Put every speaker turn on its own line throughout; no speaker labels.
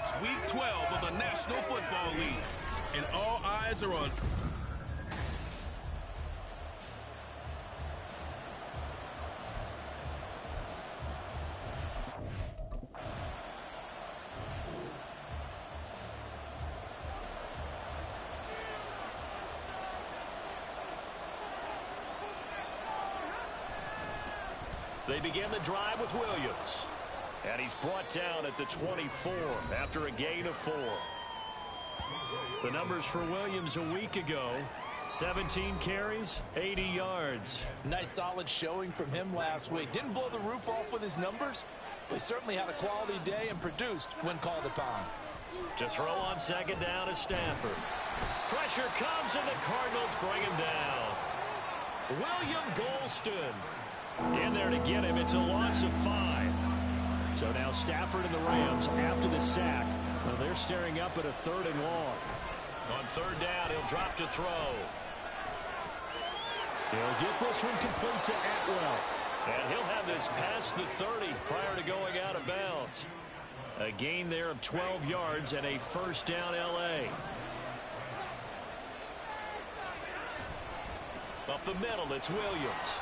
It's Week 12 of the National Football League, and all eyes are on...
They begin the drive with Williams. And he's brought down at the 24 after a gain of 4. The numbers for Williams a week ago: 17 carries, 80 yards.
Nice solid showing from him last week. Didn't blow the roof off with his numbers, but he certainly had a quality day and produced when called upon.
To throw on second down is Stafford. Pressure comes and the Cardinals bring him down. William Golston in there to get him. It's a loss of 5. So now Stafford and the Rams, after the sack, well, they're staring up at a 3rd and long. On 3rd down, he'll drop to throw. He'll get this one complete to Atwell. And he'll have this past the 30 prior to going out of bounds. A gain there of 12 yards and a 1st down L.A. Up the middle, it's Williams.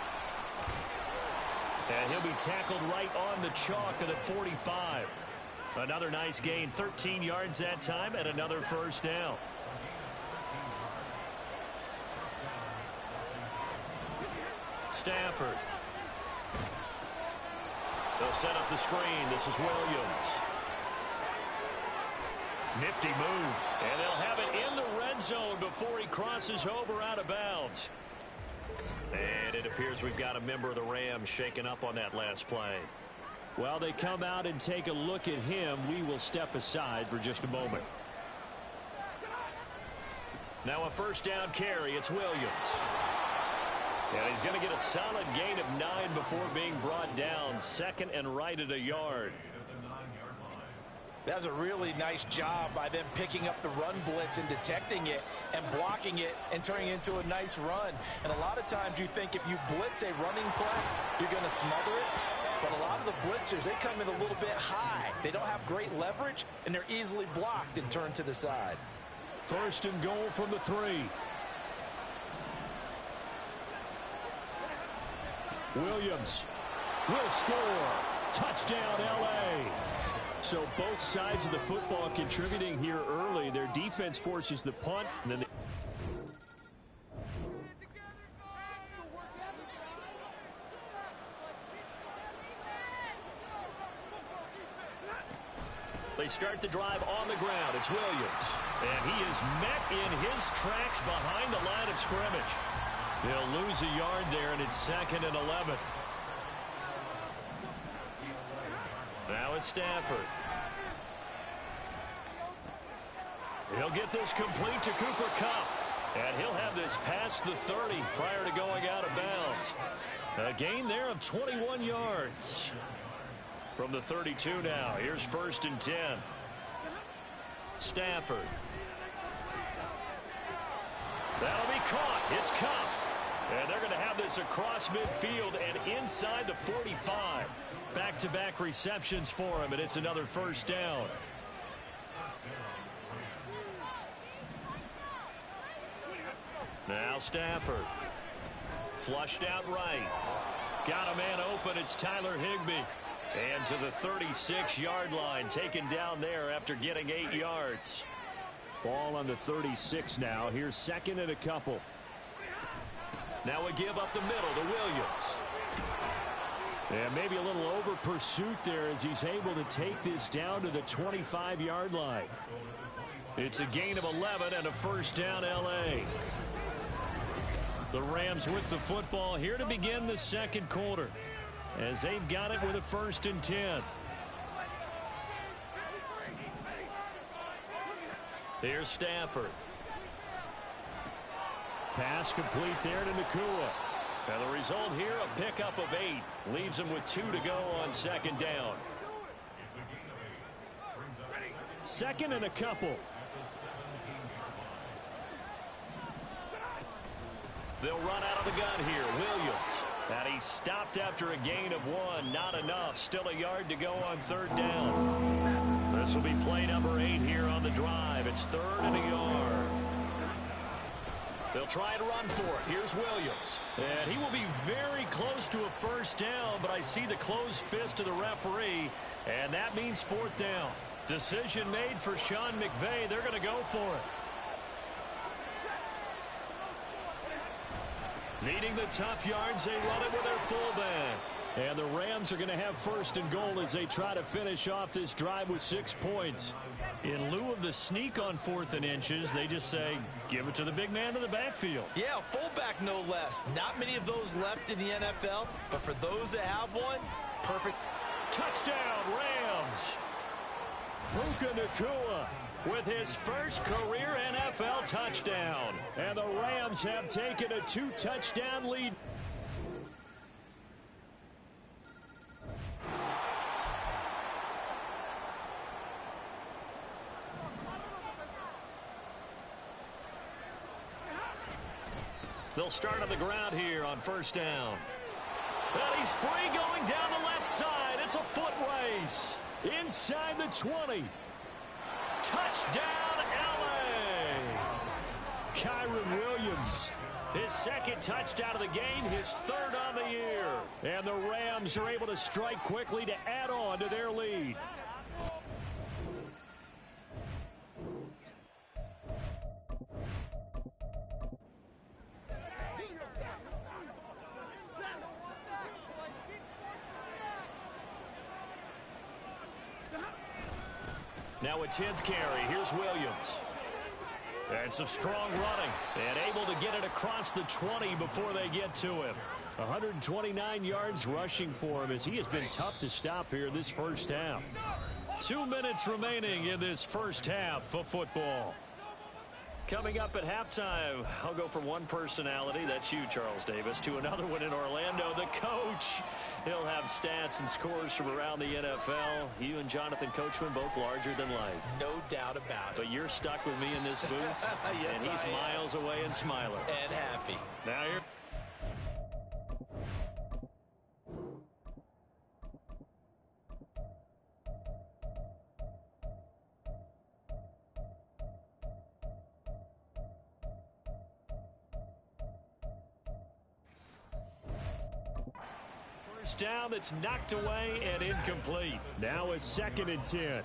And he'll be tackled right on the chalk of the 45. Another nice gain, 13 yards that time, and another 1st down. Stafford. They'll set up the screen. This is Williams. Nifty move. And they'll have it in the red zone before he crosses over out of bounds. And it appears we've got a member of the Rams shaken up on that last play. While they come out and take a look at him, we will step aside for just a moment. Now a 1st down carry. It's Williams. And he's going to get a solid gain of 9 before being brought down. 2nd and right at a yard.
That's a really nice job by them picking up the run blitz and detecting it and blocking it and turning it into a nice run. And a lot of times you think if you blitz a running play, you're going to smother it. But a lot of the blitzers, they come in a little bit high. They don't have great leverage, and they're easily blocked and turned to the side.
1st and goal from the 3. Williams will score. Touchdown, L.A. So both sides of the football contributing here early. Their defense forces the punt. And then they start the drive on the ground. It's Williams. And he is met in his tracks behind the line of scrimmage. They'll lose a yard there, and it's 2nd and 11. Now it's Stafford. He'll get this complete to Cooper Kupp. And he'll have this past the 30 prior to going out of bounds. A gain there of 21 yards. From the 32 now. Here's 1st and 10. Stafford. That'll be caught. It's Kupp. And they're going to have this across midfield and inside the 45. Back-to-back receptions for him, and it's another 1st down. Now Stafford. Flushed out right. Got a man open. It's Tyler Higbee. And to the 36-yard line, taken down there after getting 8 yards. Ball on the 36 now. Here's 2nd and a couple. Now we give up the middle to Williams. And maybe a little over pursuit there as he's able to take this down to the 25-yard line. It's a gain of 11 and a 1st down L.A. The Rams with the football here to begin the 2nd quarter, as they've got it with a 1st and 10. Here's Stafford. Pass complete there to Nakua. And the result here, a pickup of 8. Leaves him with 2 to go on 2nd down. 2nd and a couple. They'll run out of the gun here. Williams. And he stopped after a gain of 1. Not enough. Still a yard to go on 3rd down. This will be play number 8 here on the drive. It's 3rd and a yard. They'll try to run for it. Here's Williams. And he will be very close to a first down, but I see the closed fist of the referee, and that means 4th down. Decision made for Sean McVay. They're going to go for it. Needing the tough yards, they run it with their fullback. And the Rams are going to have 1st and goal as they try to finish off this drive with 6 points. In lieu of the sneak on 4th and inches, they just say, give it to the big man in the backfield.
Yeah, fullback no less. Not many of those left in the NFL, but for those that have one, perfect.
Touchdown, Rams. Puka Nacua with his first career NFL touchdown. And the Rams have taken a 2-touchdown lead. They'll start on the ground here on 1st down. And he's free going down the left side. It's a foot race. Inside the 20. Touchdown, LA. Kyron Williams. His 2nd touchdown of the game, his 3rd on the year. And the Rams are able to strike quickly to add on to their lead. Now a 10th carry. Here's Williams. And some strong running. And able to get it across the 20 before they get to him. 129 yards rushing for him as he has been tough to stop here this first half. 2 minutes remaining in this first half of football. Coming up at halftime, I'll go from one personality, that's you, Charles Davis, to another one in Orlando, the coach. He'll have stats and scores from around the NFL. You and Jonathan Coachman both larger than life.
No doubt about it.
But you're stuck with me in this booth,
yes,
and he's miles away and smiling.
And happy.
Now here. Down, that's knocked away and incomplete. Now a 2nd and 10.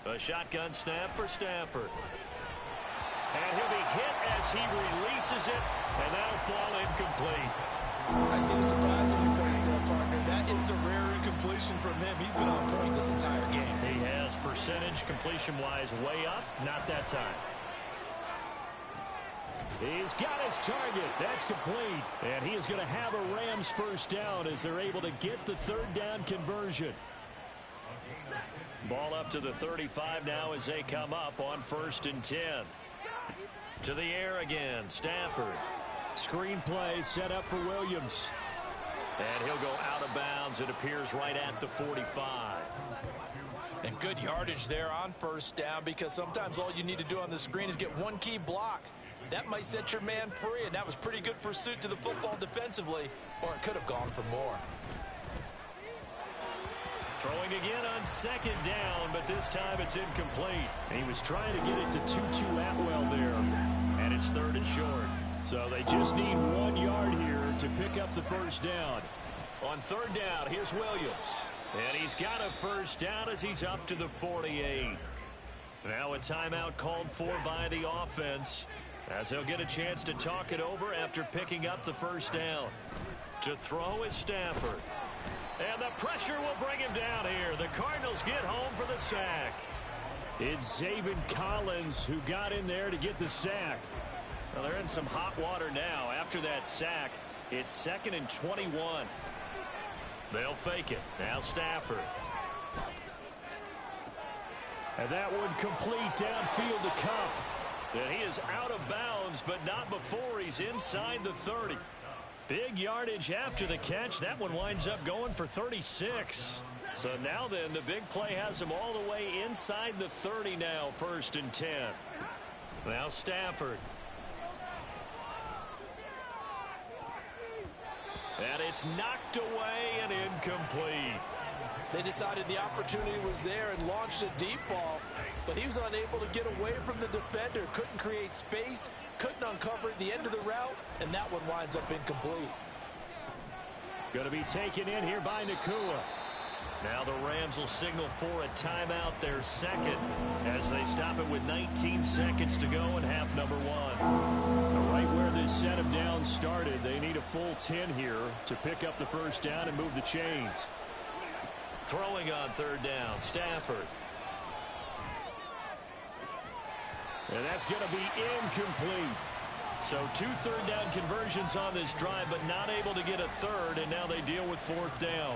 A shotgun snap for Stafford. And he'll be hit as he releases it, and that'll fall incomplete.
I see the surprise on your face there, partner. That is a rare incompletion from him. He's been on point this entire game.
He has percentage completion-wise way up, not that time. He's got his target. That's complete. And he is going to have a Rams 1st down as they're able to get the 3rd down conversion. Ball up to the 35 now as they come up on 1st and 10. To the air again, Stafford. Screen play set up for Williams. And he'll go out of bounds. It appears right at the 45.
And good yardage there on 1st down, because sometimes all you need to do on the screen is get one key block. That might set your man free, and that was pretty good pursuit to the football defensively, or it could have gone for more.
Throwing again on 2nd down, but this time it's incomplete. And he was trying to get it to Tutu Atwell there, and it's 3rd and short. So they just need 1 yard here to pick up the 1st down. On 3rd down, here's Williams. And he's got a 1st down as he's up to the 48. Now a timeout called for by the offense, as he'll get a chance to talk it over after picking up the 1st down. To throw is Stafford. And the pressure will bring him down here. The Cardinals get home for the sack. It's Zaven Collins who got in there to get the sack. Well, they're in some hot water now. After that sack, it's 2nd and 21. They'll fake it. Now Stafford. And that one complete downfield to Cup. And he is out of bounds, but not before he's inside the 30. Big yardage after the catch. That one winds up going for 36. So now then, the big play has him all the way inside the 30 now, 1st and 10. Now Stafford. And it's knocked away and incomplete.
They decided the opportunity was there and launched a deep ball, but he was unable to get away from the defender, couldn't create space, couldn't uncover the end of the route, and that one winds up incomplete.
Going to be taken in here by Nakua. Now the Rams will signal for a timeout, their second, as they stop it with 19 seconds to go in half number one. Right where this set them down started, they need a full 10 here to pick up the first down and move the chains. Throwing on third down, Stafford. And that's going to be incomplete. So 2 third down conversions on this drive, but not able to get a third, and now they deal with fourth down.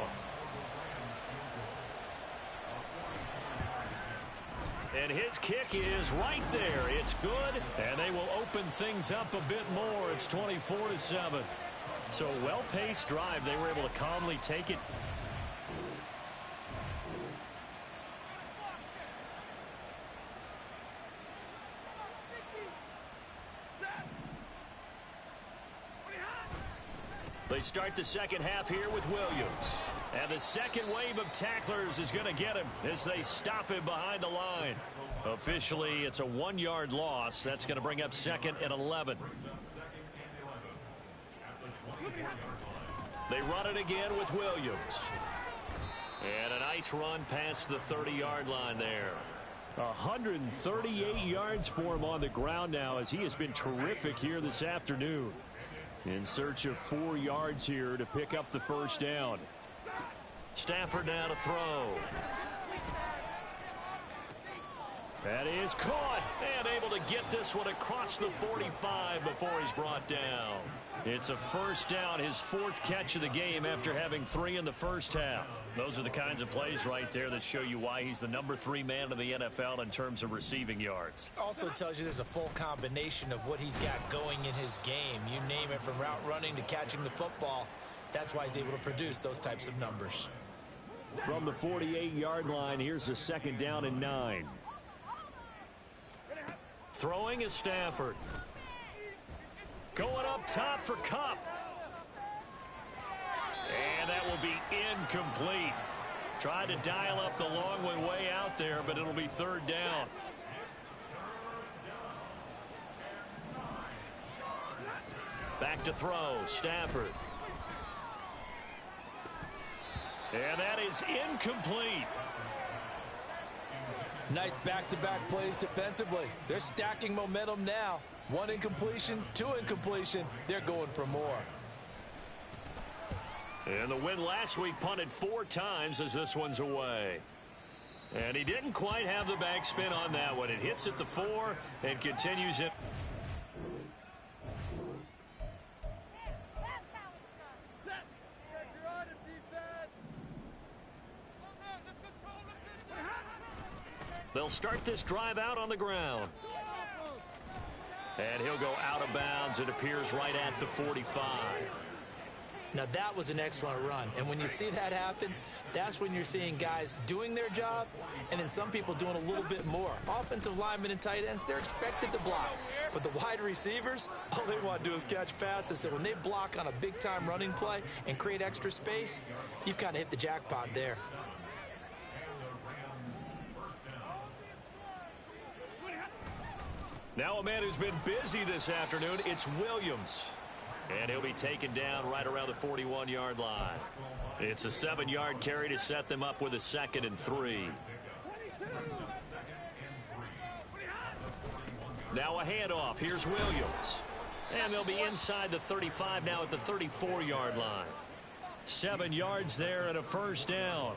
And his kick is right there. It's good, and they will open things up a bit more. It's 24-7. So a well-paced drive. They were able to calmly take it. They start the second half here with Williams. And the second wave of tacklers is going to get him as they stop him behind the line. Officially, it's a 1-yard loss. That's going to bring up second and 11. They run it again with Williams. And a nice run past the 30-yard line there. 138 yards for him on the ground now, as he has been terrific here this afternoon. In search of 4 yards here to pick up the first down. Stafford now to throw. That is caught and able to get this one across the 45 before he's brought down. It's a first down, his 4th catch of the game after having 3 in the first half. Those are the kinds of plays right there that show you why he's the number 3 man in the NFL in terms of receiving yards.
Also tells you there's a full combination of what he's got going in his game. You name it, from route running to catching the football. That's why he's able to produce those types of numbers.
From the 48-yard line, here's the second down and 9. Throwing is Stafford. Going up top for Kupp. And that will be incomplete. Tried to dial up the long one way out there, but it'll be third down. Back to throw, Stafford. And that is incomplete.
Nice back-to-back plays defensively. They're stacking momentum now. 1 incompletion, 2 incompletion. They're going for more.
And the win last week punted 4 times as this one's away. And he didn't quite have the backspin on that one. It hits at the 4 and continues it. They'll start this drive out on the ground. And he'll go out of bounds. It appears right at the 45.
Now that was an excellent run. And when you see that happen, that's when you're seeing guys doing their job and then some people doing a little bit more. Offensive linemen and tight ends, they're expected to block. But the wide receivers, all they want to do is catch passes. So when they block on a big-time running play and create extra space, you've kind of hit the jackpot there.
Now a man who's been busy this afternoon, it's Williams. And he'll be taken down right around the 41-yard line. It's a 7-yard carry to set them up with a 2nd and 3. Now a handoff. Here's Williams. And they'll be inside the 35 now at the 34-yard line. 7 yards there and a first down.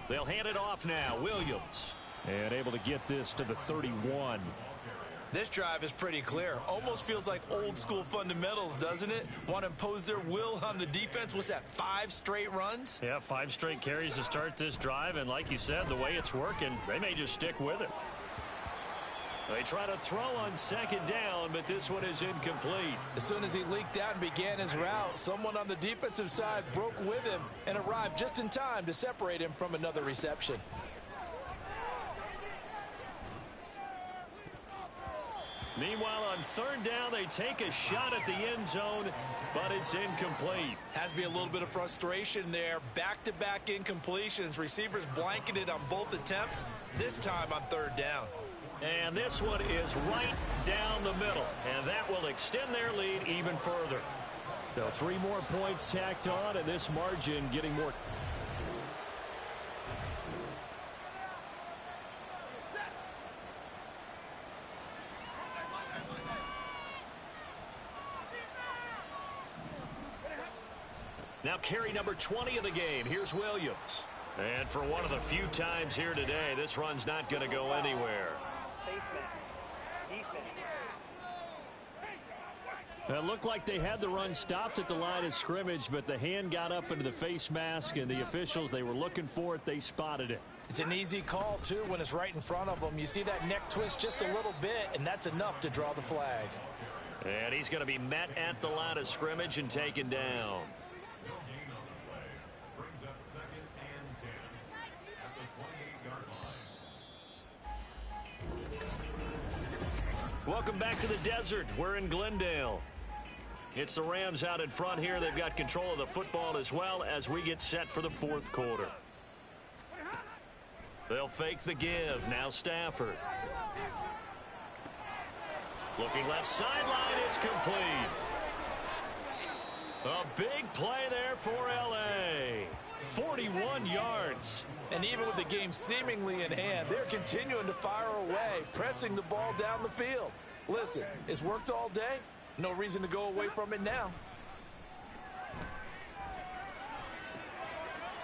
They'll hand it off now. Williams. And able to get this to the 31.
This drive is pretty clear. Almost feels like old school fundamentals, doesn't it? Want to impose their will on the defense. What's that, 5 straight runs?
Yeah, 5 straight carries to start this drive. And like you said, the way it's working, they may just stick with it. They try to throw on 2nd down, but this one is incomplete.
As soon as he leaked out and began his route, someone on the defensive side broke with him and arrived just in time to separate him from another reception.
Meanwhile, on third down, they take a shot at the end zone, but it's incomplete.
Has to be a little bit of frustration there. Back-to-back incompletions. Receivers blanketed on both attempts, this time on third down.
And this one is right down the middle, and that will extend their lead even further. So 3 more points tacked on, and this margin getting more. Now carry number 20 of the game. Here's Williams. And for one of the few times here today, this run's not going to go anywhere. It looked like they had the run stopped at the line of scrimmage, but the hand got up into the face mask, and the officials, they were looking for it. They spotted it.
It's an easy call, too, when it's right in front of them. You see that neck twist just a little bit, and that's enough to draw the flag.
And he's going to be met at the line of scrimmage and taken down. Welcome back to the desert. We're in Glendale. It's the Rams out in front here. They've got control of the football as well as we get set for the fourth quarter. They'll fake the give. Now Stafford. Looking left sideline. It's complete. A big play there for L.A. 41 yards.
And even with the game seemingly in hand, they're continuing to fire away, pressing the ball down the field. Listen, it's worked all day. No reason to go away from it now.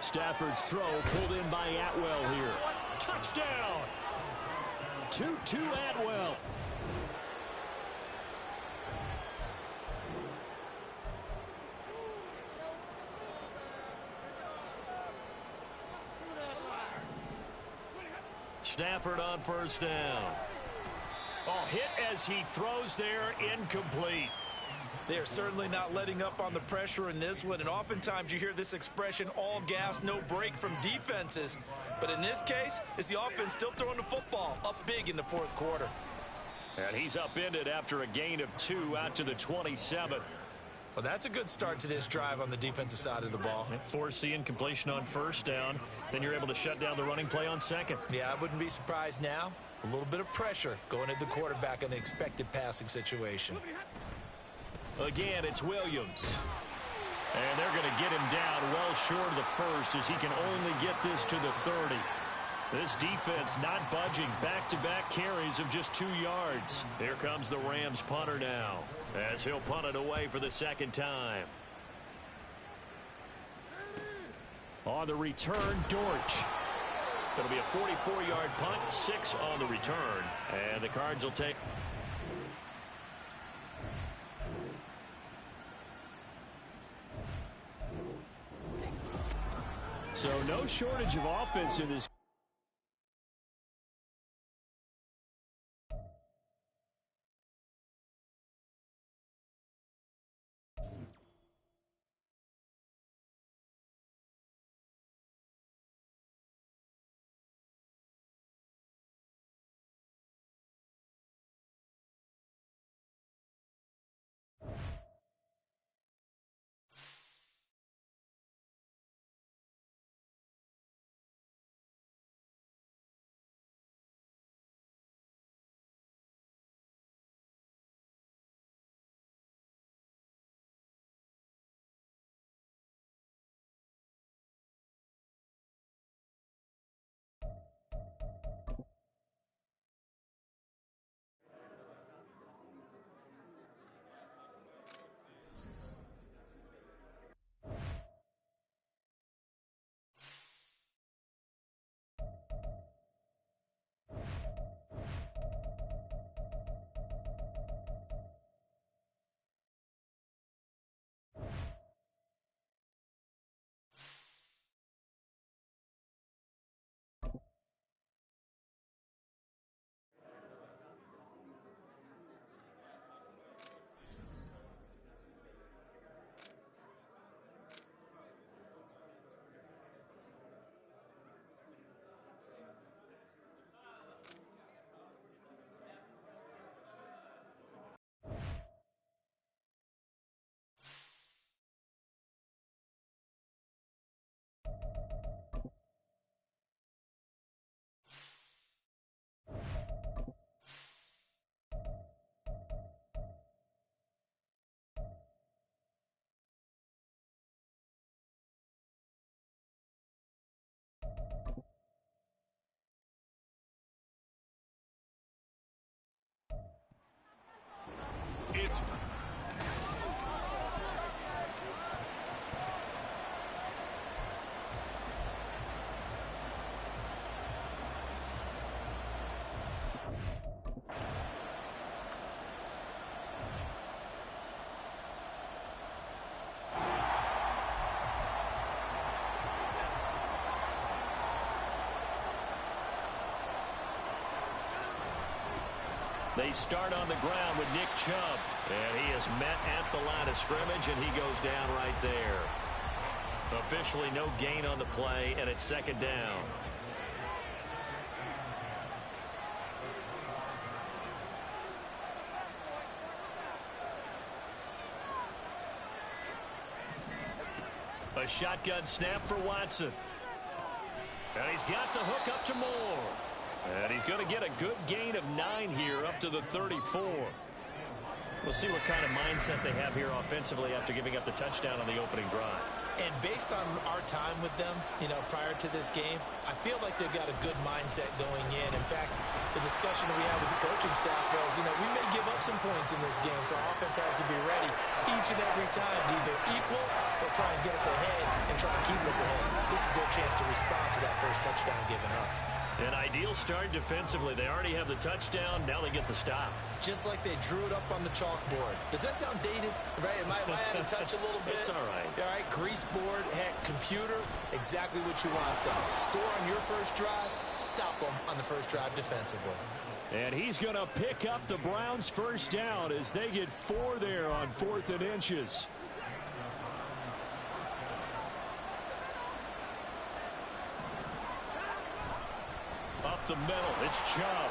Stafford's throw pulled in by Atwell here. Touchdown! 2-2 Atwell. Stafford on first down. Oh, hit as he throws there, incomplete.
They're certainly not letting up on the pressure in this one, and oftentimes you hear this expression, all gas, no break from defenses. But in this case, it's the offense still throwing the football up big in the fourth quarter.
And he's upended after a gain of 2 out to the 27.
Well, that's a good start to this drive on the defensive side of the ball.
Force the incompletion on first down. Then you're able to shut down the running play on second.
Yeah, I wouldn't be surprised now. A little bit of pressure going at the quarterback in an expected passing situation.
Again, it's Williams. And they're going to get him down well short of the first as he can only get this to the 30. This defense not budging. Back-to-back carries of just 2 yards. Here comes the Rams punter now as he'll punt it away for the second time. On the return, Dortch. It'll be a 44-yard punt, 6 on the return. And the Cards will take. So no shortage of offense in this They start on the ground with Nick Chubb. And he is met at the line of scrimmage, and he goes down right there. Officially no gain on the play, and it's second down. A shotgun snap for Watson. And he's got the hook up to Moore. And he's going to get a good gain of 9 here up to the 34. We'll see what kind of mindset they have here offensively after giving up the touchdown on the opening drive.
And based on our time with them, prior to this game, I feel like they've got a good mindset going in. In fact, the discussion that we had with the coaching staff was, we may give up some points in this game, so our offense has to be ready each and every time to either equal or try and get us ahead and try and keep us ahead. This is their chance to respond to that first touchdown given up.
An ideal start defensively. They already have the touchdown. Now they get the stop.
Just like they drew it up on the chalkboard. Does that sound dated? Right? Am I out of touch a little bit?
It's all right.
All right, grease board, heck, computer, exactly what you want, though. Score on your first drive, stop them on the first drive defensively.
And he's going to pick up the Browns' first down as they get 4 there on 4th and inches.
Up the middle, it's Chubb.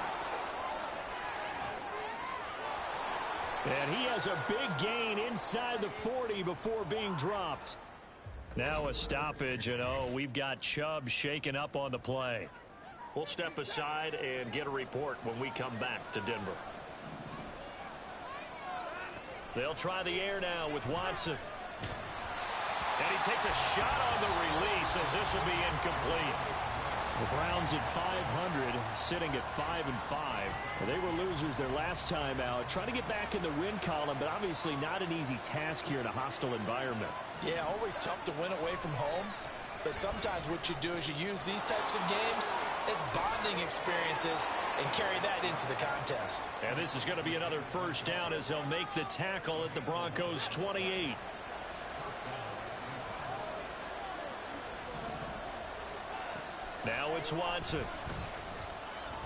And he has a big gain inside the 40 before being dropped.
Now a stoppage, and we've got Chubb shaken up on the play. We'll step aside and get a report when we come back to Denver. They'll try the air now with Watson. And he takes a shot on the release as this will be incomplete.
The Browns at 500, sitting at 5-5. They were losers their last time out, trying to get back in the win column, but obviously not an easy task here in a hostile environment.
Yeah, always tough to win away from home. But sometimes what you do is you use these types of games as bonding experiences and carry that into the contest.
And this is going to be another first down as they'll make the tackle at the Broncos' 28. Now it's Watson.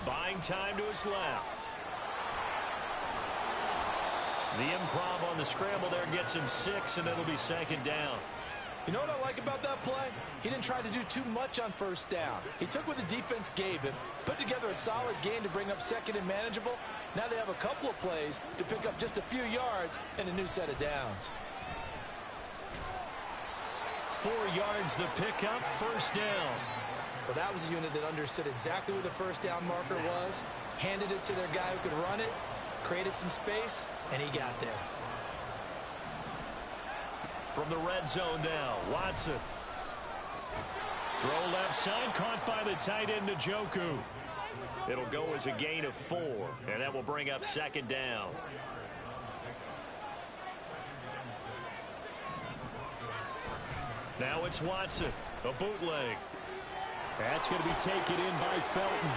Buying time to his left. The improv on the scramble there gets him 6, and it'll be second down.
You know what I like about that play? He didn't try to do too much on first down. He took what the defense gave him, put together a solid gain to bring up second and manageable. Now they have a couple of plays to pick up just a few yards and a new set of downs.
4 yards the pickup, first down.
Well, that was a unit that understood exactly where the first down marker was, handed it to their guy who could run it, created some space, and he got there.
From the red zone now, Watson. Throw left side, caught by the tight end, Njoku. It'll go as a gain of 4, and that will bring up second down. Now it's Watson, a bootleg.
That's going to be taken in by Felton.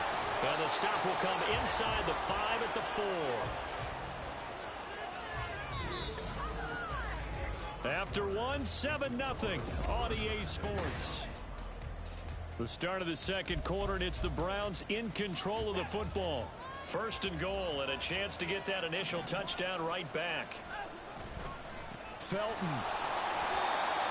And the stop will come inside the 5 at the 4. After 1, 7-0 on EA Sports. The start of the second quarter, and it's the Browns in control of the football. First and goal, and a chance to get that initial touchdown right back.
Felton.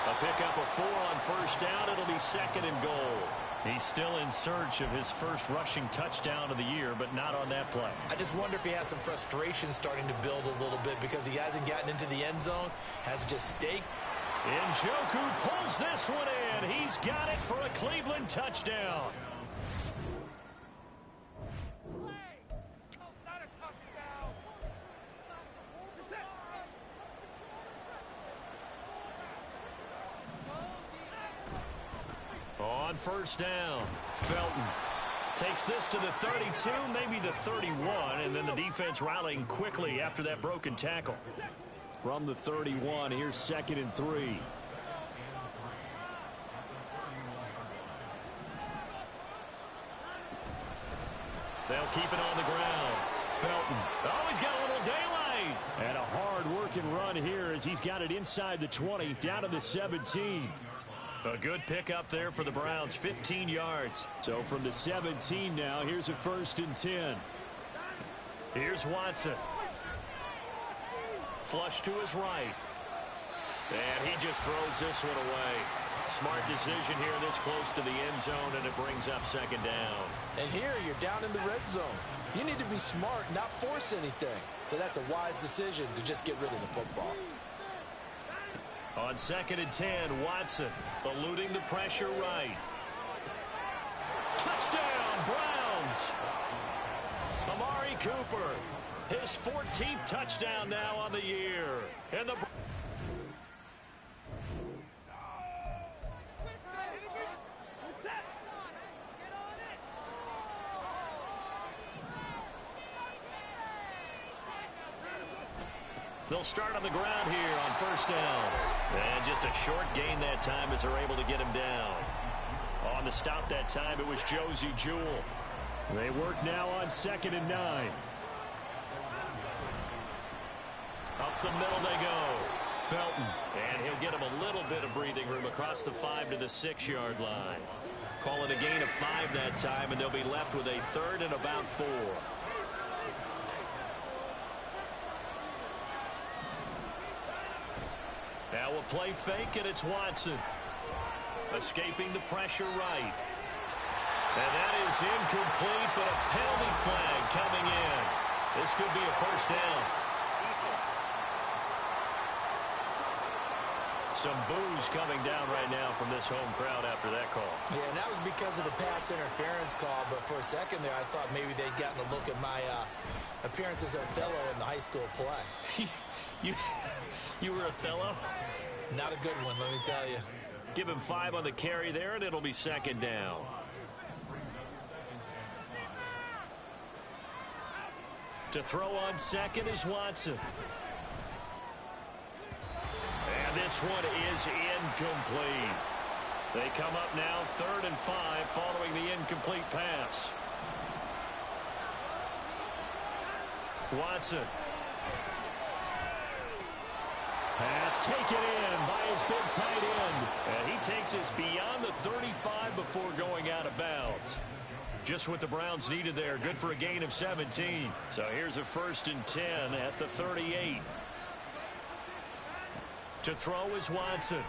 A pickup of 4 on first down. It'll be second and goal. He's still in search of his first rushing touchdown of the year, but not on that play.
I just wonder if he has some frustration starting to build a little bit because he hasn't gotten into the end zone, has just staked.
Njoku pulls this one in. He's got it for a Cleveland touchdown. On first down, Felton takes this to the 32, maybe the 31, and then the defense rallying quickly after that broken tackle.
From the 31, here's second and 3.
They'll keep it on the ground. Felton. Oh, he's got a little daylight.
And a hard-working run here as he's got it inside the 20, down to the 17.
A good pickup there for the Browns, 15 yards.
So from the 17 now, here's a 1st and 10.
Here's Watson. Flush to his right. And he just throws this one away. Smart decision here this close to the end zone, and it brings up second down.
And here you're down in the red zone. You need to be smart, not force anything. So that's a wise decision to just get rid of the football.
On 2nd and 10, Watson eluding the pressure right. Touchdown, Browns! Amari Cooper, his 14th touchdown now on the year. And the they'll start on the ground here on 1st down. And just a short gain that time as they're able to get him down. On the stop that time, it was Josie Jewell.
They work now on 2nd and 9.
Up the middle they go. Felton. And he'll get him a little bit of breathing room across the 5 to the 6-yard line. Call it a gain of 5 that time, and they'll be left with a 3rd and about 4. Now a play fake, and it's Watson. Escaping the pressure right. And that is incomplete, but a penalty flag coming in. This could be a 1st down. Some boos coming down right now from this home crowd after that call.
Yeah, and that was because of the pass interference call, but for a second there I thought maybe they'd gotten a look at my appearance as Othello in the high school play.
You were Othello?
Not a good one, let me tell you.
Give him 5 on the carry there, and it'll be 2nd down. To throw on 2nd is Watson. And this one is incomplete. They come up now 3rd and 5 following the incomplete pass. Watson.
Pass taken in by his big tight end.
And he takes us beyond the 35 before going out of bounds. Just what the Browns needed there. Good for a gain of 17. So here's a 1st and 10 at the 38. To throw is Watson.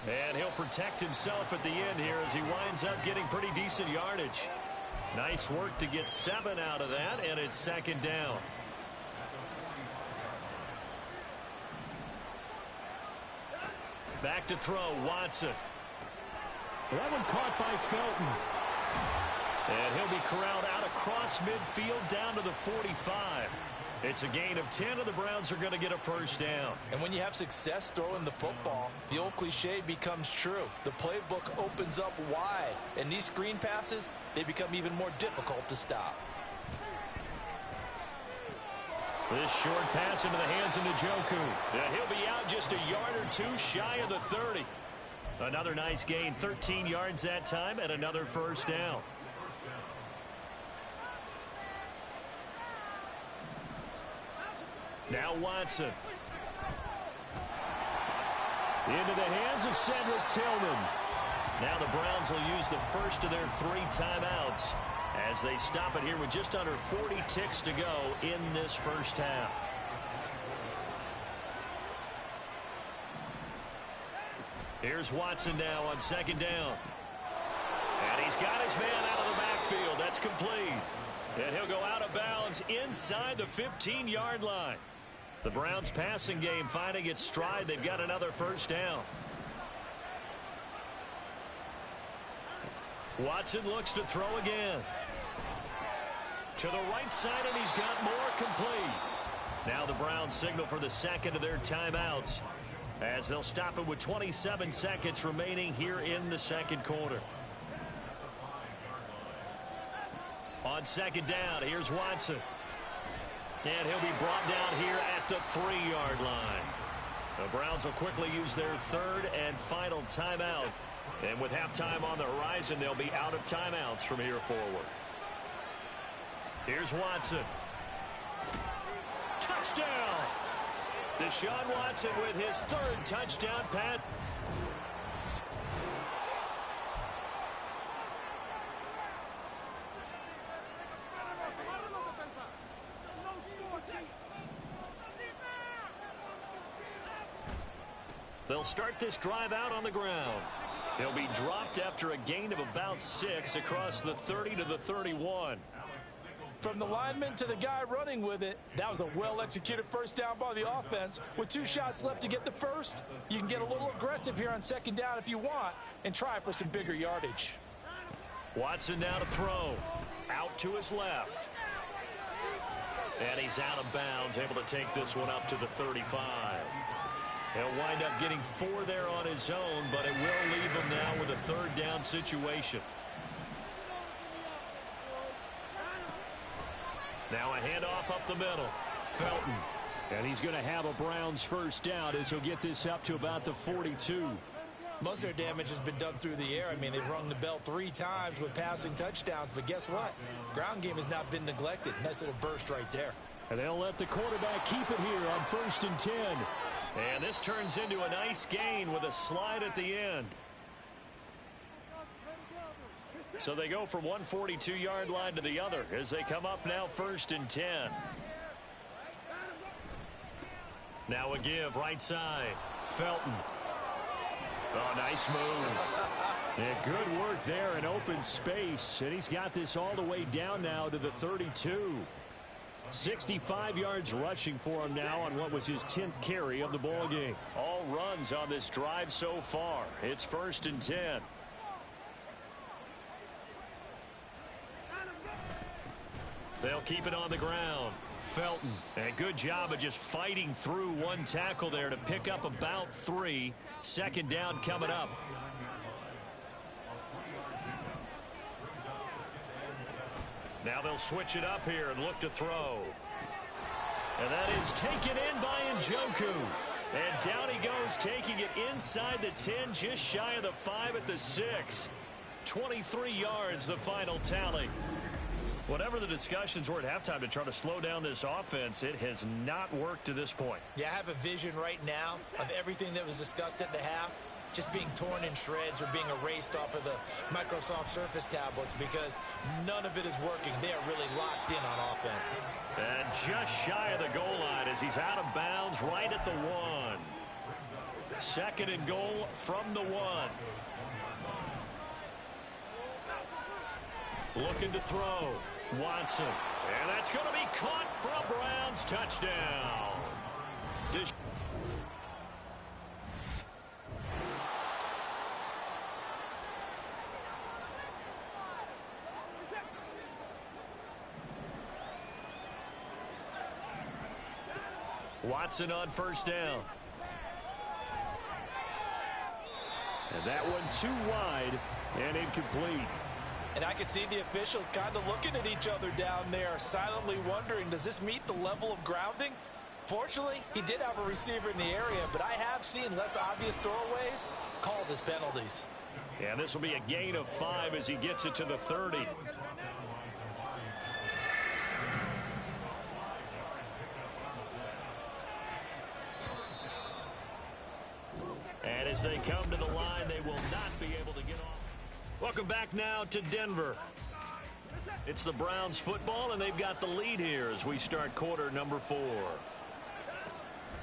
And he'll protect himself at the end here as he winds up getting pretty decent yardage. Nice work to get 7 out of that, and it's 2nd down. Back to throw, Watson.
That one caught by Felton.
And he'll be corralled out across midfield down to the 45. It's a gain of 10, and the Browns are going to get a 1st down.
And when you have success throwing the football, the old cliche becomes true. The playbook opens up wide, and these screen passes, they become even more difficult to stop.
This short pass into the hands of Njoku. And he'll be out just a yard or 2 shy of the 30. Another nice gain, 13 yards that time, and another 1st down. Now Watson.
Into the hands of Cedric Tillman.
Now the Browns will use the first of their 3 timeouts as they stop it here with just under 40 ticks to go in this 1st half. Here's Watson now on 2nd down. And he's got his man out of the backfield. That's complete. And he'll go out of bounds inside the 15-yard line. The Browns passing game finding its stride. They've got another 1st down. Watson looks to throw again. To the right side, and he's got more, complete. Now the Browns signal for the 2nd of their timeouts as they'll stop it with 27 seconds remaining here in the 2nd quarter. On 2nd down, here's Watson. And he'll be brought down here at the 3-yard line. The Browns will quickly use their 3rd and final timeout. And with halftime on the horizon, they'll be out of timeouts from here forward. Here's Watson. Touchdown! Deshaun Watson with his 3rd touchdown pass. They'll start this drive out on the ground. He'll be dropped after a gain of about 6 across the 30 to the 31.
From the lineman to the guy running with it, that was a well-executed first down by the offense. With 2 shots left to get the first, you can get a little aggressive here on second down if you want and try for some bigger yardage.
Watson now to throw. Out to his left. And he's out of bounds, able to take this one up to the 35. He'll wind up getting 4 there on his own, but it will leave him now with a third down situation. Now a handoff up the middle. Felton.
And he's going to have a Browns first down as he'll get this up to about the 42.
Most of their damage has been done through the air. I mean, they've rung the bell 3 times with passing touchdowns, but guess what? Ground game has not been neglected. Nice little burst right there.
And they'll let the quarterback keep it here on 1st and 10.
And this turns into a nice gain with a slide at the end. So they go from one 42-yard line to the other as they come up now 1st and 10. Now a give right side. Felton. Oh, nice move. Yeah, good work there in open space. And he's got this all the way down now to the 32. 65 yards rushing for him now on what was his 10th carry of the ball game. All runs on this drive so far. It's 1st and 10. They'll keep it on the ground. Felton. A good job of just fighting through one tackle there to pick up about 3. Second down coming up. Now they'll switch it up here and look to throw. And that is taken in by Njoku. And down he goes, taking it inside the 10, just shy of the 5 at the 6. 23 yards, the final tally. Whatever the discussions were at halftime to try to slow down this offense, it has not worked to this point.
Yeah, I have a vision right now of everything that was discussed at the half just being torn in shreds or being erased off of the Microsoft Surface tablets because none of it is working. They are really locked in on offense.
And just shy of the goal line as he's out of bounds right at the 1. 2nd and goal from the 1. Looking to throw. Watson. And that's going to be caught for a Browns touchdown. Watson on 1st down.
And that one too wide and incomplete.
And I can see the officials kind of looking at each other down there, silently wondering, does this meet the level of grounding? Fortunately, he did have a receiver in the area, but I have seen less obvious throwaways called as penalties.
Yeah, this will be a gain of 5 as he gets it to the 30. And as they come to the line, they will not be able to get off. Welcome back now to Denver. It's the Browns football, and they've got the lead here as we start quarter number 4.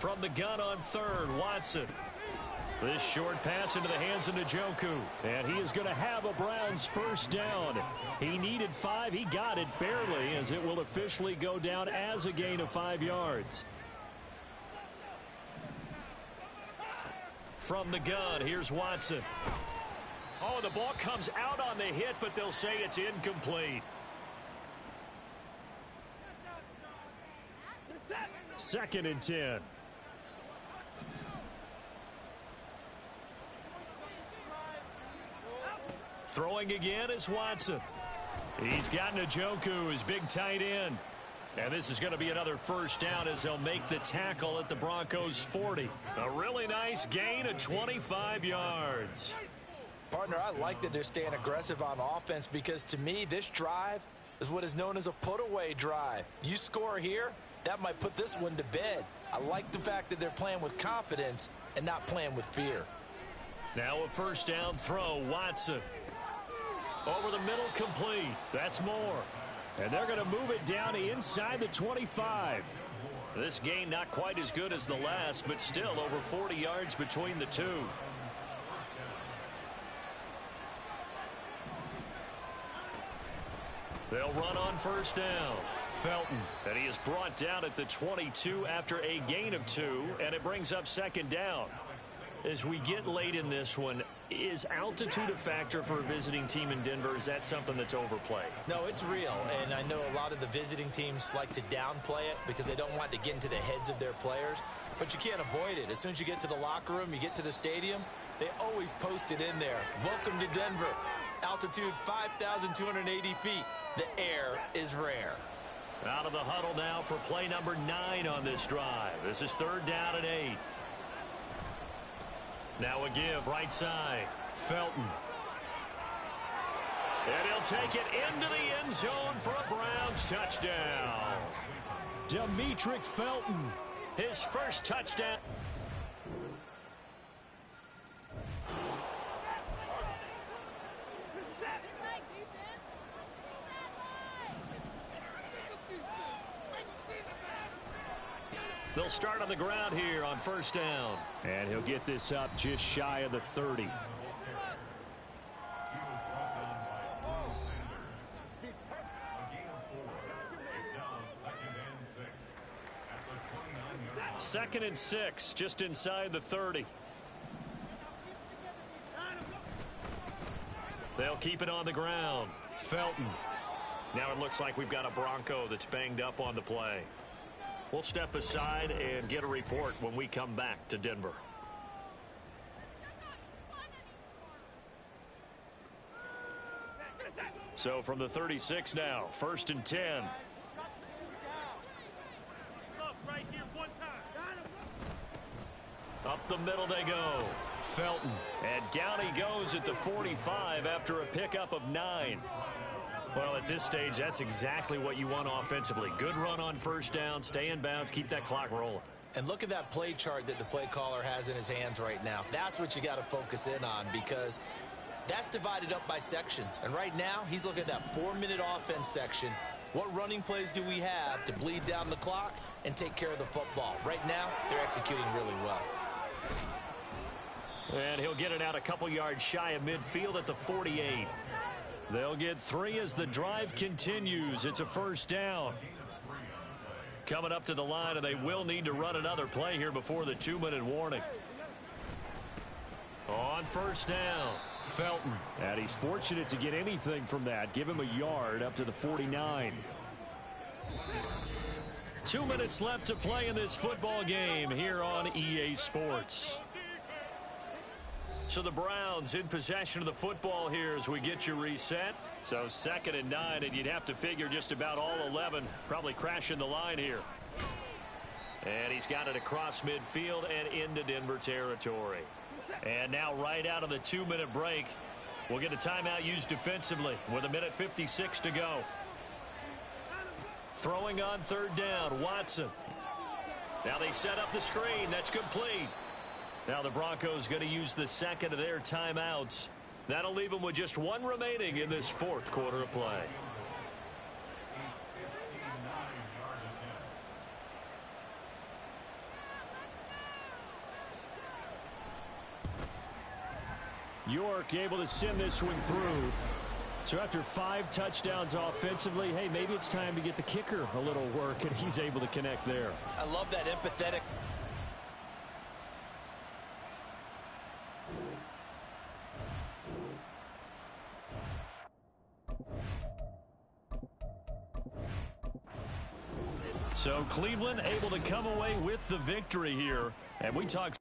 From the gun on 3rd, Watson. This short pass into the hands of Njoku.
And he is going to have a Browns first down. He needed 5. He got it barely as it will officially go down as a gain of 5 yards.
From the gun, here's Watson. Oh, the ball comes out on the hit, but they'll say it's incomplete.
2nd and 10.
Throwing again is Watson. He's got Njoku, his big tight end. And this is going to be another first down as they'll make the tackle at the Broncos' 40. A really nice gain of 25 yards.
Partner, I like that they're staying aggressive on offense because to me, this drive is what is known as a put-away drive. You score here, that might put this one to bed. I like the fact that they're playing with confidence and not playing with fear.
Now a first down throw, Watson. Over the middle, complete. That's more.
And they're going to move it down inside the 25.
This gain not quite as good as the last, but still over 40 yards between the two. They'll run on first down. Felton. And he is brought down at the 22 after a gain of 2, and it brings up second down. As we get late in this one, is altitude a factor for a visiting team in Denver? Is that something that's overplayed?
No, it's real, and I know a lot of the visiting teams like to downplay it because they don't want to get into the heads of their players, but you can't avoid it. As soon as you get to the locker room, you get to the stadium, they always post it in there. Welcome to Denver. Altitude 5,280 feet. The air is rare.
Out of the huddle now for play number 9 on this drive. This is 3rd down and 8. Now a give right side. Felton. And he'll take it into the end zone for a Browns touchdown.
Demetric Felton.
His first touchdown. They'll start on the ground here on first down.
And he'll get this up just shy of the 30.
Second and 6, just inside the 30. They'll keep it on the ground. Felton. Now it looks like we've got a Bronco that's banged up on the play. We'll step aside and get a report when we come back to Denver. So from the 36 now, 1st and 10. Up the middle they go. Felton. And down he goes at the 45 after a pickup of 9. Well, at this stage, that's exactly what you want offensively. Good run on first down, stay in bounds, keep that clock rolling.
And look at that play chart that the play caller has in his hands right now. That's what you got to focus in on because that's divided up by sections. And right now, he's looking at that 4-minute offense section. What running plays do we have to bleed down the clock and take care of the football? Right now, they're executing really well.
And he'll get it out a couple yards shy of midfield at the 48. They'll get 3 as the drive continues. It's a first down. Coming up to the line, and they will need to run another play here before the 2-minute warning. On first down, Felton.
And he's fortunate to get anything from that. Give him a yard up to the 49.
2 minutes left to play in this football game here on EA Sports. So the Browns in possession of the football here as we get you reset. So 2nd and 9, and you'd have to figure just about all 11 probably crashing the line here. And he's got it across midfield and into Denver territory. And now right out of the 2-minute break, we'll get a timeout used defensively with 1:56 to go. Throwing on 3rd down, Watson. Now they set up the screen. That's complete. Now the Broncos going to use the 2nd of their timeouts. That'll leave them with just 1 remaining in this 4th quarter of play.
York able to send this one through. So after 5 touchdowns offensively, hey, maybe it's time to get the kicker a little work, and he's able to connect there.
I love that empathetic.
So Cleveland able to come away with the victory here. And we talked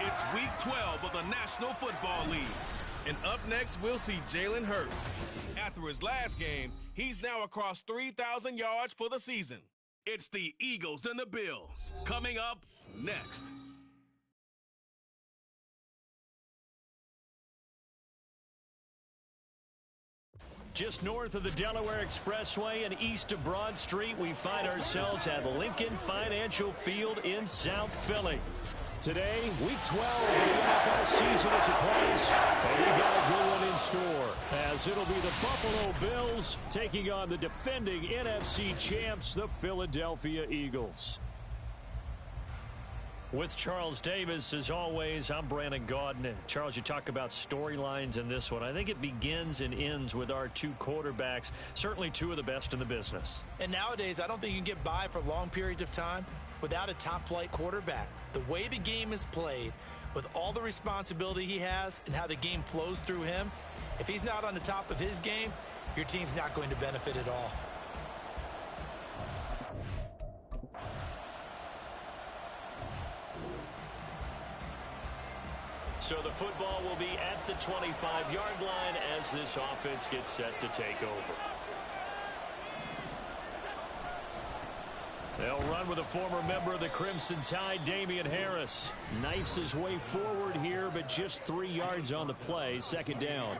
It's Week 12 of the National Football League. And up next, we'll see Jalen Hurts. After his last game, he's now across 3,000 yards for the season. It's the Eagles and the Bills. Coming up next.
Just north of the Delaware Expressway and east of Broad Street, we find ourselves at Lincoln Financial Field in South Philly. Today, Week 12 of the NFL season is upon us, and we got a good one in store, as it'll be the Buffalo Bills taking on the defending NFC champs, the Philadelphia Eagles. With Charles Davis, as always, I'm Brandon Gaudin. Charles, you talk about storylines in this one. I think it begins and ends with our two quarterbacks, certainly two of the best in the business.
And nowadays, I don't think you can get by for long periods of time without a top-flight quarterback. The way the game is played, with all the responsibility he has and how the game flows through him, if he's not on the top of his game, your team's not going to benefit at all.
So the football will be at the 25-yard line as this offense gets set to take over. They'll run with a former member of the Crimson Tide, Damian Harris. Knifes his way forward here, but just 3 yards on the play, second down.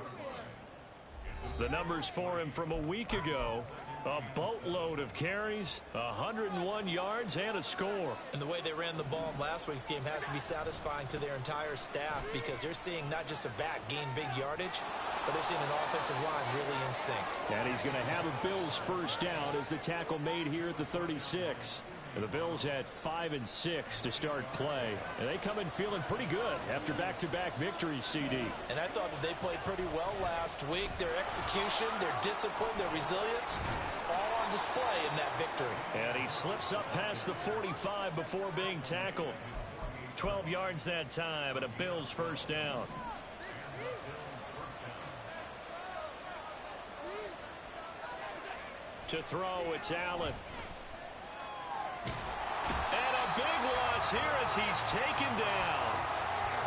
The numbers for him from a week ago, a boatload of carries, 101 yards, and a score.
And the way they ran the ball in last week's game has to be satisfying to their entire staff, because they're seeing not just a back gain big yardage, but they're seeing an offensive line really in sync.
And he's going to have a Bills first down as the tackle made here at the 36. And the Bills had 5 and 6 to start play. And they come in feeling pretty good after back-to-back victories, CD.
And I thought that they played pretty well last week. Their execution, their discipline, their resilience, all on display in that victory.
And he slips up past the 45 before being tackled. 12 yards that time, and a Bills first down. To throw, it's Allen. And a big loss here as he's taken down.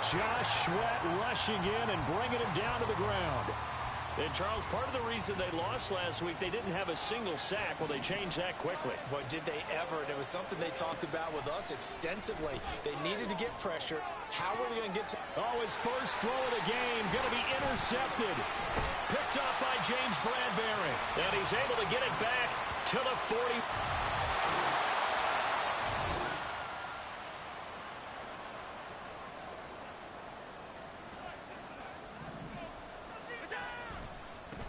Josh Sweat rushing in and bringing him down to the ground.
And, Charles, part of the reason they lost last week, they didn't have a single sack. Well, they changed that quickly.
But did they ever? And it was something they talked about with us extensively. They needed to get pressure. How were they going to get to...
Oh, his first throw of the game going to be intercepted.
Picked up by James Bradbury. And he's able to get it back to the 40.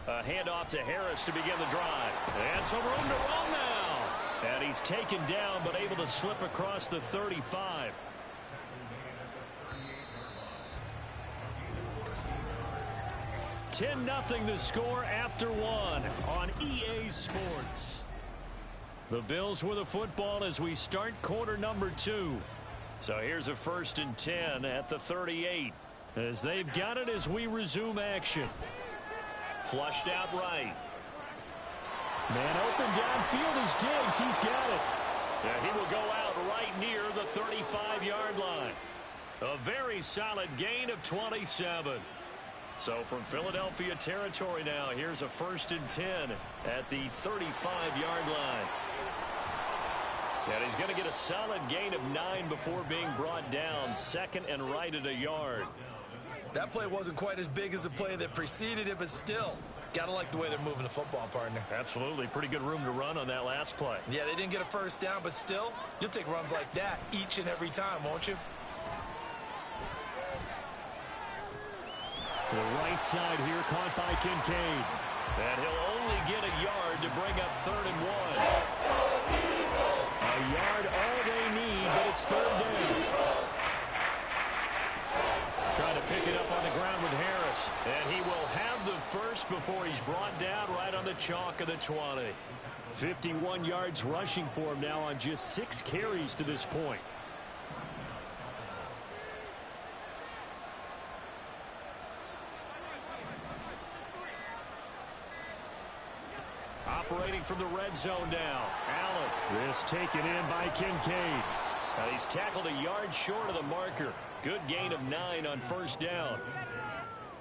A handoff to Harris to begin the drive. And some room to run now. And he's taken down, but able to slip across the 35. (10-0) the score after one on EA Sports. The Bills with a football as we start quarter number 2. So here's a 1st and 10 at the 38 as they've got it as we resume action. Flushed out right.
Man open downfield is Diggs. He's got it.
And he will go out right near the 35-yard line. A very solid gain of 27. So from Philadelphia territory now, here's a 1st and 10 at the 35-yard line. And he's going to get a solid gain of 9 before being brought down. 2nd and right at a yard.
That play wasn't quite as big as the play that preceded it, but still, got to like the way they're moving the football, partner.
Absolutely. Pretty good room to run on that last play.
Yeah, they didn't get a first down, but still, you'll take runs like that each and every time, won't you?
To the right side here, caught by Kincaid.
And he'll only get a yard to bring up 3rd and 1.
A yard all they need, but it's 3rd down.
Trying to pick it up on the ground with Harris. And he will have the first before he's brought down right on the chalk of the 20.
51 yards rushing for him now on just 6 carries to this point. Operating from the red zone now. Allen. This taken in by Kincaid.
He's tackled a yard short of the marker. Good gain of 9 on first down.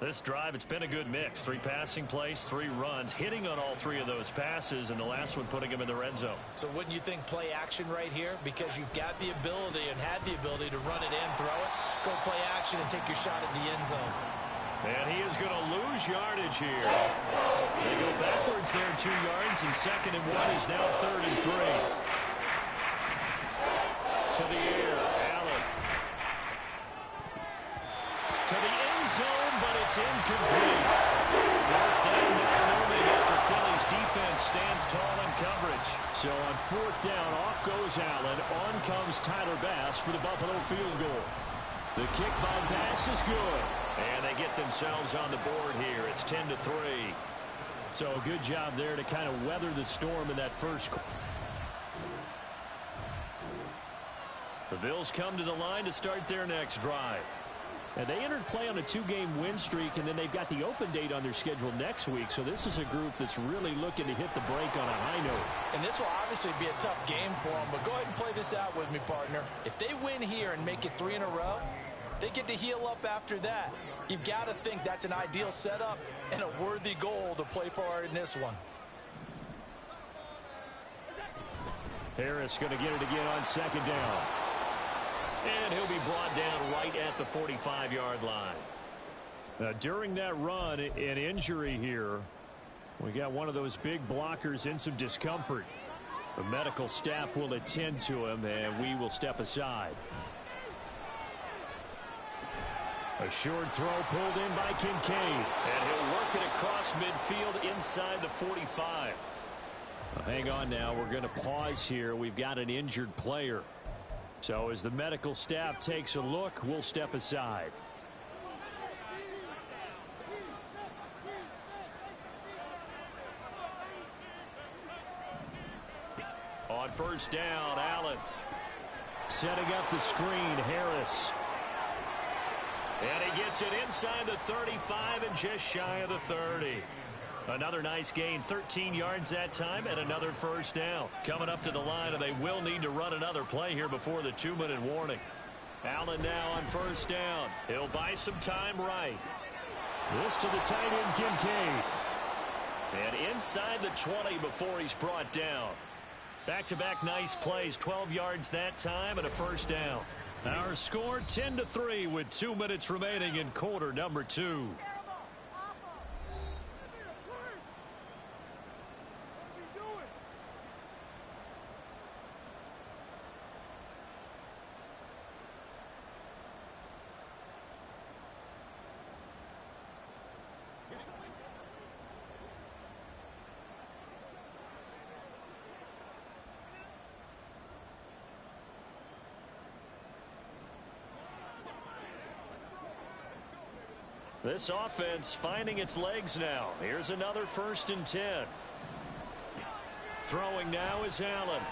This drive, it's been a good mix. 3 passing plays, 3 runs, hitting on all 3 of those passes, and the last one putting him in the red zone.
So wouldn't you think play action right here? Because you've got the ability and had the ability to run it in, throw it, go play action, and take your shot at the end zone.
And he is going to lose yardage here. They go backwards there 2 yards, and 2nd and 1 is now 3rd and 3. To the air, Allen. To the end zone, but it's incomplete. 4th down now looming after Philly's defense stands tall in coverage.
So on 4th down, off goes Allen. On comes Tyler Bass for the Buffalo field goal. The kick by Bass is good.
And they get themselves on the board here. It's 10-3.
So a good job there to kind of weather the storm in that first quarter.
The Bills come to the line to start their next drive.
And they entered play on a 2-game win streak, and then they've got the open date on their schedule next week. So this is a group that's really looking to hit the break on a high note.
And this will obviously be a tough game for them, but go ahead and play this out with me, partner. If they win here and make it 3 in a row, they get to heal up after that. You've got to think that's an ideal setup and a worthy goal to play for in this one.
Harris going to get it again on 2nd down.
And he'll be brought down right at the 45-yard line.
During that run, an injury here. We got one of those big blockers in some discomfort. The medical staff will attend to him, and we will step aside. A short throw pulled in by Kincaid.
And he'll work it across midfield inside the 45.
Hang on now. We're going to pause here. We've got an injured player. So as the medical staff takes a look, we'll step aside.
On first down, Allen.
Setting up the screen, Harris.
And he gets it inside the 35 and just shy of the 30. Another nice gain, 13 yards that time, and another first down. Coming up to the line, and they will need to run another play here before the 2-minute warning. Allen now on first down. He'll buy some time right.
This to the tight end, Kincaid.
And inside the 20 before he's brought down. Back-to-back nice plays, 12 yards that time, and a first down. Our score 10-3 with 2 minutes remaining in quarter number 2. This offense finding its legs now. Here's another 1st and 10. Throwing now is Allen.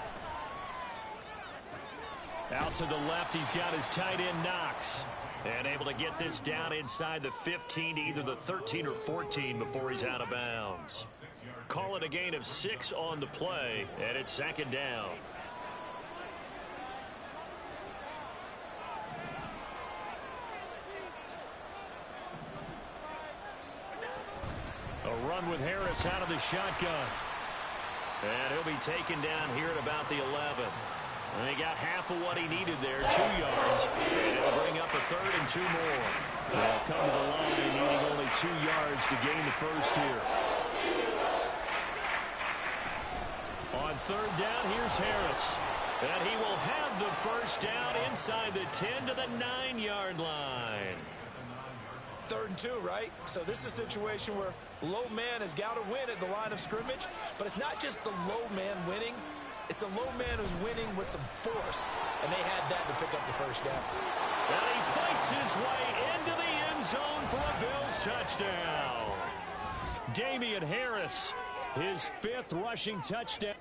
Out to the left, he's got his tight end Knox. And able to get this down inside the 15 to either the 13 or 14 before he's out of bounds. Call it a gain of 6 on the play, and it's 2nd down. A run with Harris out of the shotgun. And he'll be taken down here at about the 11. And he got half of what he needed there, 2 yards. And it'll bring up a 3rd and 2 more. They'll come to the line needing only 2 yards to gain the first here. On 3rd down, here's Harris. And he will have the first down inside the 10 to the 9-yard line.
3rd and 2, right? So this is a situation where low man has got to win at the line of scrimmage, but it's not just the low man winning. It's the low man who's winning with some force, and they had that to pick up the first down.
And he fights his way into the end zone for a Bills touchdown.
Damian Harris, his 5th rushing touchdown.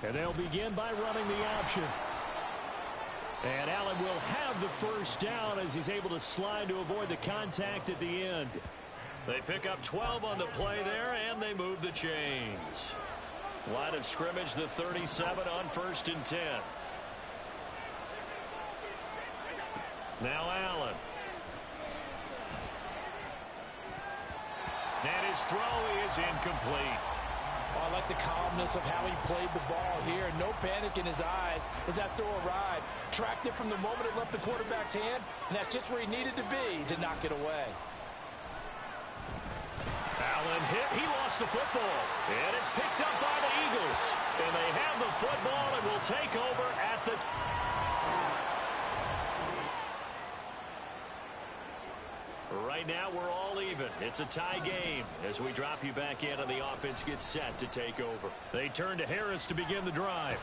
And they'll begin by running the option. And Allen will have the first down as he's able to slide to avoid the contact at the end.
They pick up 12 on the play there, and they move the chains. Line of scrimmage, the 37 on 1st and 10. Now Allen. And his throw is incomplete.
Oh, I like the calmness of how he played the ball here. No panic in his eyes as that throw arrived. Tracked it from the moment it left the quarterback's hand, and that's just where he needed to be to knock it away.
Allen hit. He lost the football. And it's picked up by the Eagles. And they have the football and will take over at the... Right now, we're all even. It's a tie game as we drop you back in and the offense gets set to take over.
They turn to Harris to begin the drive.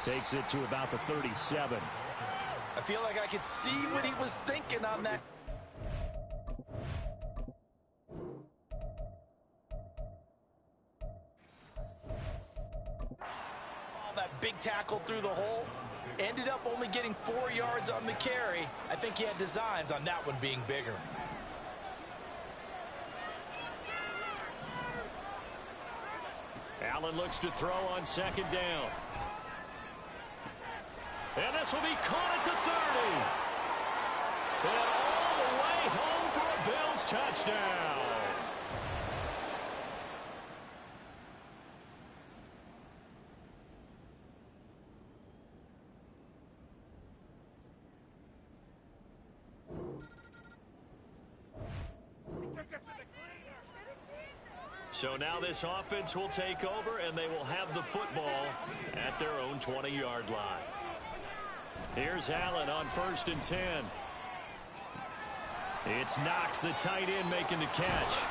Takes it to about the 37.
I feel like I could see what he was thinking on that. That big tackle through the hole. Ended up only getting 4 yards on the carry. I think he had designs on that one being bigger.
Allen looks to throw on 2nd down. And this will be caught at the 30. And all the way home for a Bills touchdown. So now this offense will take over, and they will have the football at their own 20-yard line. Here's Allen on 1st and 10. It's Knox, the tight end, making the catch.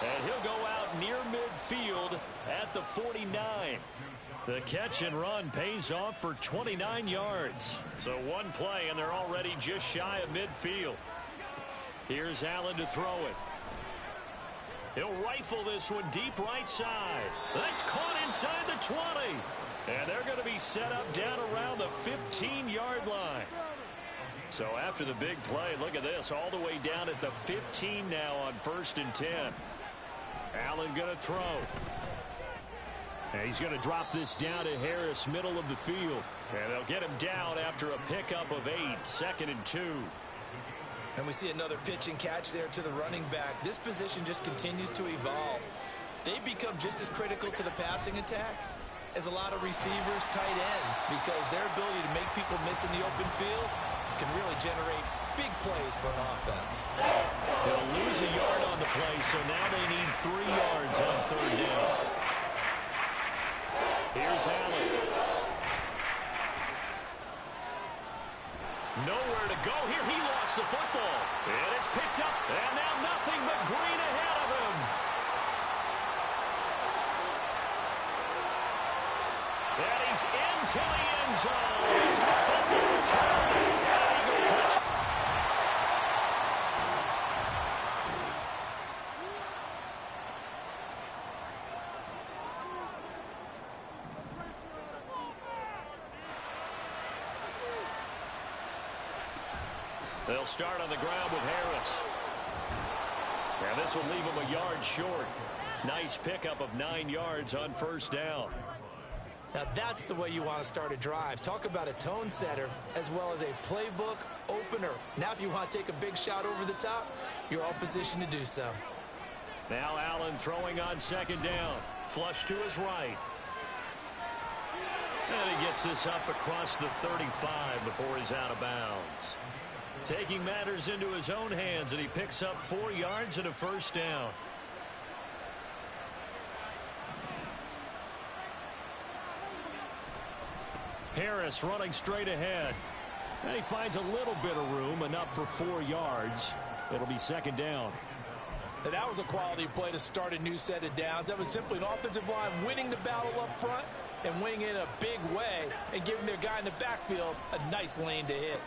And he'll go out near midfield at the 49. The catch and run pays off for 29 yards. So one play, and they're already just shy of midfield. Here's Allen to throw it. He'll rifle this one deep right side. That's caught inside the 20. And they're going to be set up down around the 15-yard line. So after the big play, look at this, all the way down at the 15 now on 1st and 10. Allen going to throw.
And he's going to drop this down to Harris, middle of the field.
And they'll get him down after a pickup of 8, 2nd and 2.
And we see another pitch and catch there to the running back. This position just continues to evolve. They become just as critical to the passing attack as a lot of receivers, tight ends, because their ability to make people miss in the open field can really generate big plays for an offense.
They'll lose a yard on the play, so now they need 3 yards on 3rd down. Here's Allen. Nowhere to go here. He lost the football. And it's picked up. And now nothing but green ahead of him. And he's into the end zone. It's a fumble return. Eagle touch. They'll start on the ground with Harris. And this will leave him a yard short. Nice pickup of 9 yards on 1st down.
Now that's the way you want to start a drive. Talk about a tone setter as well as a playbook opener. Now if you want to take a big shot over the top, you're all positioned to do so.
Now Allen throwing on 2nd down. Flush to his right. And he gets this up across the 35 before he's out of bounds. Taking matters into his own hands, and he picks up 4 yards and a 1st down.
Harris running straight ahead. And he finds a little bit of room, enough for 4 yards. It'll be 2nd down.
Now that was a quality play to start a new set of downs. That was simply an offensive line winning the battle up front and winning it in a big way and giving their guy in the backfield a nice lane to hit.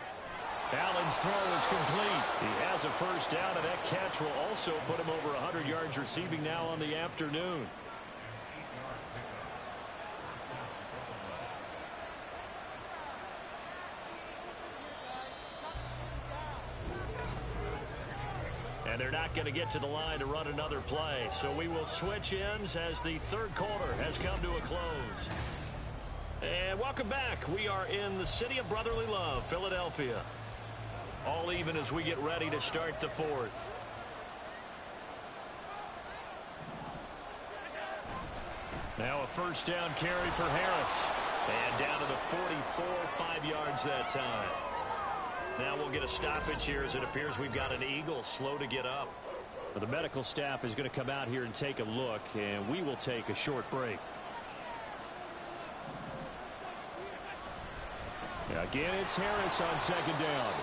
Allen's throw is complete. He has a 1st down, and that catch will also put him over 100 yards receiving now on the afternoon. And they're not going to get to the line to run another play. So we will switch ends as the third quarter has come to a close. And welcome back. We are in the city of brotherly love, Philadelphia. All even as we get ready to start the fourth. Now a first down carry for Harris. And down to the 44, 5 yards that time. Now we'll get a stoppage here as it appears we've got an Eagle slow to get up.
Well, the medical staff is going to come out here and take a look, and we will take a short break. Again, it's Harris on second down.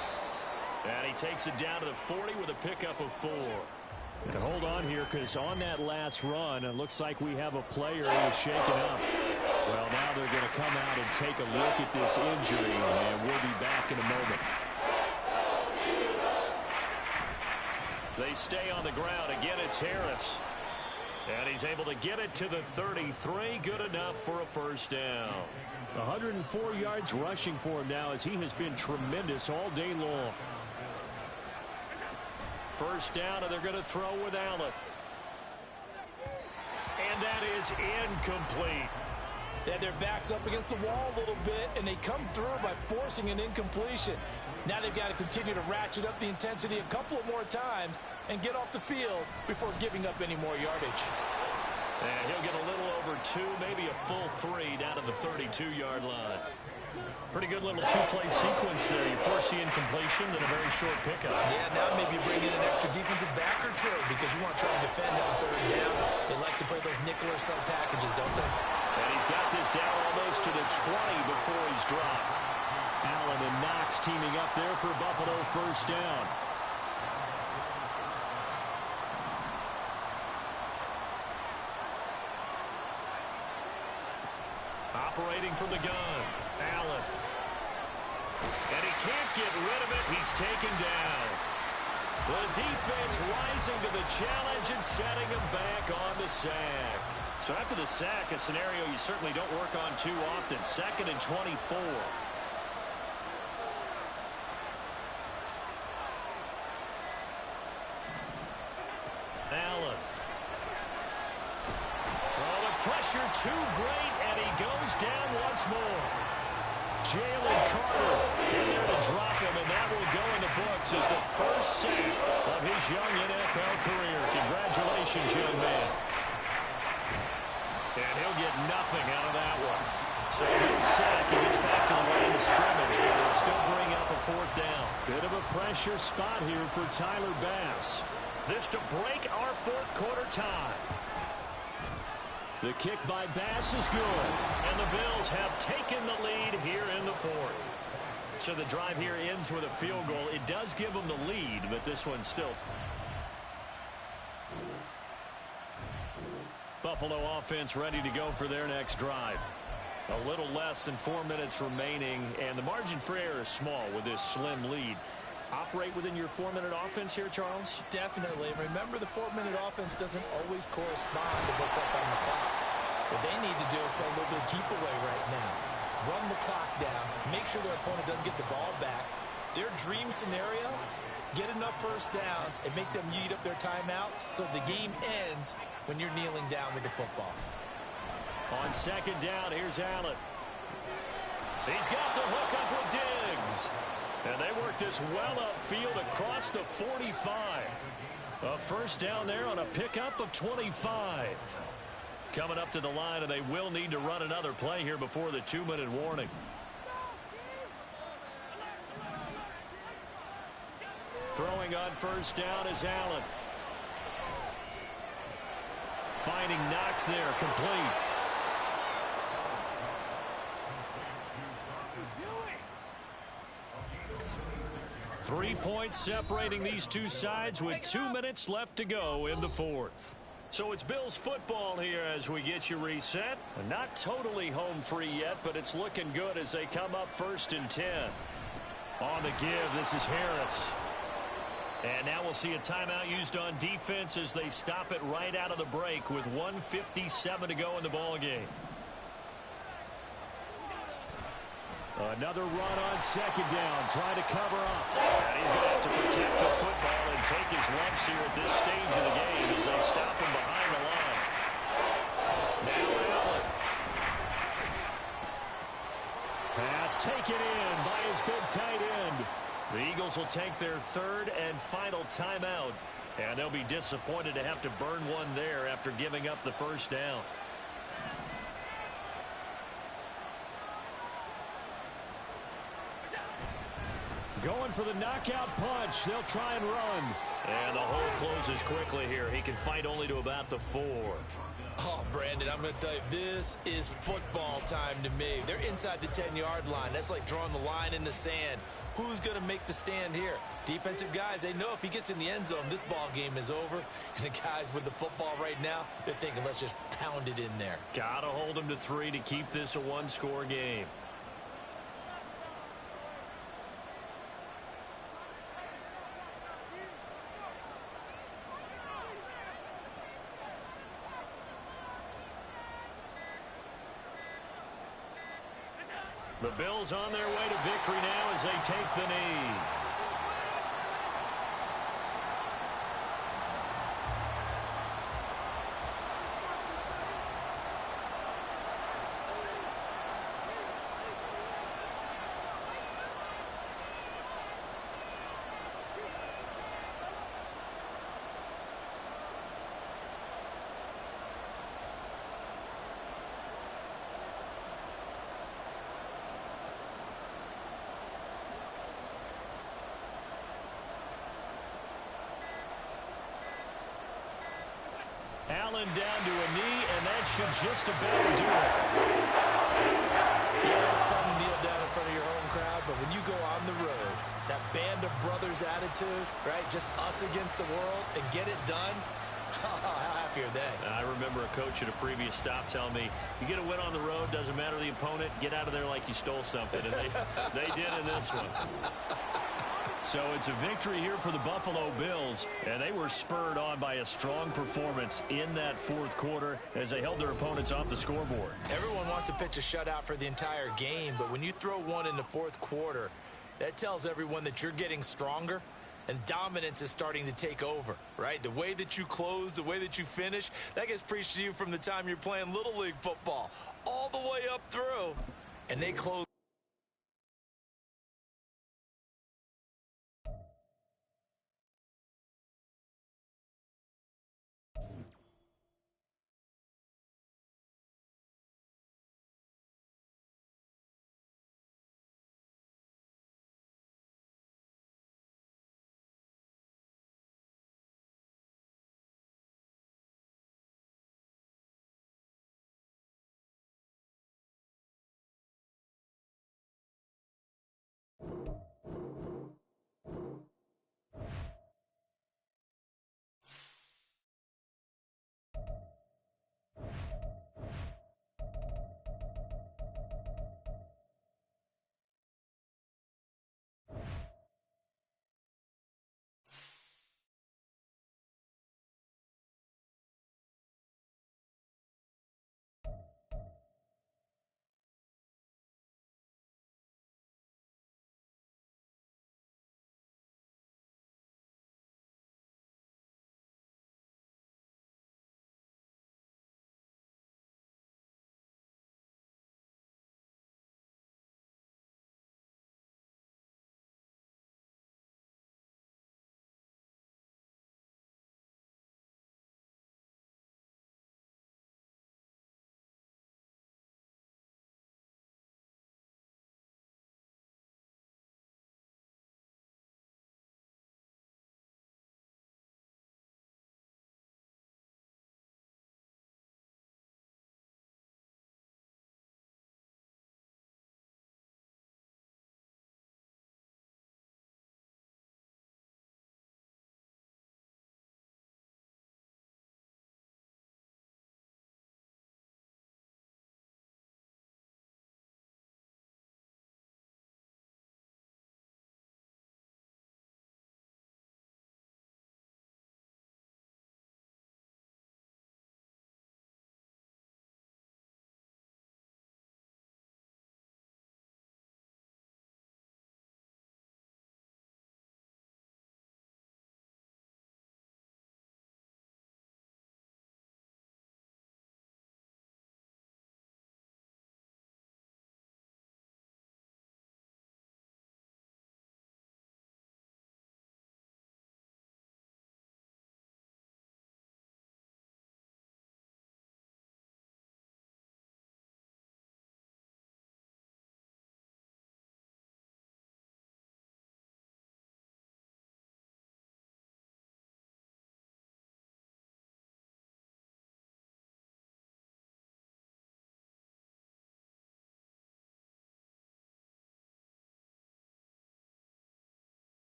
And he takes it down to the 40 with a pickup of 4.
And hold on here, because on that last run, it looks like we have a player who's shaken up. Well, now they're going to come out and take a look at this injury, and we'll be back in a moment.
They stay on the ground. Again, it's Harris. And he's able to get it to the 33. Good enough for a first down.
104 yards rushing for him now as he has been tremendous all day long.
First down, and they're going to throw with Allen. And that is incomplete.
They had their backs up against the wall a little bit, and they come through by forcing an incompletion. Now they've got to continue to ratchet up the intensity a couple of more times and get off the field before giving up any more yardage.
And he'll get a little over 2, maybe a full 3 down to the 32-yard line. Pretty good little two-play sequence there. You force the incompletion, then a very short pickup.
Yeah, now maybe bring in an extra defensive back or two because you want to try and defend on third down. They like to play those nickel or sub packages, don't they?
And he's got this down almost to the 20 before he's dropped.
Allen and Knox teaming up there for Buffalo first down.
Operating from the gun, Allen. And he can't get rid of it. He's taken down. The defense rising to the challenge and setting him back on the sack. So after the sack, a scenario you certainly don't work on too often. 2nd and 24. Allen. Oh, the pressure too great, and he goes down once more. Jalen Carter in there to drop him, and that will go in the books as the first sack of his young NFL career. Congratulations, young man. And he'll get nothing out of that one. So no sack. He gets back to the line of scrimmage, but will still bring up a 4th down.
Bit of a pressure spot here for Tyler Bass.
This to break our 4th quarter tie.
The kick by Bass is good.
And the Bills have taken the lead here in the 4th. So the drive here ends with a field goal. It does give them the lead, but this one's still. Buffalo offense ready to go for their next drive. A little less than 4 minutes remaining, and the margin for error is small with this slim lead. Operate within your 4-minute offense here, Charles?
Definitely. Remember, the 4-minute offense doesn't always correspond to what's up on the clock. What they need to do is play a little bit of keep away right now. Run the clock down. Make sure their opponent doesn't get the ball back. Their dream scenario, get enough first downs and make them eat up their timeouts so the game ends when you're kneeling down with the football.
On 2nd down, here's Allen. He's got the hook up with Diggs. And they work this well upfield across the 45. A first down there on a pickup of 25. Coming up to the line, and they will need to run another play here before the 2-minute warning. Throwing on first down is Allen. Finding Knox there, complete. Three points separating these two sides with 2 minutes left to go in the 4th. So it's Bills football here as we get you reset. Not totally home free yet, but it's looking good as they come up 1st and 10. On the give, this is Harris. And now we'll see a timeout used on defense as they stop it right out of the break with 1:57 to go in the ballgame.
Another run on 2nd down. Try to cover up.
And he's going to have to protect the football and take his those lumps here at this stage of the game as they stop him behind the line. Now Allen. Pass taken in by his big tight end. The Eagles will take their third and final timeout, and they'll be disappointed to have to burn one there after giving up the first down.
Going for the knockout punch. They'll try and run.
And the hole closes quickly here. He can fight only to about the 4.
Oh, Brandon, I'm going to tell you, this is football time to me. They're inside the 10-yard line. That's like drawing the line in the sand. Who's going to make the stand here? Defensive guys, they know if he gets in the end zone, this ball game is over. And the guys with the football right now, they're thinking, let's just pound it in there.
Got to hold him to 3 to keep this a one-score game. The Bills on their way to victory now as they take the knee. Allen down to a knee, and that should just about do it.
Yeah, it's fun to kneel down in front of your home crowd, but when you go on the road, that band of brothers attitude, right, just us against the world, and get it done, how happy are they?
I remember a coach at a previous stop telling me, you get a win on the road, doesn't matter the opponent, get out of there like you stole something. And they did in this one. So it's a victory here for the Buffalo Bills, and they were spurred on by a strong performance in that fourth quarter as they held their opponents off the scoreboard.
Everyone wants to pitch a shutout for the entire game, but when you throw one in the fourth quarter, that tells everyone that you're getting stronger and dominance is starting to take over, right? The way that you close, the way that you finish, that gets preached to you from the time you're playing Little League football all the way up through, and they close.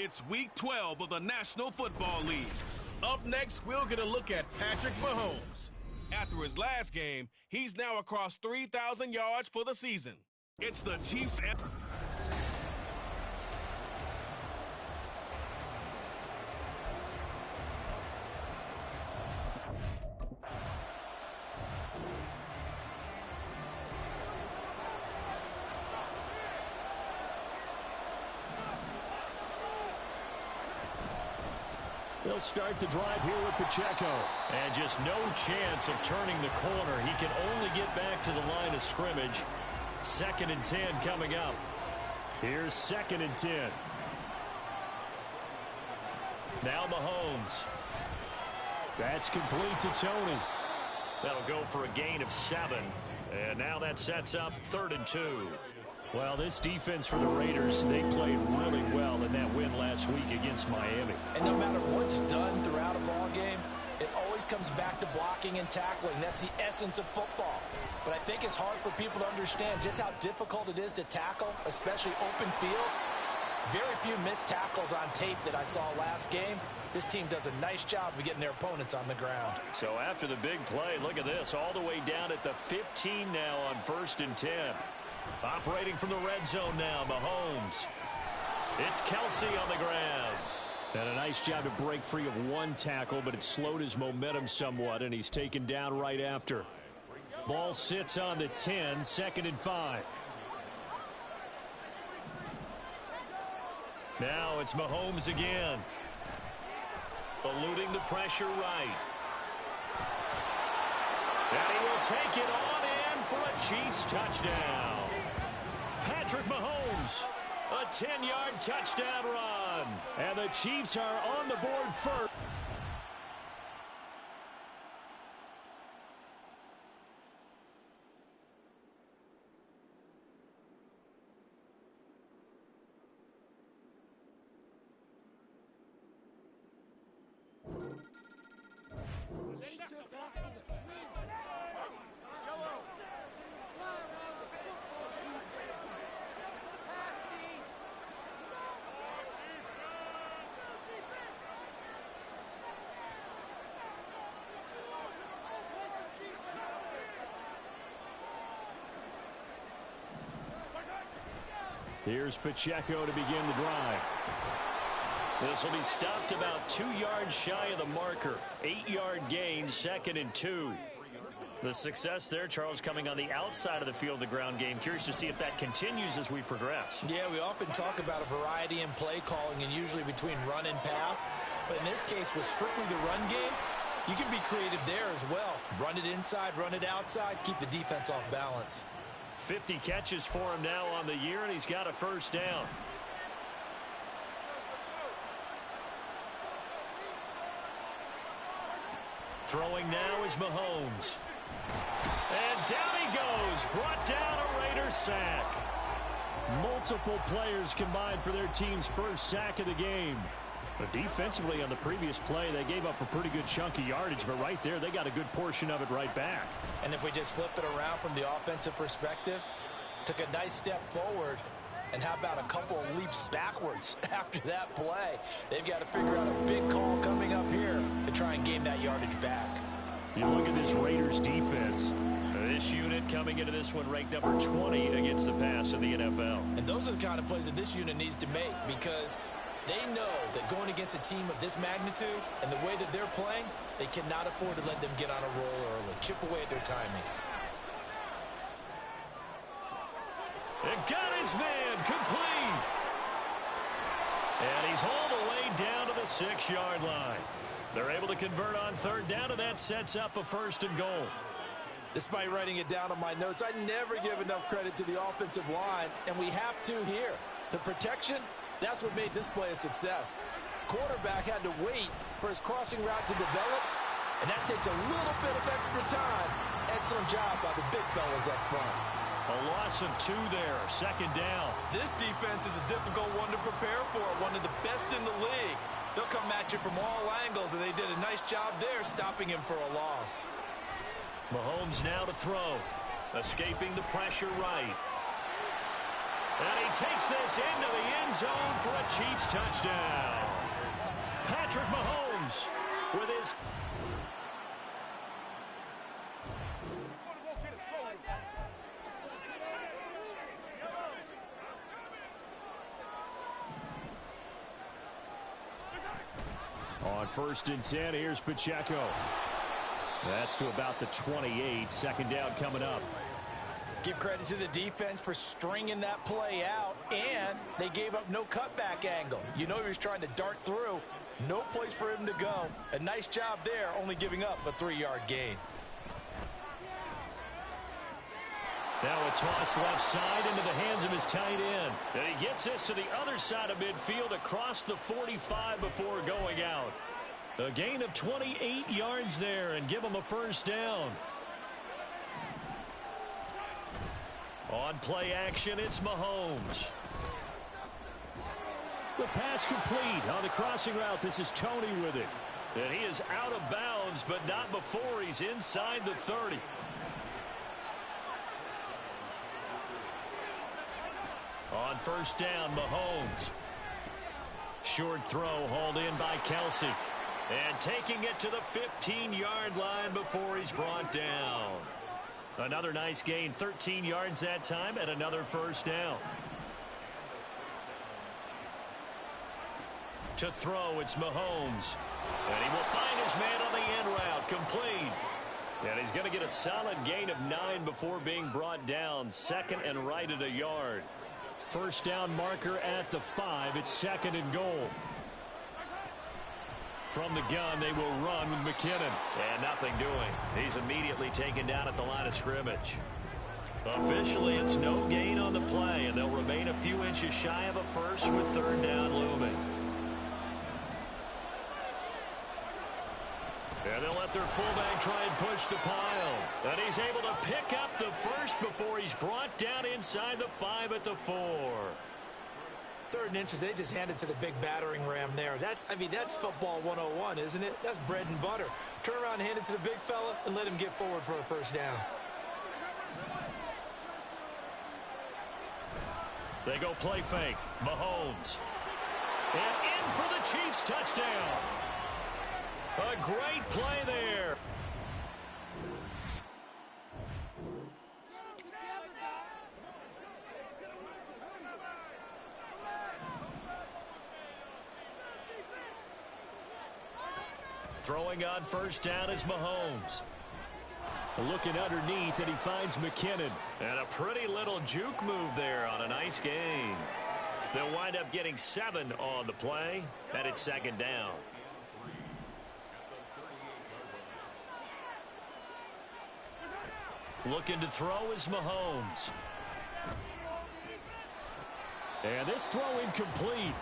It's Week 12 of the National Football League. Up next, we'll get a look at Patrick Mahomes. After his last game, he's now across 3,000 yards for the season. It's the Chiefs.
They'll start the drive here with Pacheco.
And just no chance of turning the corner. He can only get back to the line of scrimmage. 2nd and 10 coming up.
Here's 2nd and 10.
Now Mahomes.
That's complete to Tony.
That'll go for a gain of 7. And now that sets up 3rd and 2.
Well, this defense for the Raiders, they played really well in that win last week against Miami.
And no matter what's done throughout a ball game, it always comes back to blocking and tackling. That's the essence of football. But I think it's hard for people to understand just how difficult it is to tackle, especially open field. Very few missed tackles on tape that I saw last game. This team does a nice job of getting their opponents on the ground.
So after the big play, look at this, all the way down at the 15 now on 1st and 10. Operating from the red zone now, Mahomes. It's Kelsey on the ground.
And a nice job to break free of one tackle, but it slowed his momentum somewhat, and he's taken down right after. Ball sits on the 10, 2nd and 5.
Now it's Mahomes again. Eluding the pressure right. And he will take it on in for a Chiefs touchdown. Patrick Mahomes, a 10-yard touchdown run.
And the Chiefs are on the board first. Here's Pacheco to begin the drive.
This will be stopped about 2 yards shy of the marker. 8-yard gain, 2nd and 2. The success there, Charles, coming on the outside of the field, the ground game. Curious to see if that continues as we progress.
Yeah, we often talk about a variety in play calling and usually between run and pass. But in this case, with strictly the run game, you can be creative there as well. Run it inside, run it outside, keep the defense off balance.
50 catches for him now on the year, and he's got a 1st down. Throwing now is Mahomes. And down he goes. Brought down a Raiders sack.
Multiple players combined for their team's 1st sack of the game. But defensively on the previous play, they gave up a pretty good chunk of yardage, but right there, they got a good portion of it right back.
And if we just flip it around from the offensive perspective, took a nice step forward, and how about a couple of leaps backwards after that play? They've got to figure out a big call coming up here to try and gain that yardage back.
You look at this Raiders defense.
This unit coming into this one ranked number 20 against the pass in the NFL.
And those are the kind of plays that this unit needs to make, because they know that going against a team of this magnitude and the way that they're playing, they cannot afford to let them get on a roll early. Chip away at their timing.
And got his man complete. And he's all the way down to the 6-yard line. They're able to convert on 3rd down, and that sets up a 1st and goal.
Despite writing it down on my notes, I never give enough credit to the offensive line, and we have to here. The protection, that's what made this play a success. Quarterback had to wait for his crossing route to develop, and that takes a little bit of extra time. Excellent job by the big fellas up front.
A loss of 2 there, 2nd down.
This defense is a difficult one to prepare for, one of the best in the league. They'll come at you from all angles, and they did a nice job there stopping him for a loss.
Mahomes now to throw. Escaping the pressure right. And he takes this into the end zone for a Chiefs touchdown. Patrick Mahomes with his...
On 1st and 10, here's Pacheco. That's to about the 28. Second down coming up.
Give credit to the defense for stringing that play out, and they gave up no cutback angle. You know he was trying to dart through. No place for him to go. A nice job there, only giving up a 3-yard gain.
Now a toss left side into the hands of his tight end. And he gets this to the other side of midfield across the 45 before going out. A gain of 28 yards there and give him a first down. On play action, it's Mahomes.
The pass complete on the crossing route. This is Tony with it.
And he is out of bounds, but not before he's inside the 30. On first down, Mahomes. Short throw hauled in by Kelsey. And taking it to the 15-yard line before he's brought down. Another nice gain, 13 yards that time, and another first down. To throw, it's Mahomes. And he will find his man on the end route, complete. And he's going to get a solid gain of 9 before being brought down. Second and right at a yard.
First down marker at the 5. It's 2nd and goal.
From the gun, they will run with McKinnon. And nothing doing. He's immediately taken down at the line of scrimmage. Officially, it's no gain on the play, and they'll remain a few inches shy of a first with 3rd down looming. And they'll let their fullback try and push the pile. And he's able to pick up the first before he's brought down inside the 5 at the 4.
3rd and inches, they just handed to the big battering ram there. That's football 101, isn't it? That's bread and butter. Turn around and hand it to the big fella and let him get forward for a first down.
They go play fake. Mahomes. And in for the Chiefs touchdown. A great play there. Throwing on first down is Mahomes.
Looking underneath, and he finds McKinnon.
And a pretty little juke move there on a nice gain. They'll wind up getting 7 on the play, and it's 2nd down. Looking to throw is Mahomes.
And this throw incomplete.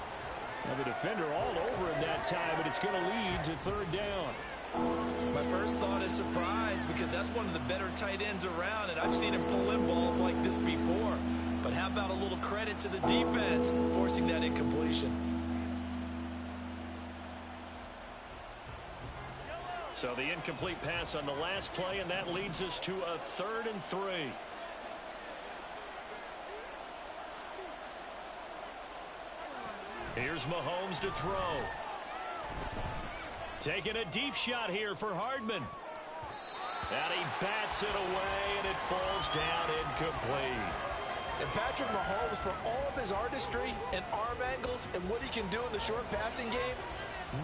And the defender all over him that time, but it's going to lead to 3rd down.
My first thought is surprise, because that's one of the better tight ends around, and I've seen him pull in balls like this before. But how about a little credit to the defense forcing that incompletion?
So the incomplete pass on the last play, and that leads us to a 3rd and 3. Here's Mahomes to throw. Taking a deep shot here for Hardman. And he bats it away, and it falls down incomplete.
And Patrick Mahomes, for all of his artistry and arm angles and what he can do in the short passing game,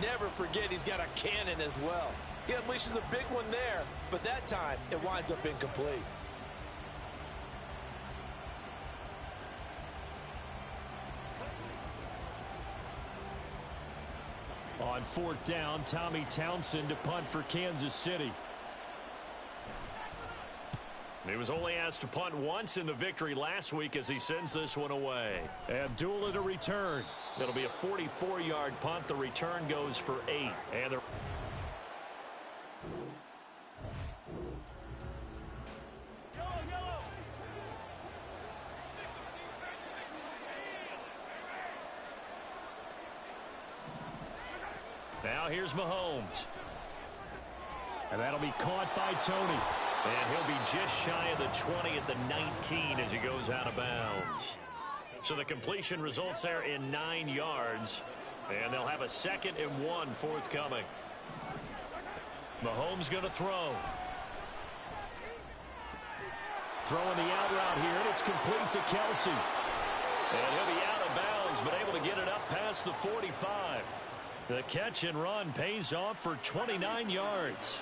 never forget he's got a cannon as well. He unleashes a big one there, but that time it winds up incomplete.
On 4th down, Tommy Townsend to punt for Kansas City.
He was only asked to punt once in the victory last week as he sends this one away.
Abdullah to return.
It'll be a 44-yard punt. The return goes for 8. And now here's Mahomes.
And that'll be caught by Tony.
And he'll be just shy of the 20 at the 19 as he goes out of bounds. So the completion results there in 9 yards. And they'll have a 2nd and 1 forthcoming. Mahomes going to throw.
Throwing the out route here, and it's complete to Kelsey.
And he'll be out of bounds, but able to get it up past the 45. The catch and run pays off for 29 yards.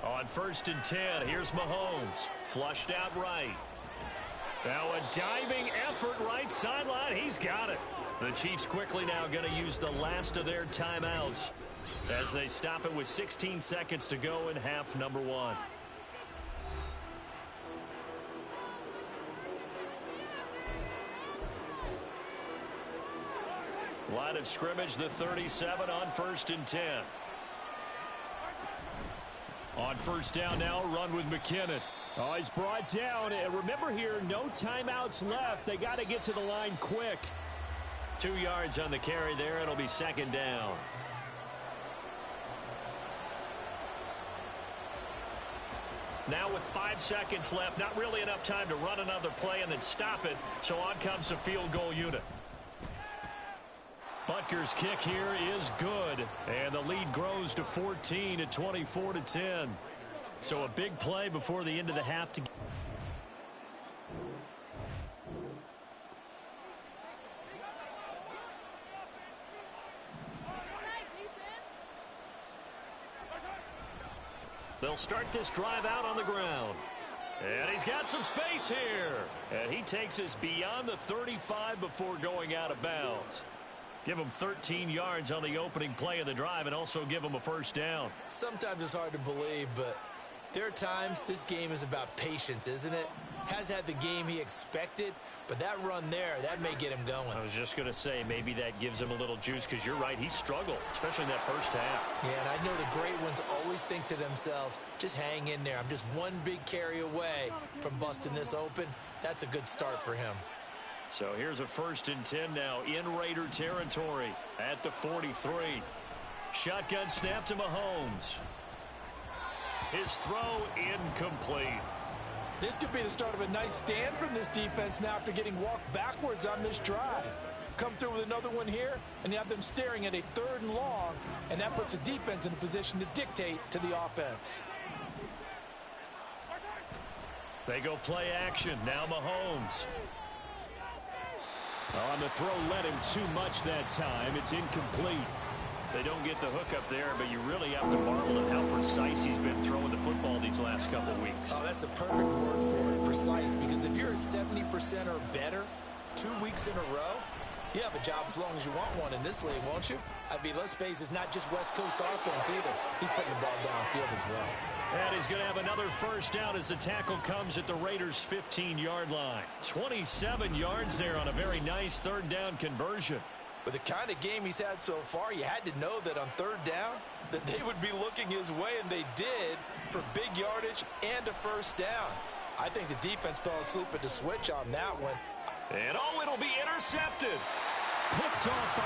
On 1st and 10, here's Mahomes. Flushed out right. Now a diving effort right sideline. He's got it. The Chiefs quickly now going to use the last of their timeouts as they stop it with 16 seconds to go in half number 1. Line of scrimmage, the 37 on 1st and 10.
On 1st down now, run with McKinnon. Oh, he's brought down. And remember here, no timeouts left. They got to get to the line quick.
2 yards on the carry there. It'll be 2nd down. Now with 5 seconds left, not really enough time to run another play and then stop it. So on comes the field goal unit. Butker's kick here is good, and the lead grows to 14 at 24-10. So a big play before the end of the half to They'll start this drive out on the ground. And he's got some space here. And he takes us beyond the 35 before going out of bounds. Give him 13 yards on the opening play of the drive and also give him a 1st down.
Sometimes it's hard to believe, but there are times this game is about patience, isn't it? Has had the game he expected, but that run there, that may get him going.
I was just going to say, maybe that gives him a little juice because you're right, he struggled, especially in that 1st half.
Yeah, and I know the great ones always think to themselves, just hang in there. I'm just one big carry away from busting this open. That's a good start for him.
So here's a 1st and 10 now in Raider territory at the 43. Shotgun snap to Mahomes. His throw incomplete.
This could be the start of a nice stand from this defense now after getting walked backwards on this drive. Come through with another one here, and you have them staring at a 3rd and long, and that puts the defense in a position to dictate to the offense.
They go play action. Now Mahomes.
On the throw, led him too much that time. It's incomplete.
They don't get the hook up there, but you really have to marvel at how precise he's been throwing the football these last couple of weeks.
Oh, that's the perfect word for it, precise, because if you're at 70% or better 2 weeks in a row, you have a job as long as you want one in this league, won't you? I mean, let's face it, it's not just West Coast offense either. He's putting the ball downfield as well.
And he's going to have another 1st down as the tackle comes at the Raiders' 15-yard line. 27 yards there on a very nice 3rd down conversion.
With the kind of game he's had so far, you had to know that on 3rd down that they would be looking his way, and they did, for big yardage and a 1st down. I think the defense fell asleep at the switch on that one.
And oh, it'll be intercepted.
Picked off by...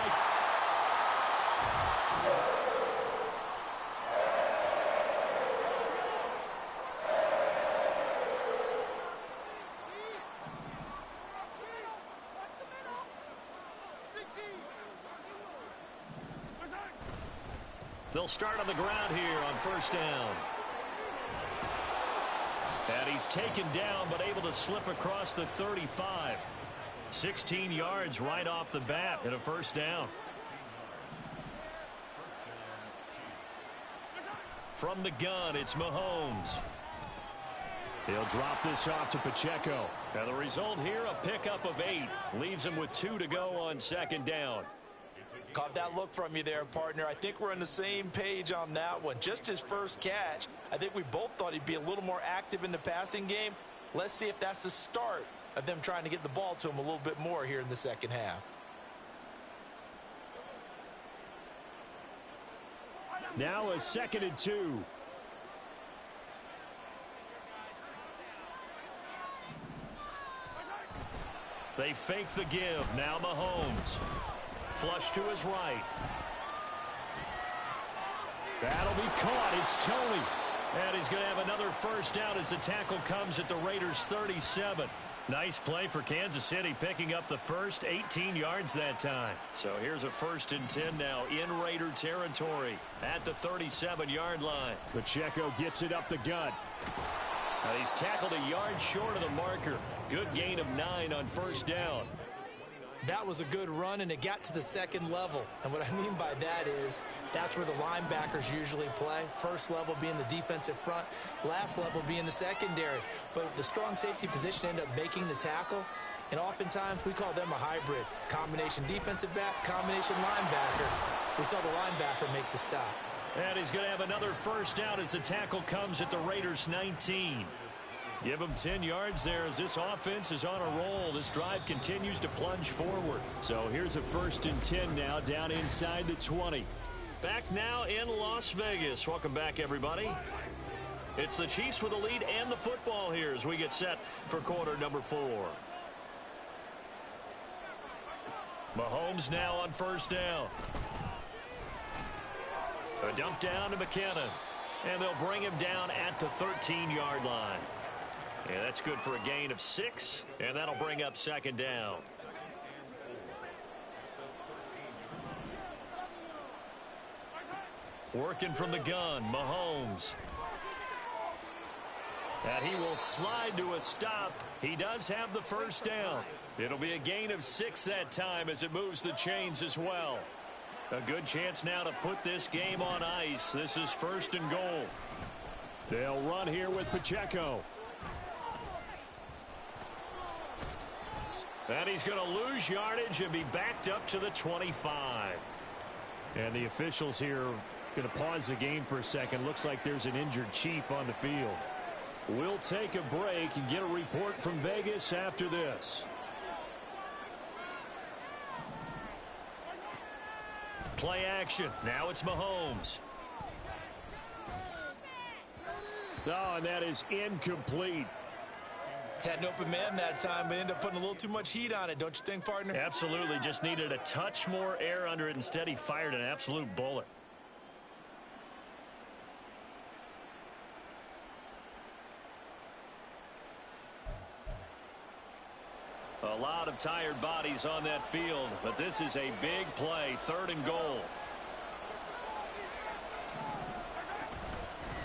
They'll start on the ground here on 1st down. And he's taken down but able to slip across the 35. 16 yards right off the bat and a 1st down. From the gun, it's Mahomes.
He'll drop this off to Pacheco.
And the result here, a pickup of 8. Leaves him with 2 to go on 2nd down.
Caught that look from you there, partner. I think we're on the same page on that one. Just his first catch, I think we both thought he'd be a little more active in the passing game. Let's see if that's the start of them trying to get the ball to him a little bit more here in the second half.
Now a 2nd and 2.
They fake the give. Now Mahomes. Flush to his right.
That'll be caught. It's Tony. And he's going to have another first down as the tackle comes at the Raiders' 37.
Nice play for Kansas City, picking up the first 18 yards that time. So here's a 1st and 10 now in Raider territory at the 37-yard line.
Pacheco gets it up the gut.
Now he's tackled a yard short of the marker. Good gain of 9 on first down.
That was a good run, and it got to the second level. And what I mean by that is that's where the linebackers usually play. First level being the defensive front, last level being the secondary. But the strong safety position ended up making the tackle, and oftentimes we call them a hybrid. Combination defensive back, combination linebacker. We saw the linebacker make the stop.
And he's going to have another first down as the tackle comes at the Raiders' 19. Give him 10 yards there as this offense is on a roll. This drive continues to plunge forward.
So here's a 1st and 10 now down inside the 20.
Back now in Las Vegas. Welcome back, everybody. It's the Chiefs with the lead and the football here as we get set for quarter number 4. Mahomes now on first down. A dump down to McKinnon. And they'll bring him down at the 13-yard line. Yeah, that's good for a gain of 6, and that'll bring up 2nd down. Working from the gun, Mahomes. And he will slide to a stop. He does have the first down. It'll be a gain of 6 that time as it moves the chains as well. A good chance now to put this game on ice. This is 1st and goal.
They'll run here with Pacheco.
And he's going to lose yardage and be backed up to the 25.
And the officials here going to pause the game for a second. Looks like there's an injured Chief on the field. We'll take a break and get a report from Vegas after this.
Play action. Now it's Mahomes.
Oh, and that is incomplete.
Had an open man that time, but ended up putting a little too much heat on it, don't you think, partner?
Absolutely. Just needed a touch more air under it. Instead, he fired an absolute bullet. A lot of tired bodies on that field, but this is a big play. 3rd and goal.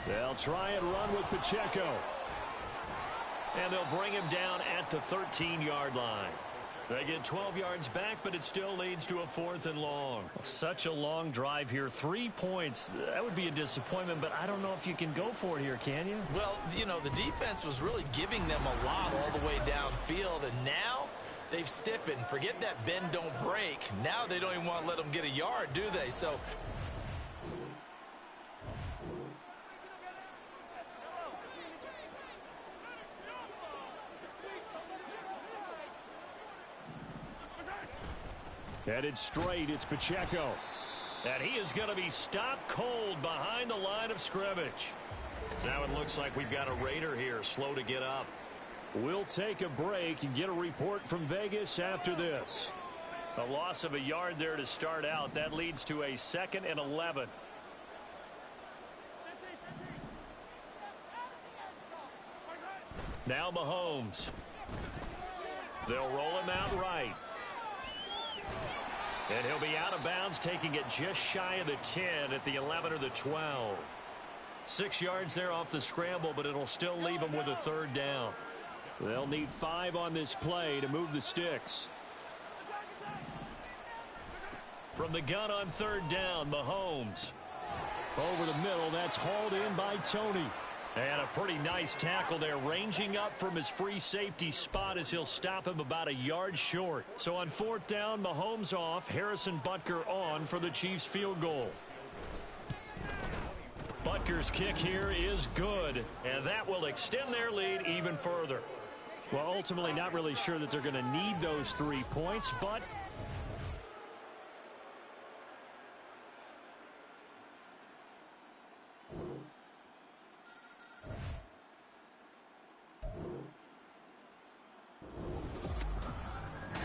They'll try and run with Pacheco.
And they'll bring him down at the 13-yard line. They get 12 yards back, but it still leads to a 4th and long. Such a long drive here. 3 points. That would be a disappointment, but I don't know if you can go for it here, can you?
Well, you know, the defense was really giving them a lot all the way downfield, and now they've stiffened. Forget that bend, don't break. Now they don't even want to let them get a yard, do they? So
headed straight, it's Pacheco.
And he is going to be stopped cold behind the line of scrimmage. Now it looks like we've got a Raider here, slow to get up.
We'll take a break and get a report from Vegas after this.
A loss of a yard there to start out. That leads to a 2nd and 11. Now Mahomes. They'll roll him out right. And he'll be out of bounds, taking it just shy of the 10 at the 11 or the 12. 6 yards there off the scramble, but it'll still leave him with a 3rd down.
They'll need 5 on this play to move the sticks.
From the gun on 3rd down, Mahomes.
Over the middle, that's hauled in by Tony.
And a pretty nice tackle there, ranging up from his free safety spot as he'll stop him about a yard short. So on fourth down, Mahomes off, Harrison Butker on for the Chiefs field goal. Butker's kick here is good, and that will extend their lead even further.
Well, ultimately not really sure that they're going to need those 3 points, but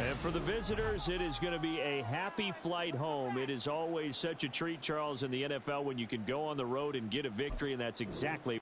and for the visitors, it is going to be a happy flight home. It is always such a treat, Charles, in the NFL when you can go on the road and get a victory, and that's exactly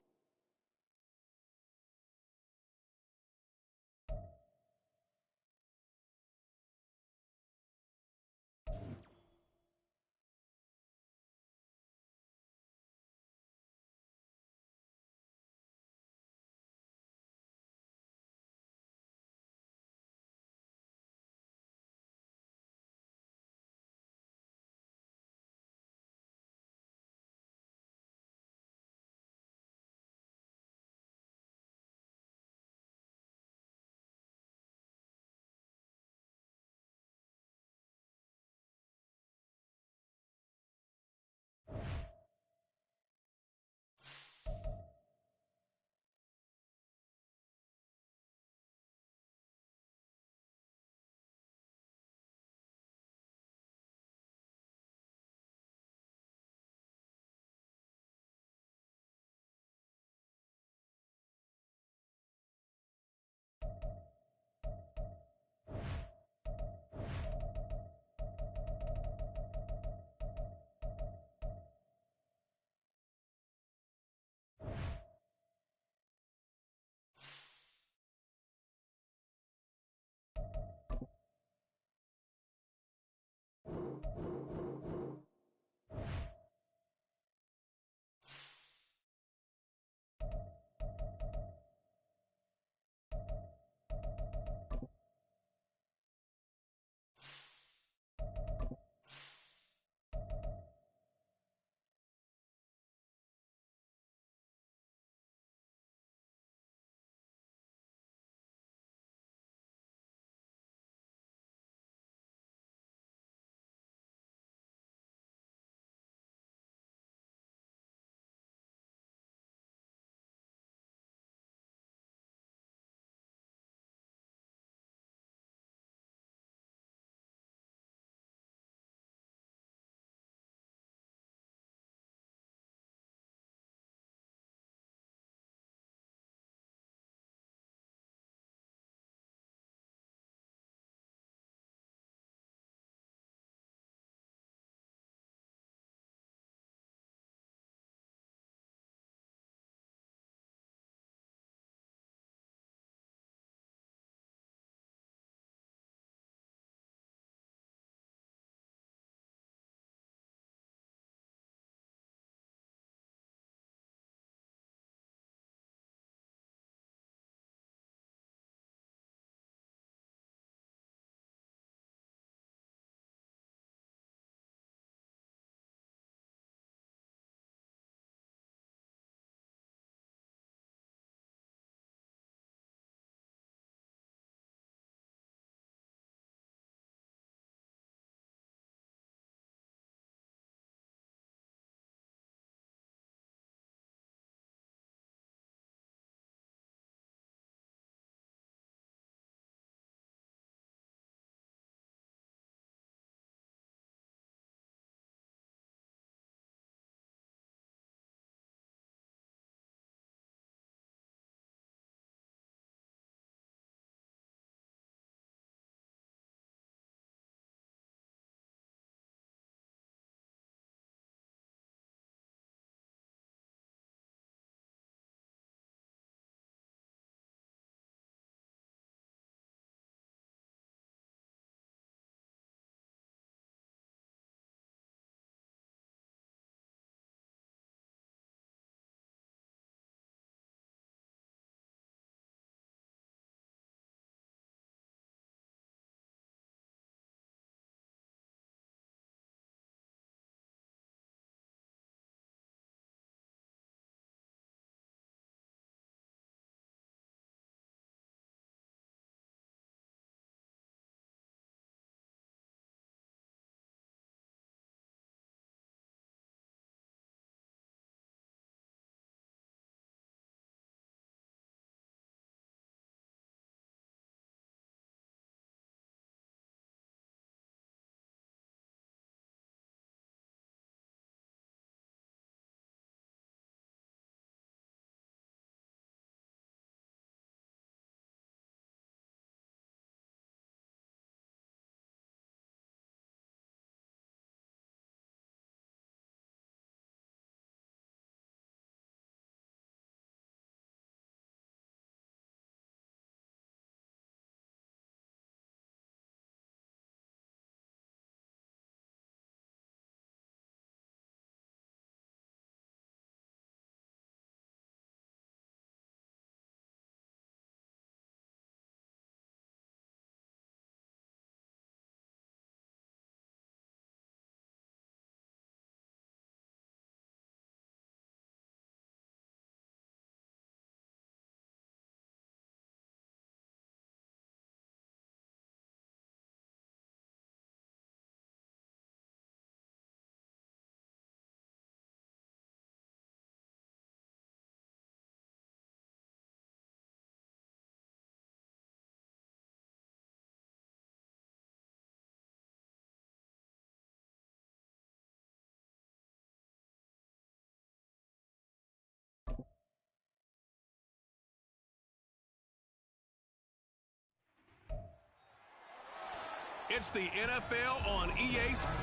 It's the NFL on EA Sports.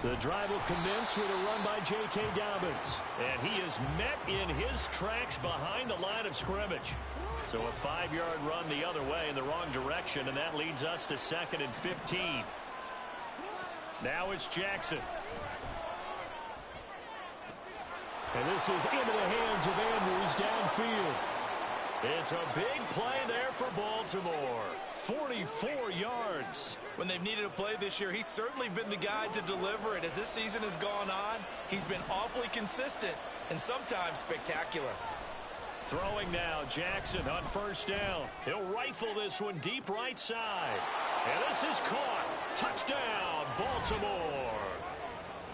The drive will commence with a run by J.K. Dobbins. And he is met in his tracks behind the line of scrimmage. So a 5-yard run the other way in the wrong direction, and that leads us to 2nd and 15. Now it's Jackson. And this is into the hands of Andrews downfield. It's a big play there for Baltimore. 44 yards.
When they've needed a play this year, he's certainly been the guy to deliver it. As this season has gone on, he's been awfully consistent and sometimes spectacular.
Throwing now, Jackson on 1st down. He'll rifle this one deep right side. And this is caught. Touchdown, Baltimore.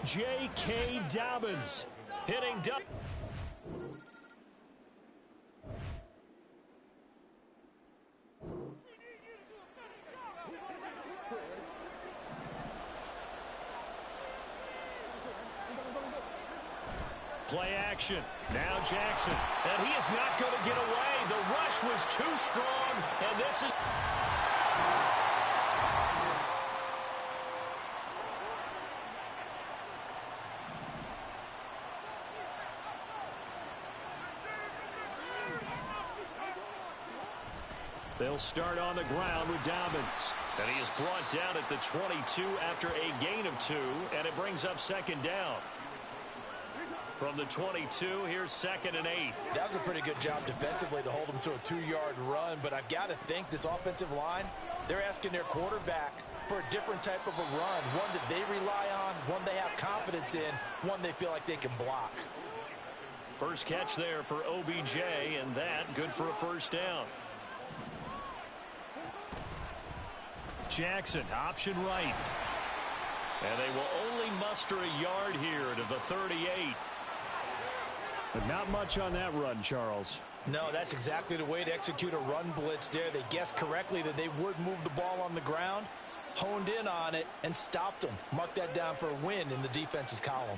J.K. Dobbins hitting double. Play action. Now Jackson. And he is not going to get away. The rush was too strong. And this is... They'll start on the ground with Dobbins. And he is brought down at the 22 after a gain of 2. And it brings up 2nd down. From the 22, here's 2nd and 8.
That was a pretty good job defensively to hold him to a 2-yard run, but I've got to think this offensive line, they're asking their quarterback for a different type of a run, one that they rely on, one they have confidence in, one they feel like they can block.
First catch there for OBJ, and that good for a 1st down. Jackson, option right. And they will only muster a yard here to the 38. But not much on that run, Charles.
No, that's exactly the way to execute a run blitz there. They guessed correctly that they would move the ball on the ground, honed in on it, and stopped them. Mark that down for a win in the defense's column.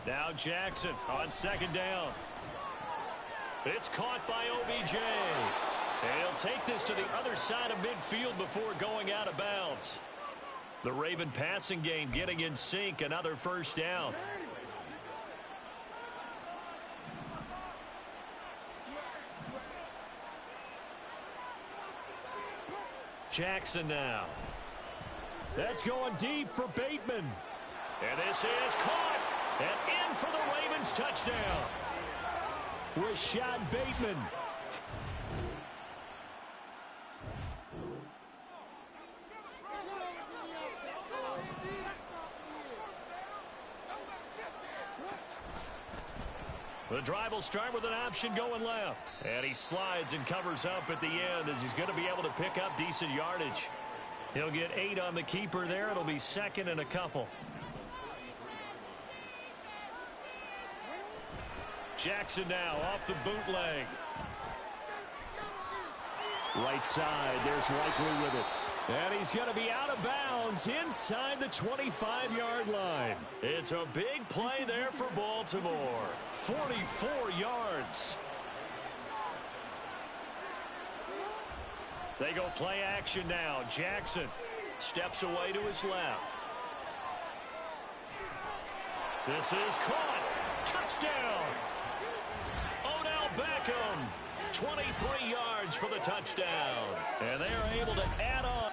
Now Jackson on 2nd down. It's caught by OBJ. And he'll take this to the other side of midfield before going out of bounds. The Raven passing game getting in sync, another 1st down. Jackson now. That's going deep for Bateman. And this is caught. And in for the Ravens touchdown. Rashad Bateman. The drive will start with an option going left. And he slides and covers up at the end as he's going to be able to pick up decent yardage. He'll get 8 on the keeper there. It'll be 2nd and a couple. Jackson now off the bootleg. Right side, there's Likely with it. And he's going to be out of bounds inside the 25-yard line. It's a big play there for Baltimore. 44 yards. They go play action now. Jackson steps away to his left. This is caught. Touchdown. Odell Beckham. 23 yards for the touchdown. And they are able to add on.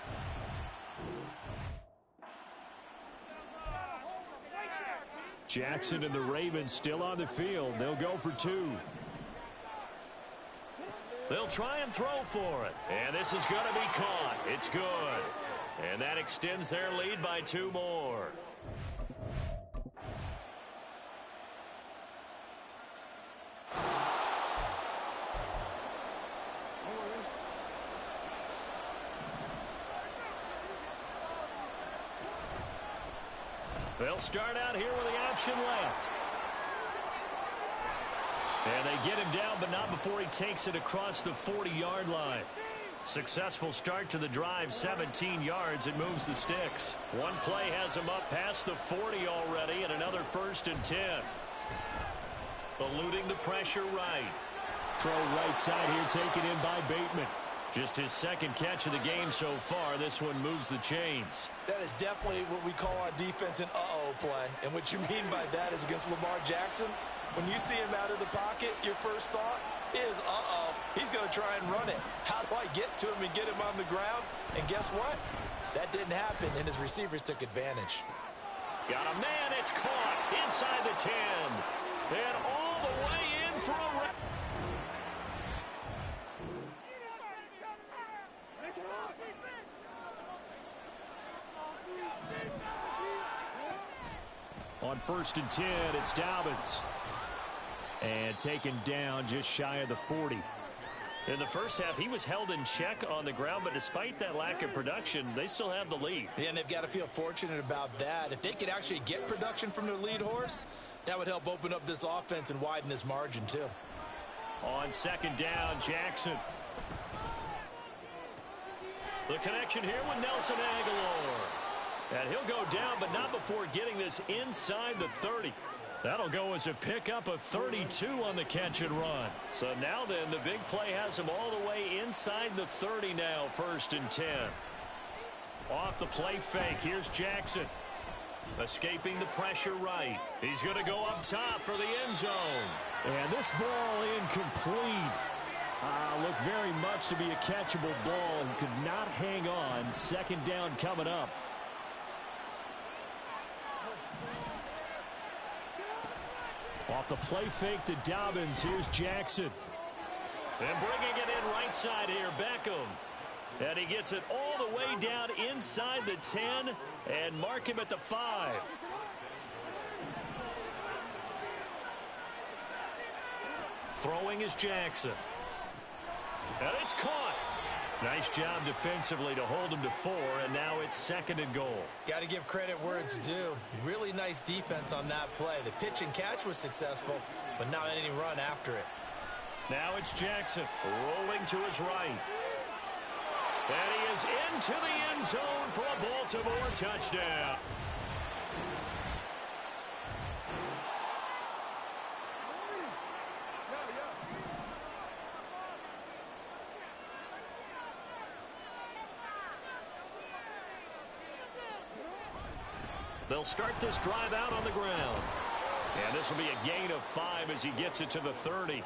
Jackson and the Ravens still on the field. They'll go for 2. They'll try and throw for it. And this is going to be caught. It's good. And that extends their lead by 2 more. They'll start out here with the option left.
And they get him down, but not before he takes it across the 40-yard line. Successful start to the drive, 17 yards. It moves the sticks. One play has him up past the 40 already, and another 1st and 10. Eluding the pressure right.
Throw right side here, taken in by Bateman.
Just his 2nd catch of the game so far. This one moves the chains.
That is definitely what we call on defense an uh-oh play. And what you mean by that is against Lamar Jackson, when you see him out of the pocket, your first thought is, uh-oh, he's going to try and run it. How do I get to him and get him on the ground? And guess what? That didn't happen, and his receivers took advantage.
Got a man, it's caught inside the 10. And all the way in for a wrap.
On 1st and 10, it's Dobbins. And taken down just shy of the 40.
In the first half, he was held in check on the ground, but despite that lack of production, they still have the lead.
Yeah, and they've got to feel fortunate about that. If they could actually get production from their lead horse, that would help open up this offense and widen this margin, too.
On 2nd down, Jackson. The connection here with Nelson Aguilar. And he'll go down, but not before getting this inside the 30. That'll go as a pickup of 32 on the catch and run. So now then, the big play has him all the way inside the 30 now, 1st and 10. Off the play fake, here's Jackson. Escaping the pressure right. He's going to go up top for the end zone.
And this ball incomplete. Looked very much to be a catchable ball and could not hang on. 2nd down coming up. Off the play fake to Dobbins. Here's Jackson.
And bringing it in right side here, Beckham. And he gets it all the way down inside the 10 and mark him at the 5. Throwing is Jackson. And it's caught. Nice job defensively to hold him to 4, and now it's 2nd and goal.
Got to give credit where it's due. Really nice defense on that play. The pitch and catch was successful, but not any run after it.
Now it's Jackson rolling to his right. And he is into the end zone for a Baltimore touchdown. They'll start this drive out on the ground. And this will be a gain of 5 as he gets it to the 30.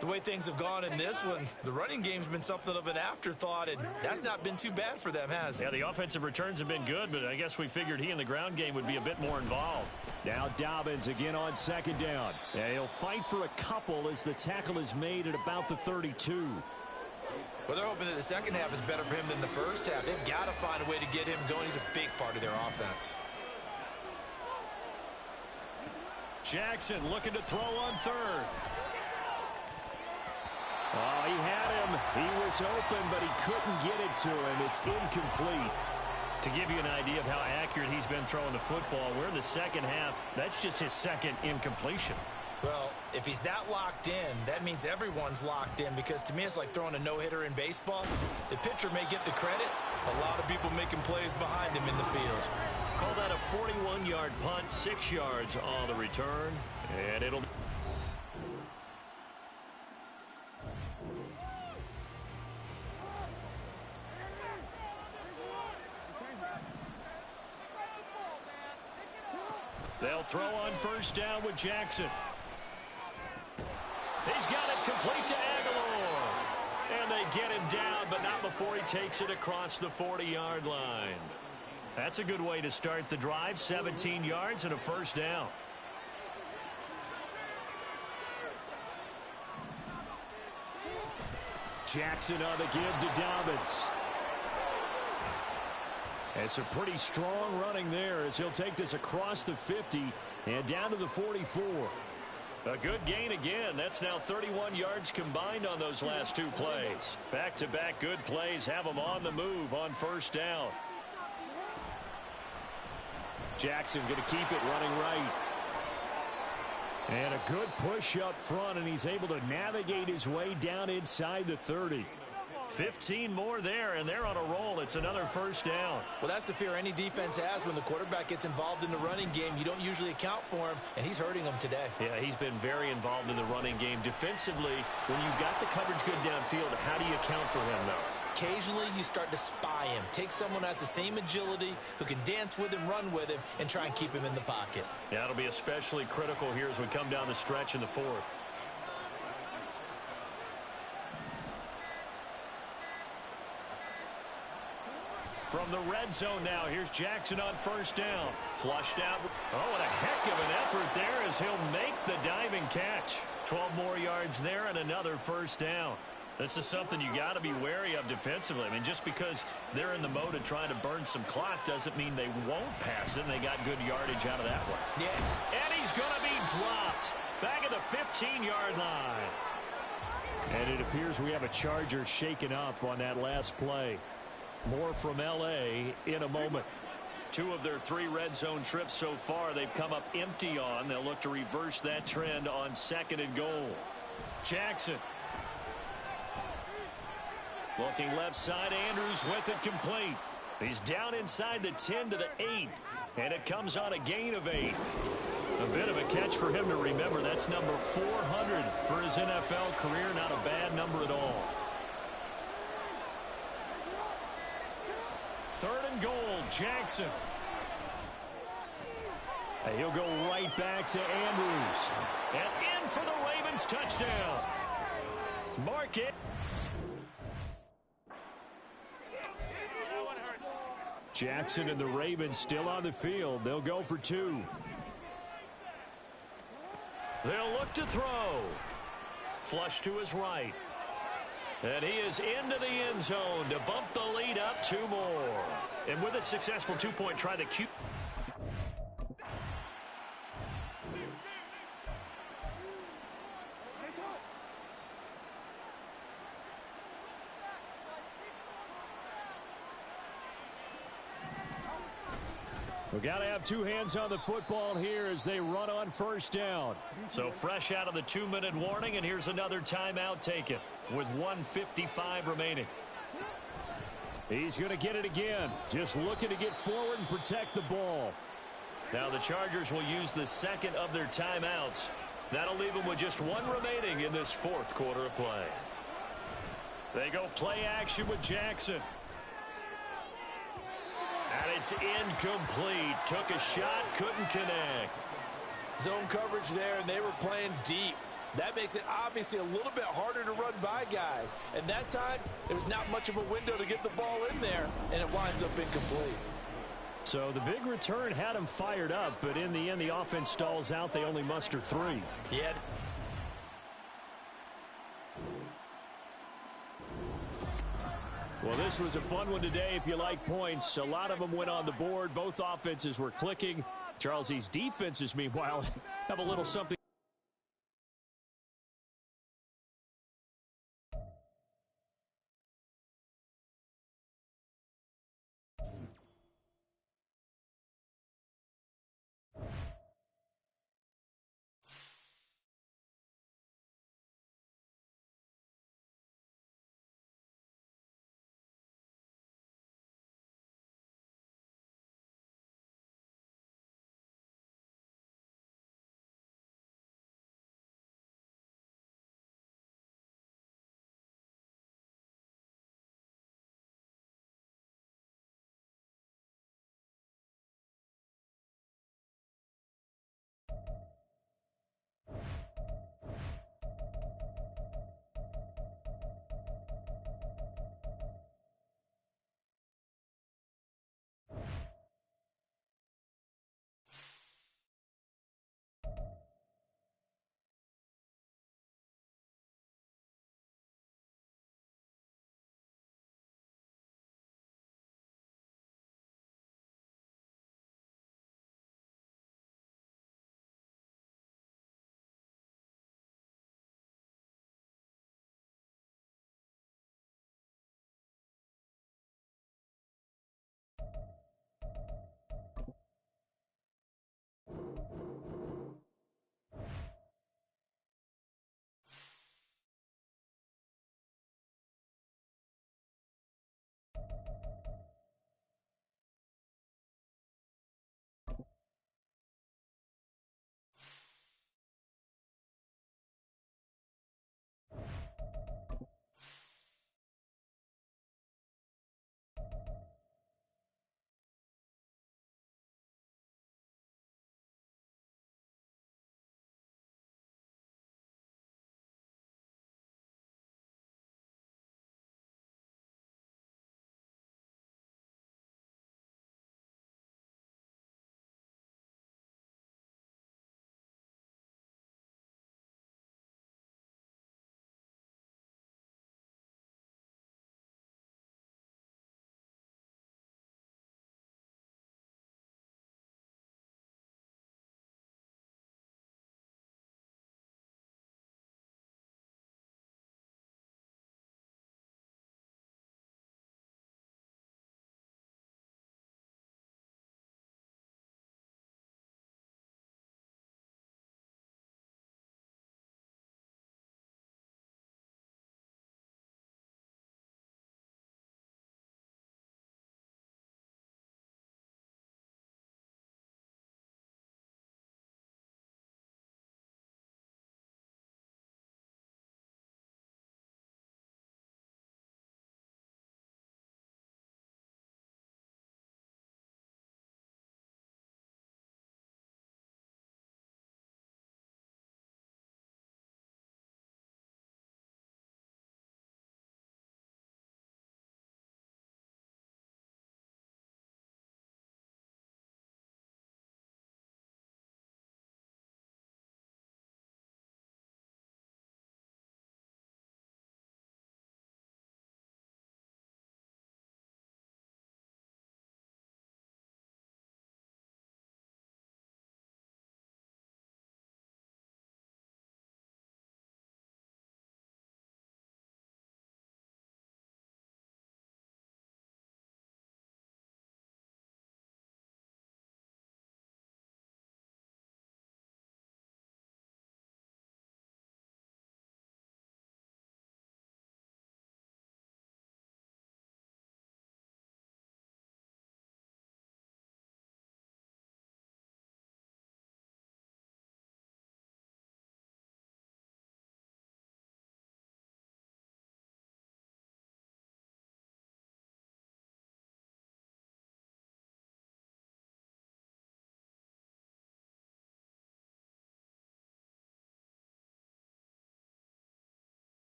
The way things have gone in this one, the running game's been something of an afterthought, and that's not been too bad for them, has it?
Yeah, the offensive returns have been good, but I guess we figured he in the ground game would be a bit more involved.
Now Dobbins again on 2nd down. Yeah, he'll fight for a couple as the tackle is made at about the 32.
Well, they're hoping that the second half is better for him than the first half. They've got to find a way to get him going. He's a big part of their offense.
Jackson looking to throw on 3rd.
Oh, he had him. He was open, but he couldn't get it to him. It's incomplete.
To give you an idea of how accurate he's been throwing the football, we're in the second half. That's just his 2nd incompletion.
Well, if he's that locked in, that means everyone's locked in, because to me it's like throwing a no-hitter in baseball. The pitcher may get the credit. A lot of people making plays behind him in the field.
Call that a 41-yard punt, 6 yards on the return, and it'll... They'll throw on 1st down with Jackson. He's got it complete to Aguilar. And they get him down, but not before he takes it across the 40-yard line. That's a good way to start the drive. 17 yards and a 1st down.
Jackson on the give to Dobbins. It's a pretty strong running there as he'll take this across the 50 and down to the 44.
A good gain again. That's now 31 yards combined on those last 2 plays. Back-to-back good plays have them on the move on 1st down.
Jackson going to keep it running right. And a good push up front, and he's able to navigate his way down inside the 30.
15 more there, and they're on a roll. It's another first down.
Well, that's the fear any defense has when the quarterback gets involved in the running game. You don't usually account for him, and he's hurting them today.
Yeah, he's been very involved in the running game. Defensively, when you've got the coverage good downfield, how do you account for him, though?
Occasionally, you start to spy him. Take someone who has the same agility, who can dance with him, run with him, and try and keep him in the pocket.
Yeah, it'll be especially critical here as we come down the stretch in the fourth. From the red zone now, here's Jackson on first down. Flushed out. Oh, and a heck of an effort there as he'll make the diving catch. 12 more yards there and another first down. This is something you got to be wary of defensively. I mean, just because they're in the mode of trying to burn some clock doesn't mean they won't pass it. And they got good yardage out of that one.
Yeah.
And he's going to be dropped back at the 15-yard line.
And it appears we have a Charger shaken up on that last play. More from L.A. in a moment.
2 of their 3 red zone trips so far they've come up empty on. They'll look to reverse that trend on 2nd and goal. Jackson. Looking left side, Andrews with it complete. He's down inside the 10 to the 8. And it comes on a gain of 8. A bit of a catch for him to remember. That's number 400 for his NFL career. Not a bad number at all. 3rd and goal, Jackson. And he'll go right back to Andrews. And in for the Ravens touchdown. Mark it. Jackson and the Ravens still on the field. They'll go for 2. They'll look to throw. Flush to his right. And he is into the end zone to bump the lead up 2 more. And with a successful 2-point try, the Q.
We've got to have 2 hands on the football here as they run on first down.
So fresh out of the 2-minute warning, and here's another timeout taken with 1:55 remaining.
He's going to get it again. Just looking to get forward and protect the ball.
Now the Chargers will use the 2nd of their timeouts. That'll leave them with just 1 remaining in this 4th quarter of play. They go play action with Jackson. And it's incomplete. Took a shot, couldn't connect.
Zone coverage there, and they were playing deep. That makes it obviously a little bit harder to run by guys. And that time, there was not much of a window to get the ball in there, and it winds up incomplete.
So the big return had him fired up, but in the end, the offense stalls out. They only muster 3.
Yeah.
Well, this was a fun one today if you like points. A lot of them went on the board. Both offenses were clicking. Charles' defenses, meanwhile, have a little something.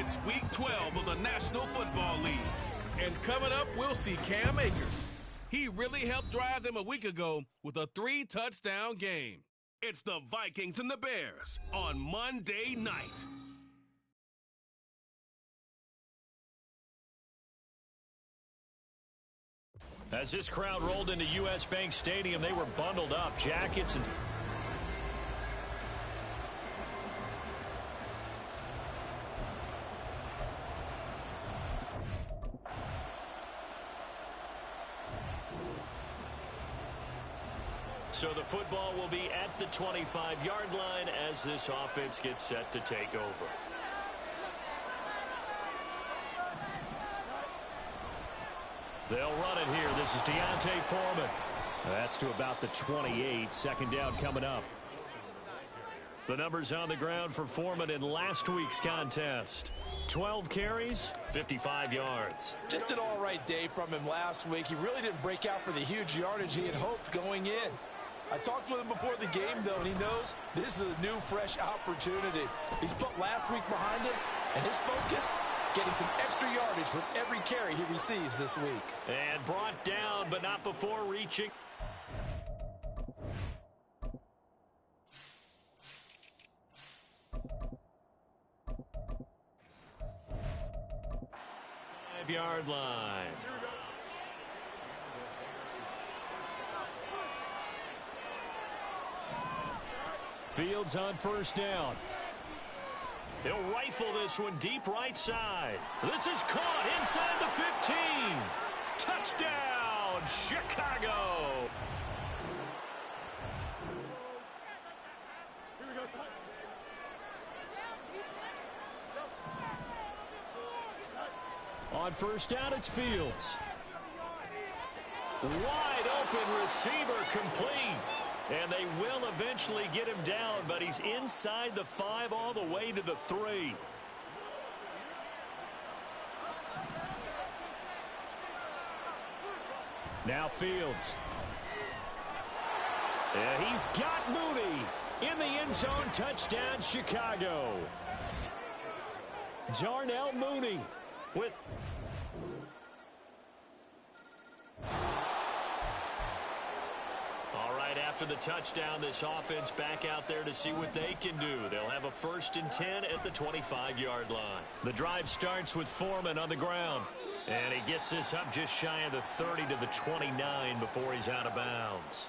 It's Week 12 of the National Football League. And coming up, we'll see Cam Akers. He really helped drive them a week ago with a 3-touchdown game. It's the Vikings and the Bears on Monday night.
As this crowd rolled into U.S. Bank Stadium, they were bundled up, jackets and... So the football will be at the 25-yard line as this offense gets set to take over. They'll run it here. This is Deontay Foreman. That's to about the 28. Second down coming up. The numbers on the ground for Foreman in last week's contest. 12 carries, 55 yards.
Just an all-right day from him last week. He really didn't break out for the huge yardage he had hoped going in. I talked with him before the game, though, and he knows this is a new, fresh opportunity. He's put last week behind him, and his focus, getting some extra yardage with every carry he receives this week.
And brought down, but not before reaching. Five-yard line. Fields on first down. He'll rifle this one deep right side. This is caught inside the 15. Touchdown, Chicago. On first down, it's Fields. Wide open receiver complete. And they will eventually get him down, but he's inside the 5 all the way to the 3. Now Fields. And he's got Mooney in the end zone. Touchdown, Chicago. Darnell Mooney with... After the touchdown, this offense back out there to see what they can do. They'll have a 1st and 10 at the 25-yard line. The drive starts with Foreman on the ground. And he gets this up just shy of the 30 to the 29 before he's out of bounds.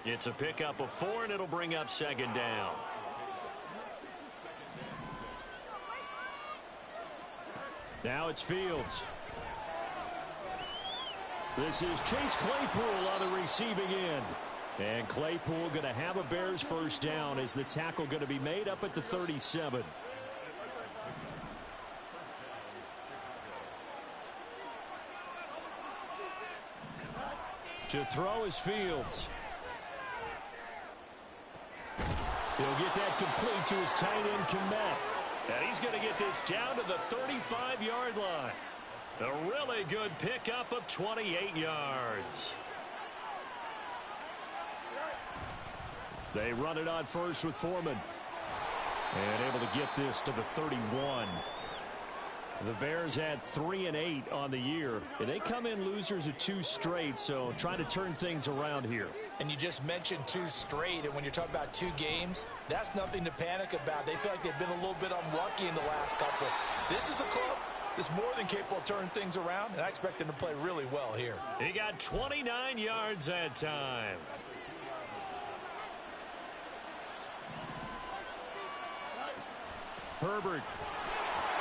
It's a pickup of 4, and it'll bring up second down. Now it's Fields. This is Chase Claypool on the receiving end. And Claypool going to have a Bears first down as the tackle going to be made up at the 37. To throw is Fields. He'll get that complete to his tight end, Kmet. And he's going to get this down to the 35-yard line. A really good pickup of 28 yards. They run it on first with Foreman. And able to get this to the 31. The Bears had 3 and 8 on the year. And they come in losers of 2 straight, so trying to turn things around here.
And you just mentioned 2 straight, and when you're talking about 2 games, that's nothing to panic about. They feel like they've been a little bit unlucky in the last couple. This is a club that's more than capable of turning things around, and I expect them to play really well here.
He got 29 yards that time. Herbert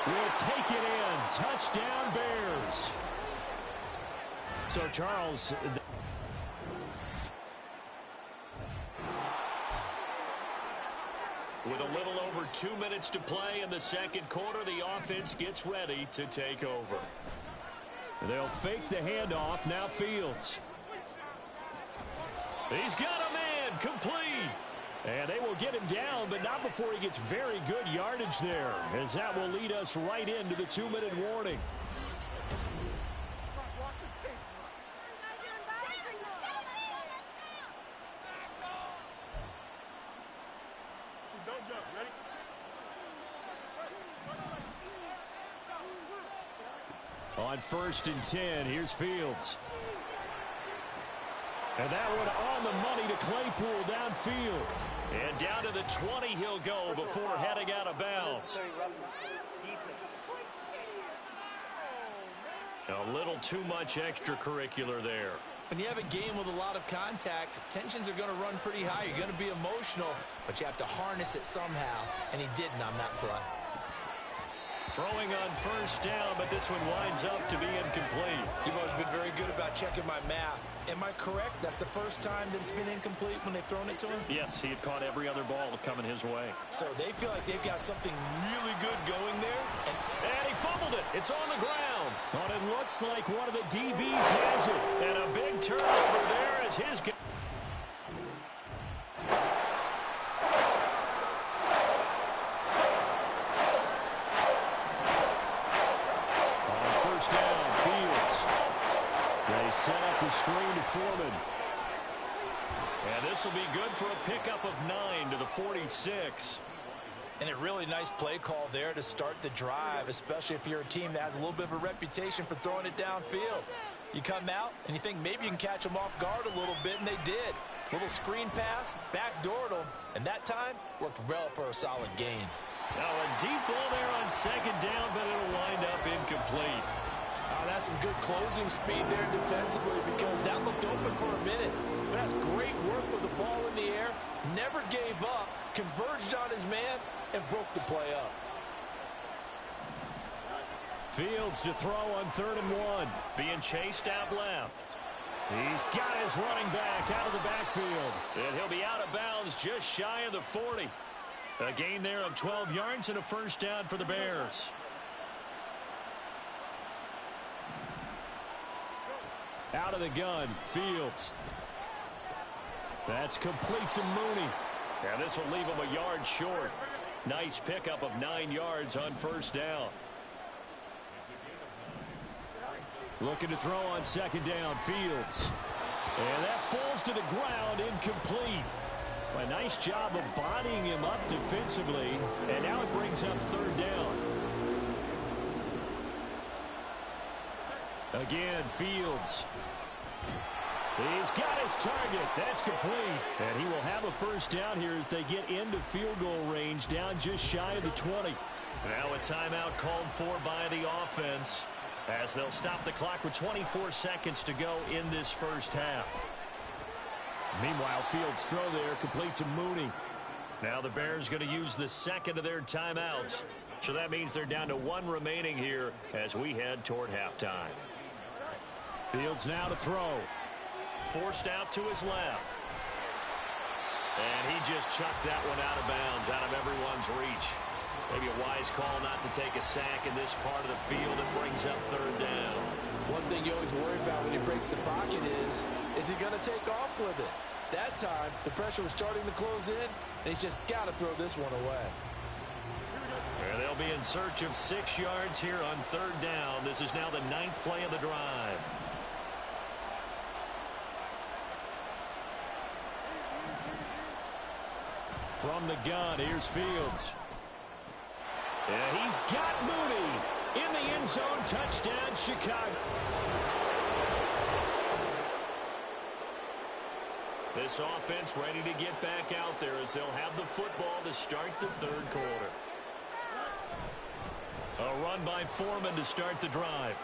will take it in. Touchdown, Bears. So, Charles... With a little over 2 minutes to play in the second quarter, the offense gets ready to take over. They'll fake the handoff. Now Fields. He's got a man complete. And they will get him down, but not before he gets very good yardage there, as that will lead us right into the 2-minute warning.
On 1st and 10, here's Fields. And that one on the money to Claypool downfield.
And down to the 20 he'll go before heading out of bounds. A little too much extracurricular there.
When you have a game with a lot of contact, tensions are going to run pretty high. You're going to be emotional, but you have to harness it somehow, and he didn't on that play.
Throwing on 1st down, but this one winds up to be incomplete.
You've always been very good about checking my math. Am I correct? That's the first time that it's been incomplete when they've thrown it to him?
Yes, he had caught every other ball coming his way.
So they feel like they've got something really good going there.
And he fumbled it. It's on the ground.
But it looks like one of the DBs has it.
And a big turnover there as his...
Set up the screen to Foreman.
And this will be good for a pickup of 9 to the 46.
And a really nice play call there to start the drive, especially if you're a team that has a little bit of a reputation for throwing it downfield. You come out and you think maybe you can catch them off guard a little bit, and they did. Little screen pass, backdoored them, and that time worked well for a solid gain.
Now a deep ball there on 2nd down, but it'll wind up incomplete.
Oh, that's some good closing speed there defensively because that looked open for a minute. But that's great work with the ball in the air. Never gave up, converged on his man, and broke the play up.
Fields to throw on 3rd and 1.
Being chased out left.
He's got his running back out of the backfield.
And he'll be out of bounds just shy of the 40. A gain there of 12 yards and a 1st down for the Bears.
Out of the gun, Fields. That's complete to Mooney.
And this will leave him a yard short. Nice pickup of 9 yards on 1st down.
Looking to throw on 2nd down, Fields. And that falls to the ground, incomplete. A nice job of bodying him up defensively. And now it brings up 3rd down. Again, Fields. He's got his target. That's complete. And he will have a 1st down here as they get into field goal range, down just shy of the 20.
Now a timeout called for by the offense as they'll stop the clock with 24 seconds to go in this 1st half.
Meanwhile, Fields' throw there complete to Mooney.
Now the Bears going to use the 2nd of their timeouts. So that means they're down to 1 remaining here as we head toward halftime.
Fields now to throw.
Forced out to his left. And he just chucked that one out of bounds, out of everyone's reach. Maybe a wise call not to take a sack in this part of the field. It brings up 3rd down.
One thing you always worry about when he breaks the pocket is he going to take off with it? That time, the pressure was starting to close in, and he's just got to throw this one away.
And they'll be in search of 6 yards here on 3rd down. This is now the 9th play of the drive.
From the gun, here's Fields. And he's got Mooney in the end zone. Touchdown, Chicago.
This offense ready to get back out there as they'll have the football to start the 3rd quarter. A run by Foreman to start the drive.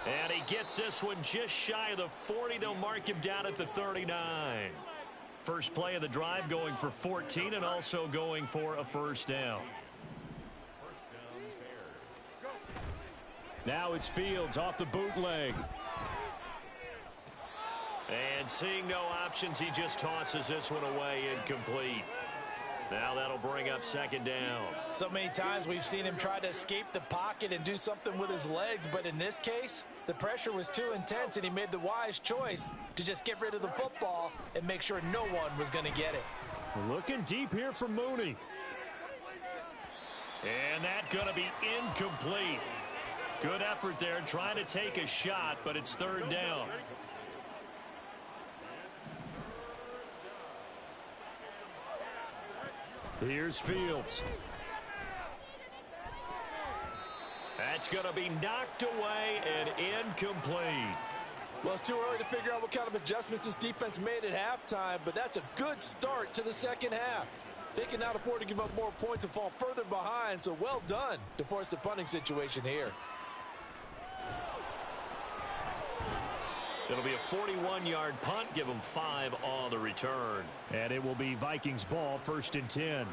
And he gets this one just shy of the 40. They'll mark him down at the 39. First play of the drive going for 14 and also going for a 1st down.
Now it's Fields off the bootleg.
And seeing no options, he just tosses this one away, incomplete. Now that'll bring up 2nd down.
So many times we've seen him try to escape the pocket and do something with his legs, but in this case, the pressure was too intense and he made the wise choice to just get rid of the football and make sure no one was going to get it.
Looking deep here for Mooney.
And that's going to be incomplete. Good effort there trying to take a shot, but it's 3rd down. Here's Fields. It's going to be knocked away and incomplete.
Well, it's too early to figure out what kind of adjustments this defense made at halftime, but that's a good start to the second half. They can now afford to give up more points and fall further behind, so well done to force the punting situation here.
It'll be a 41-yard punt, give them 5 on the return.
And it will be Vikings ball, 1st and 10.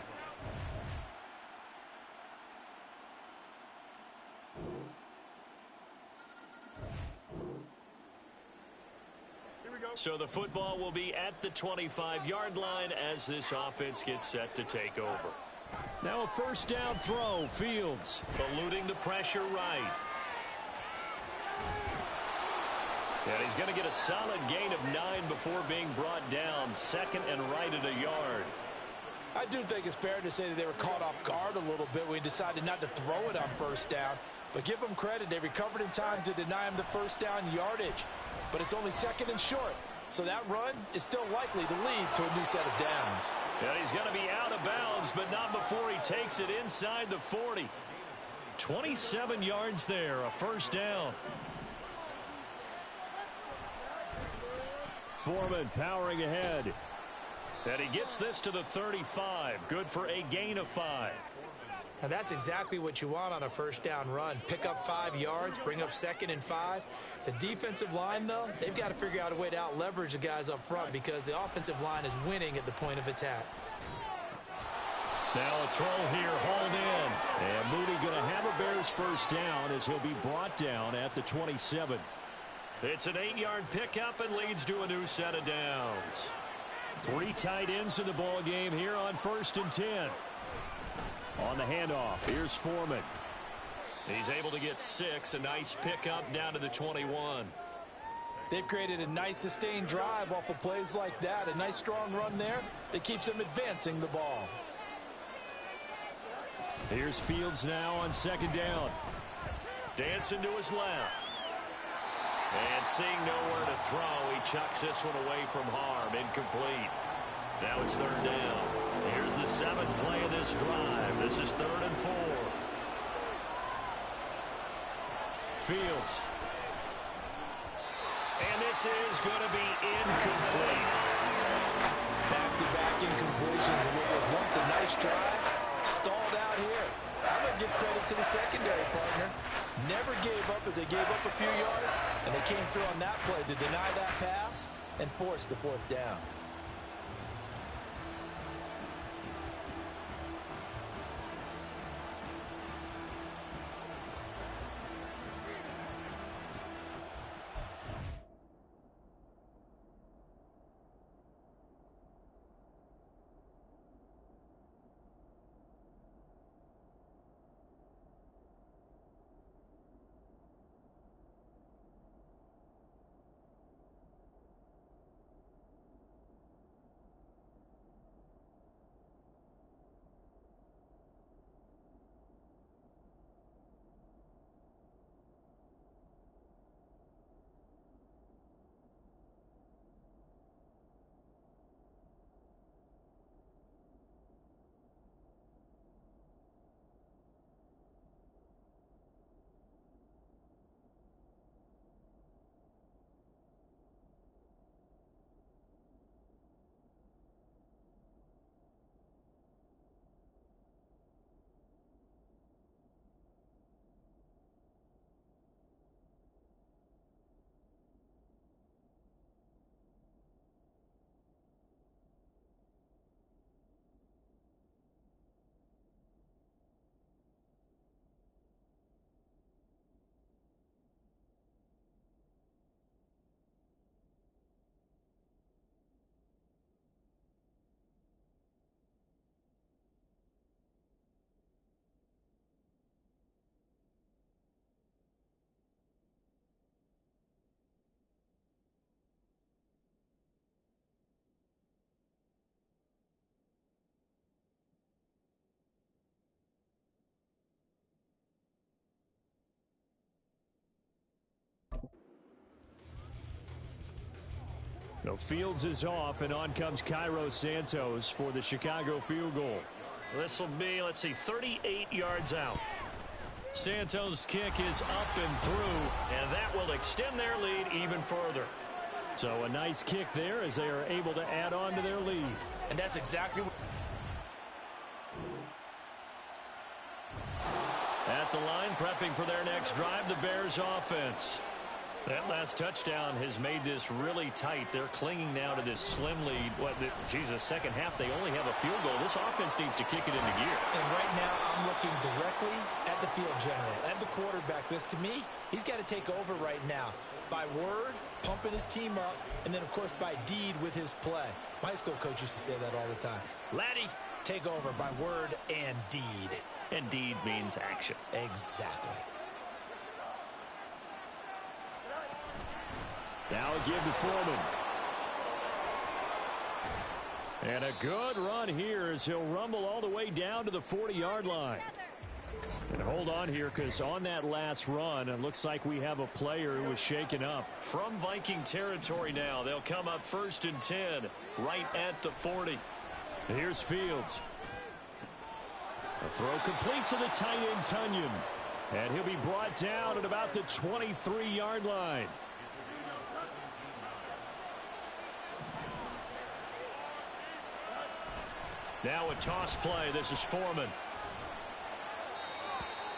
So the football will be at the 25-yard line as this offense gets set to take over.
Now a 1st down throw, Fields.
Eluding the pressure right. And he's going to get a solid gain of 9 before being brought down. 2nd and right at a yard.
I do think it's fair to say that they were caught off guard a little bit when he decided not to throw it on 1st down. But give them credit, they recovered in time to deny him the 1st down yardage. But it's only 2nd and short. So that run is still likely to lead to a new set of downs.
And he's going to be out of bounds, but not before he takes it inside the 40. 27 yards there, a 1st down.
Foreman powering ahead.
And he gets this to the 35. Good for a gain of 5.
Now that's exactly what you want on a 1st down run. Pick up 5 yards, bring up 2nd and 5. The defensive line, though, they've got to figure out a way to out-leverage the guys up front because the offensive line is winning at the point of attack.
Now a throw here, hauled in. And Mooney going to have a Bears 1st down as he'll be brought down at the 27.
It's an 8-yard pickup and leads to a new set of downs.
3 tight ends in the ball game here on 1st and 10. On the handoff, here's Foreman.
He's able to get 6, a nice pickup down to the 21.
They've created a nice sustained drive off of plays like that. A nice strong run there that keeps them advancing the ball.
Here's Fields now on 2nd down.
Dancing to his left. And seeing nowhere to throw, he chucks this one away from harm. Incomplete. Now it's 3rd down. Here's the 7th play of this drive. This is 3rd and 4.
Fields.
And this is going to be incomplete.
Back-to-back incompletions in what was once a nice drive. Stalled out here. I'm going to give credit to the secondary partner. Never gave up as they gave up a few yards, and they came through on that play to deny that pass and force the 4th down.
No, Fields is off, and on comes Cairo Santos for the Chicago field goal.
This will be, let's see, 38 yards out. Santos' kick is up and through, and that will extend their lead even further.
So a nice kick there as they are able to add on to their lead.
And that's exactly what...
At the line, prepping for their next drive, the Bears offense. That last touchdown has made this really tight. They're clinging now to this slim lead. Second half, they only have a field goal. This offense needs to kick it into gear.
And right now, I'm looking directly at the field general, at the quarterback. Because to me, he's got to take over right now. By word, pumping his team up, and then, of course, by deed with his play. My high school coach used to say that all the time. Laddie, take over by word and deed.
And deed means action.
Exactly.
Now a give to Foreman. And a good run here as he'll rumble all the way down to the 40-yard line. And hold on here, because on that last run, it looks like we have a player who was shaken up.
From Viking territory now, they'll come up 1st and 10, right at the 40.
Here's Fields. A throw complete to the tight end, Tunyon. And he'll be brought down at about the 23-yard line.
Now a toss play. This is Foreman.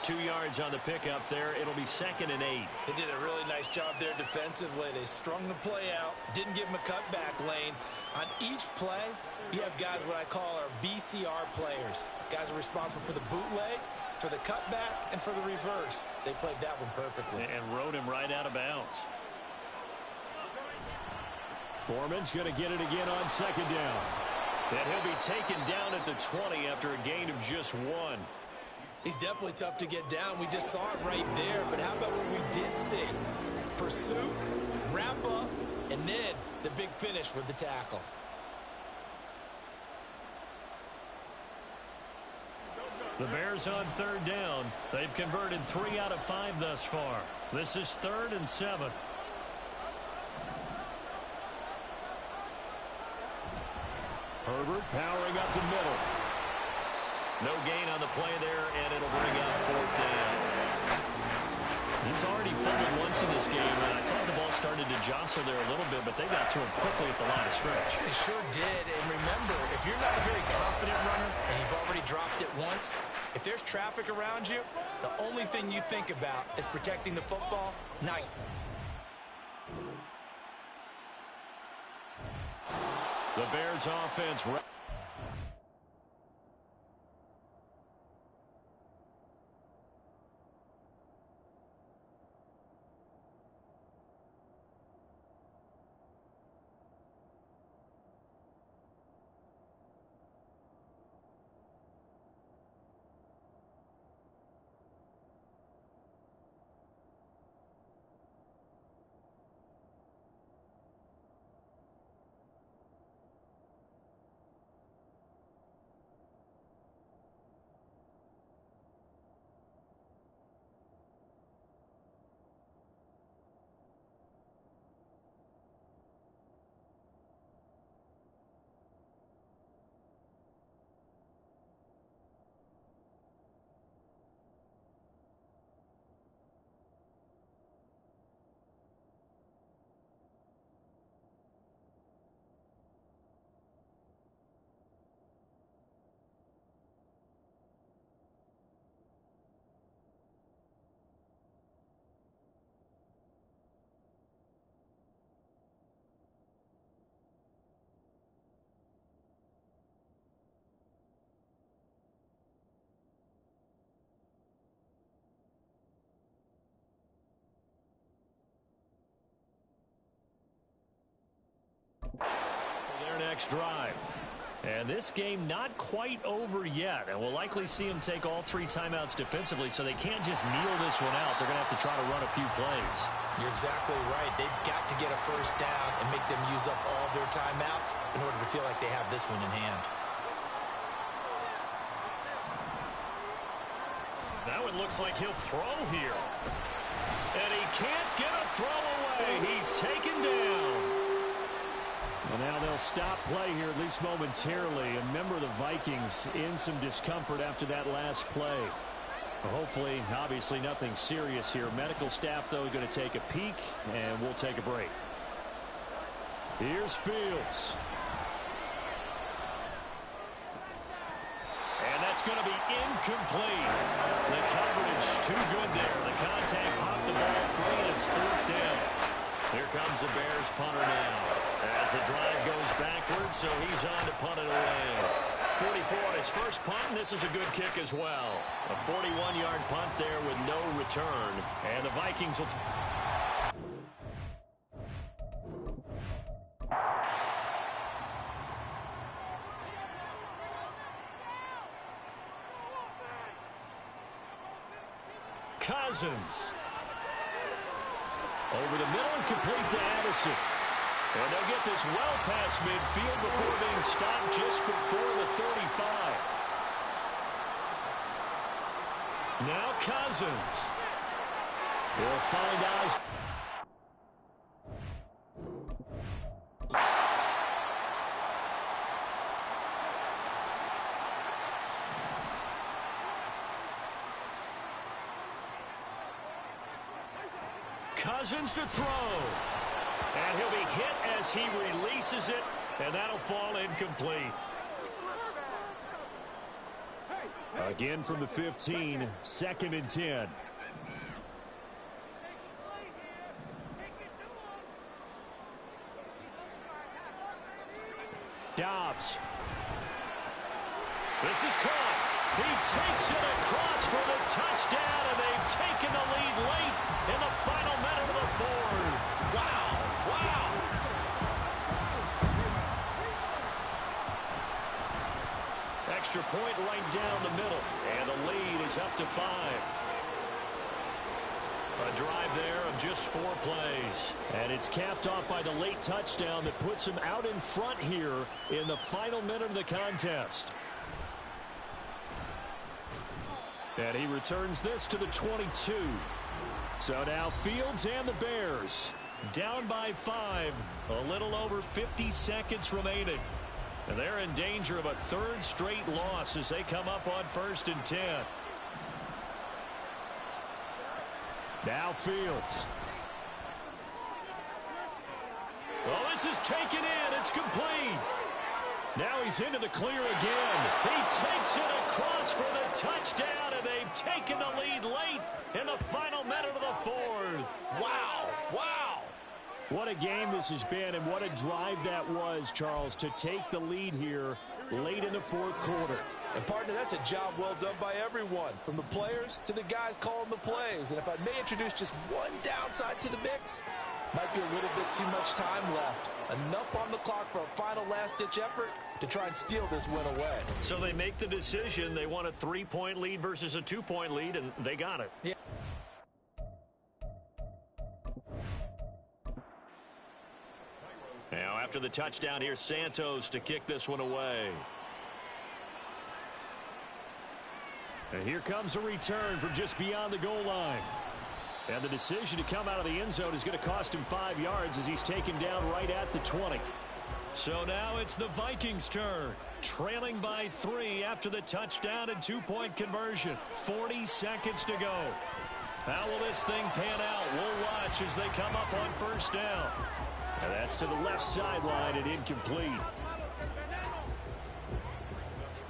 2 yards on the pickup there. It'll be 2nd and 8.
They did a really nice job there defensively. They strung the play out, didn't give him a cutback lane. On each play, you have guys what I call our BCR players. Guys are responsible for the bootleg, for the cutback, and for the reverse. They played that one perfectly.
And rode him right out of bounds.
Foreman's going to get it again on 2nd down.
And he'll be taken down at the 20 after a gain of just 1.
He's definitely tough to get down. We just saw it right there. But how about what we did see? Pursuit, wrap up, and then the big finish with the tackle.
The Bears on 3rd down. They've converted 3 out of 5 thus far. This is 3rd and 7.
Herbert powering up the middle.
No gain on the play there, and it'll bring out 4th down. He's already fumbled once in this game, and I thought the ball started to jostle there a little bit, but they got to him quickly at the line of scrimmage.
They sure did. And remember, if you're not a very confident runner and you've already dropped it once, if there's traffic around you, the only thing you think about is protecting the football. Night.
The Bears offense. For their next drive. And this game not quite over yet. And we'll likely see them take all 3 timeouts defensively, so they can't just kneel this one out. They're going to have to try to run a few plays.
You're exactly right. They've got to get a 1st down and make them use up all their timeouts in order to feel like they have this one in hand.
Now it looks like he'll throw here. And he can't get a throw away. He's taken down.
Well, now they'll stop play here, at least momentarily. A member of the Vikings in some discomfort after that last play. Hopefully, obviously nothing serious here. Medical staff, though, going to take a peek, and we'll take a break. Here's Fields. And that's going to be incomplete. The coverage too good there. The contact popped the ball free, and it's 4th down. Here comes the Bears punter now. As the drive goes backwards, so he's on to punt it away. 44 on his first punt, and this is a good kick as well. A 41-yard punt there with no return. And the Vikings will... Cousins. Over the middle and complete to Addison. And they'll get this well past midfield before being stopped just before the 35. Now Cousins. He'll find Oz. Cousins to throw. And he'll be hit as he releases it, and that'll fall incomplete. Again from the 15, 2nd and 10. Dobbs. This is caught. He takes it across for the touchdown, and they've taken the lead late in the final minute of the 4th. Wow. Wow. Extra point right down the middle, and the lead is up to 5. A drive there of just 4 plays. And it's capped off by the late touchdown that puts him out in front here in the final minute of the contest. And he returns this to the 22. So now Fields and the Bears down by 5. A little over 50 seconds remaining. And they're in danger of a 3rd straight loss as they come up on 1st and 10. Now Fields. Well, this is taken in. It's complete. Now he's into the clear again. He takes it across for the touchdown, and they've taken the lead late in the final minute of the 4th. Wow. Wow. What a game this has been, and what a drive that was, Charles, to take the lead here late in the 4th quarter.
And, partner, that's a job well done by everyone, from the players to the guys calling the plays. And if I may introduce just one downside to the mix, might be a little bit too much time left. Enough on the clock for a final last-ditch effort to try and steal this win away.
So they make the decision. They want a 3-point lead versus a 2-point lead, and they got it.
Yeah.
Now, after the touchdown, here's Santos to kick this one away.
And here comes a return from just beyond the goal line. And the decision to come out of the end zone is going to cost him 5 yards as he's taken down right at the 20. So now it's the Vikings' turn. Trailing by 3 after the touchdown and 2-point conversion. 40 seconds to go. How will this thing pan out? We'll watch as they come up on 1st down. And that's to the left sideline and incomplete.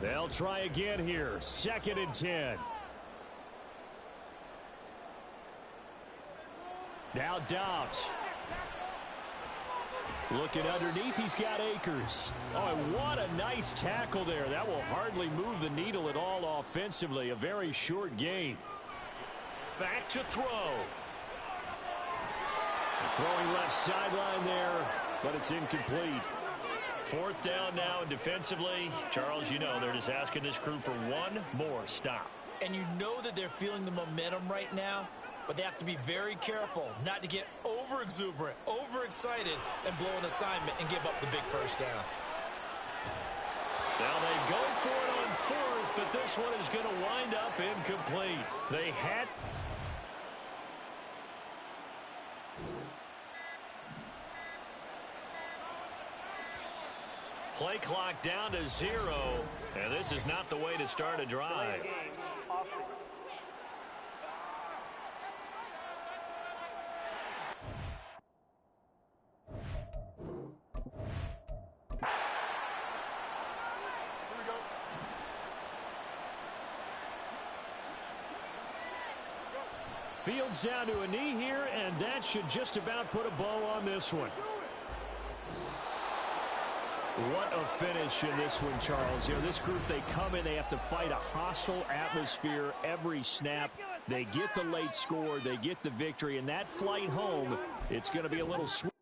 They'll try again here. 2nd and 10. Now Dobbs. Looking underneath, he's got Akers. Oh, and what a nice tackle there. That will hardly move the needle at all offensively. A very short gain.
Back to throw.
Throwing left sideline there, but it's incomplete.
4th down now, and defensively, Charles, you know, they're just asking this crew for one more stop.
And you know that they're feeling the momentum right now, but they have to be very careful not to get over-exuberant, over-excited, and blow an assignment and give up the big 1st down.
Now they go for it on 4th, but this one is going to wind up incomplete. They had... Play clock down to 0, and this is not the way to start a drive.
Fields down to a knee here, and that should just about put a bow on this one. What a finish in this one, Charles. You know, this group, they come in, they have to fight a hostile atmosphere every snap. They get the late score, they get the victory, and that flight home, it's going to be a little sweet.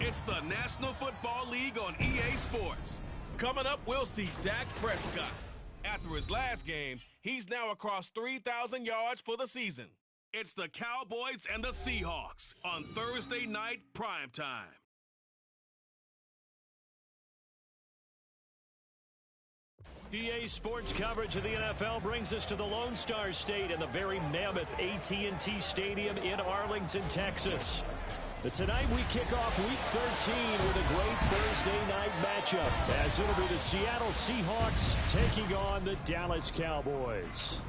It's the National Football League on EA Sports. Coming up, we'll see Dak Prescott. After his last game, he's now across 3,000 yards for the season. It's the Cowboys and the Seahawks on Thursday night primetime.
EA Sports coverage of the NFL brings us to the Lone Star State and the very mammoth AT&T Stadium in Arlington, Texas. But tonight we kick off Week 13 with a great Thursday night matchup, as it'll be the Seattle Seahawks taking on the Dallas Cowboys.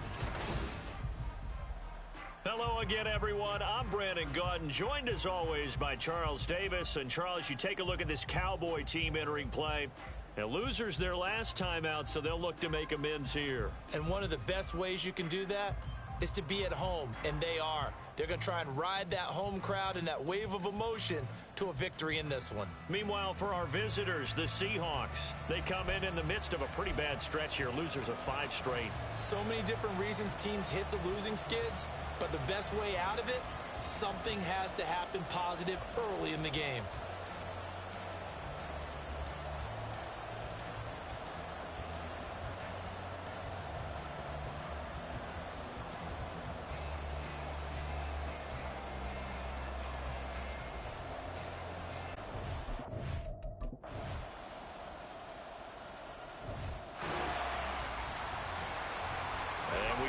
Hello again, everyone. I'm Brandon Gautin, joined as always by Charles Davis. And Charles, you take a look at this Cowboy team entering play. Now, losers their last time out, so they'll look to make amends here.
And one of the best ways you can do that is to be at home, and they are. They're going to try and ride that home crowd and that wave of emotion to a victory in this one.
Meanwhile, for our visitors, the Seahawks, they come in the midst of a pretty bad stretch here. Losers of 5 straight.
So many different reasons teams hit the losing skids, but the best way out of it, something has to happen positive early in the game.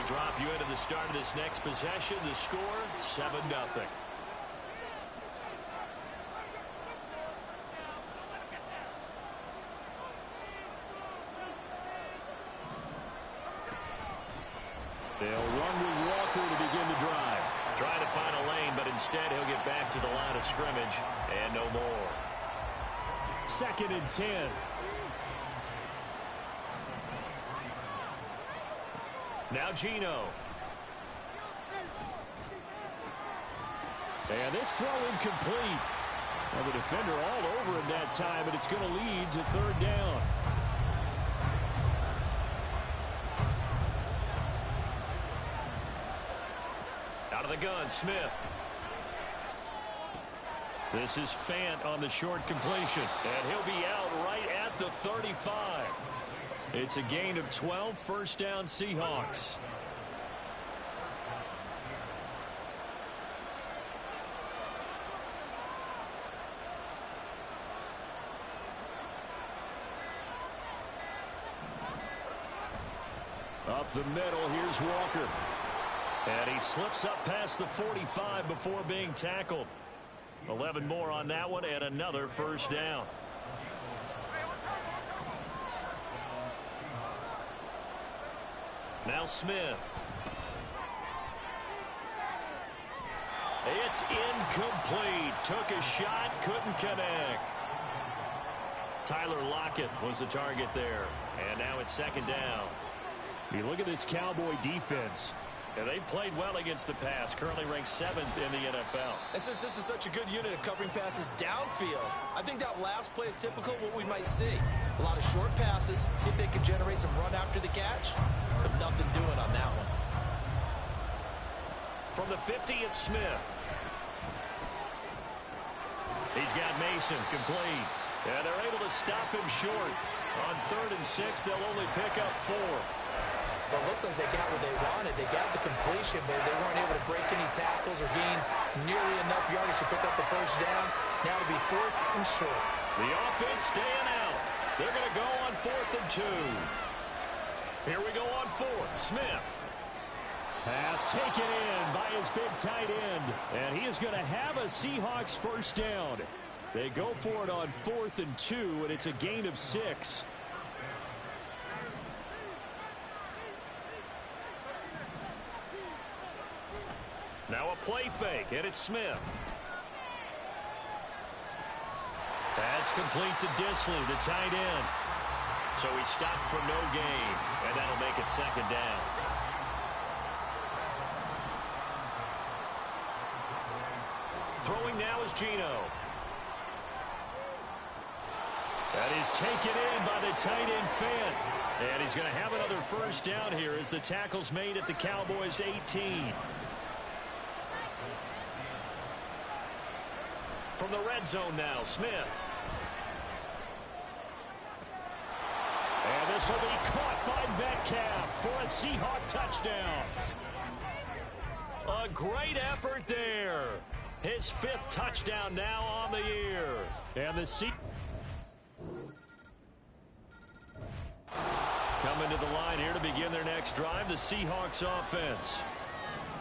Drop you into the start of this next possession. The score, 7-0. They'll run with Walker to begin the drive. Trying to find a lane, but instead he'll get back to the line of scrimmage and no more. 2nd and 10. Now Geno. And this throw incomplete. Well, the defender all over him that time, but it's going to lead to 3rd down. Out of the gun, Smith. This is Fant on the short completion, and he'll be out right at the 35. It's a gain of 12, 1st down Seahawks. Up the middle, here's Walker. And he slips up past the 45 before being tackled. 11 more on that one and another 1st down. Now Smith. It's incomplete. Took a shot, couldn't connect. Tyler Lockett was the target there. And now it's 2nd down.
You look at this Cowboy defense.
And they've played well against the pass. Currently ranked 7th in the NFL.
This is such a good unit of covering passes downfield. I think that last play is typical of what we might see. A lot of short passes. See if they can generate some run after the catch. But nothing doing on that one.
From the 50, it's Smith. He's got Mason complete. And they're able to stop him short. On 3rd and 6, they'll only pick up 4.
Well, it looks like they got what they wanted. They got the completion, but they weren't able to break any tackles or gain nearly enough yardage to pick up the 1st down. Now to be 4th and short.
The offense staying out. They're going to go on 4th and 2. Here we go on 4th. Smith.
Pass taken in by his big tight end. And he is going to have a Seahawks 1st down. They go for it on 4th and 2, and it's a gain of 6.
Now a play fake, and it's Smith. That's complete to Disley, the tight end. So he stopped for no gain, and that'll make it 2nd down. Throwing now is Geno. That is taken in by the tight end Fant. And he's going to have another 1st down here as the tackle's made at the Cowboys' 18. from the red zone now. Smith. And this will be caught by Metcalf for a Seahawk touchdown. A great effort there. His 5th touchdown now on the year. And the coming to the line here to begin their next drive, the Seahawks offense.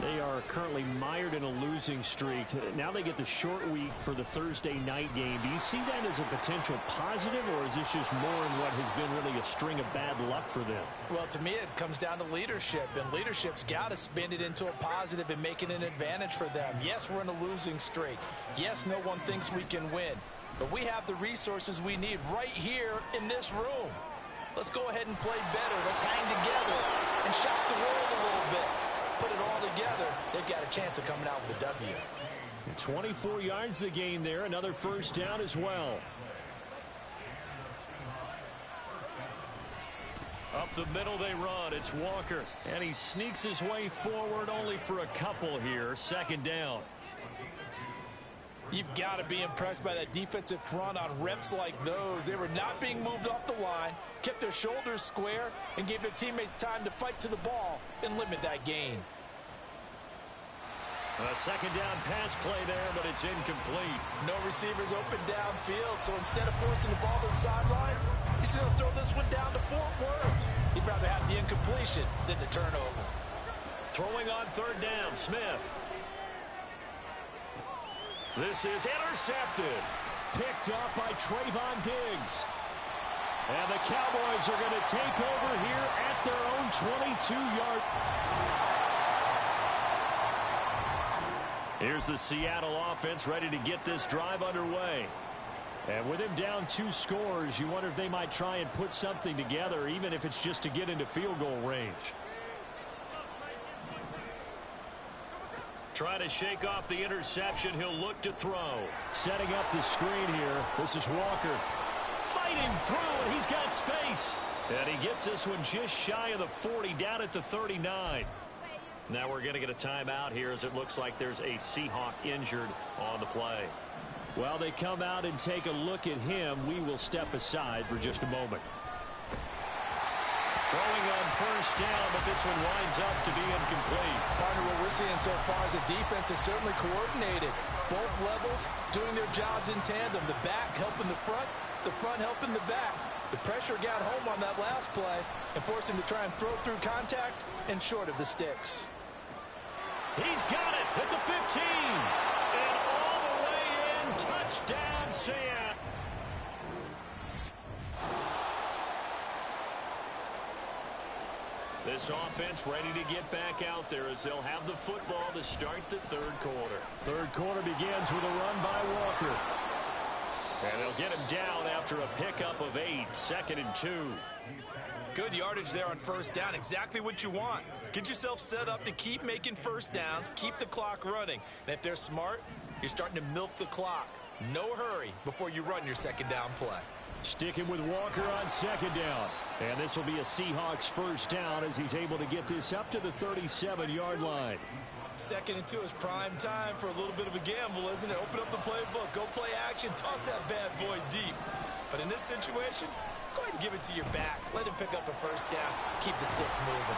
They are currently mired in a losing streak. Now they get the short week for the Thursday night game. Do you see that as a potential positive, or is this just more in what has been really a string of bad luck for them?
Well, to me, it comes down to leadership, and leadership's got to spin it into a positive and make it an advantage for them. Yes, we're in a losing streak. Yes, no one thinks we can win, but we have the resources we need right here in this room. Let's go ahead and play better. Let's hang together and shock the world a little bit. Put it all together, they've got a chance of coming out with a W.
24 yards to gain there. Another first down as well. Up the middle they run. It's Walker. And he sneaks his way forward only for a couple here. Second down.
You've got to be impressed by that defensive front on reps like those. They were not being moved off the line, kept their shoulders square, and gave their teammates time to fight to the ball and limit that gain.
A second down pass play there, but it's incomplete.
No receivers open downfield, so instead of forcing the ball to the sideline, he's going to throw this one down to Fort Worth. He'd rather have the incompletion than the turnover.
Throwing on third down, Smith. This is intercepted. Picked up by Trayvon Diggs. And the Cowboys are going to take over here at their own 22-yard. Here's the Seattle offense ready to get this drive underway. And with him down 2 scores, you wonder if they might try and put something together, even if it's just to get into field goal range. Try to shake off the interception. He'll look to throw. Setting up the screen here. This is Walker. Fighting through, and he's got space. And he gets this one just shy of the 40, down at the 39. Now we're going to get a timeout here as it looks like there's a Seahawk injured on the play. While they come out and take a look at him, we will step aside for just a moment. Throwing on first down, but this one winds up to be incomplete.
Partner, what we're seeing so far is the defense is certainly coordinated. Both levels doing their jobs in tandem. The back helping the front helping the back. The pressure got home on that last play and forced him to try and throw through contact and short of the sticks.
He's got it at the 15. And all the way in, touchdown, Seattle. This offense ready to get back out there as they'll have the football to start the third quarter. Third quarter begins with a run by Walker. And they'll get him down after a pickup of 8, 2nd and 2.
Good yardage there on first down. Exactly what you want. Get yourself set up to keep making first downs, keep the clock running. And if they're smart, you're starting to milk the clock. No hurry before you run your second down play.
Sticking with Walker on second down. And this will be a Seahawks first down as he's able to get this up to the 37-yard line.
2nd and 2 is prime time for a little bit of a gamble, isn't it? Open up the playbook, go play action, toss that bad boy deep. But in this situation, go ahead and give it to your back. Let him pick up a first down. Keep the sticks moving.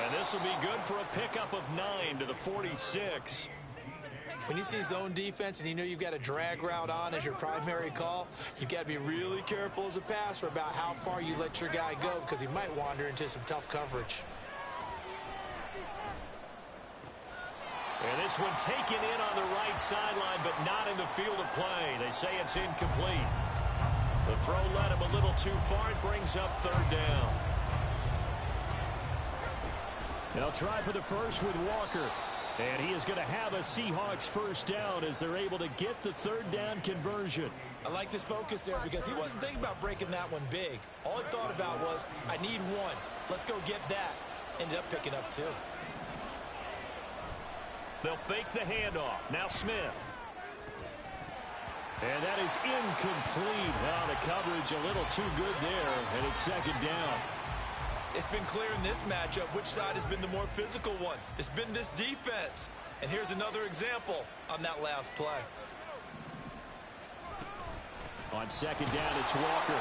And this will be good for a pickup of 9 to the 46.
When you see zone defense and you know you've got a drag route on as your primary call, you've got to be really careful as a passer about how far you let your guy go because he might wander into some tough coverage.
And this one taken in on the right sideline, but not in the field of play. They say it's incomplete. The throw led him a little too far. It brings up third down. They'll try for the first with Walker. And he is going to have a Seahawks first down as they're able to get the third down conversion.
I like his focus there because he wasn't thinking about breaking that one big. All he thought about was, I need one. Let's go get that. Ended up picking up 2.
They'll fake the handoff. Now Smith. And that is incomplete. Now the coverage a little too good there, and it's second down.
It's been clear in this matchup which side has been the more physical one. It's been this defense. And here's another example on that last play.
On second down, it's Walker.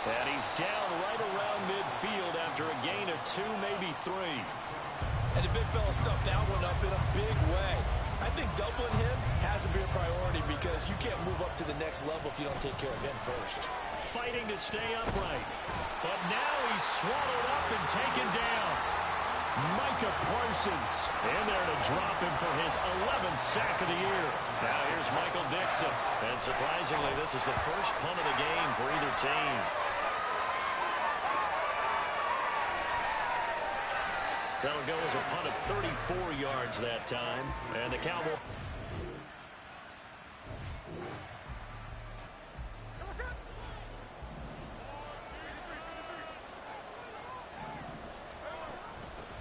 And he's down right around midfield after a gain of 2, maybe 3.
And the big fella stuffed that one up in a big way. I think doubling him has to be a priority because you can't move up to the next level if you don't take care of him first.
Fighting to stay upright. But now he's swallowed up and taken down. Micah Parsons in there to drop him for his 11th sack of the year. Now here's Michael Dixon. And surprisingly, this is the first punt of the game for either team. That'll go as a punt of 34 yards that time. And the Cowboys.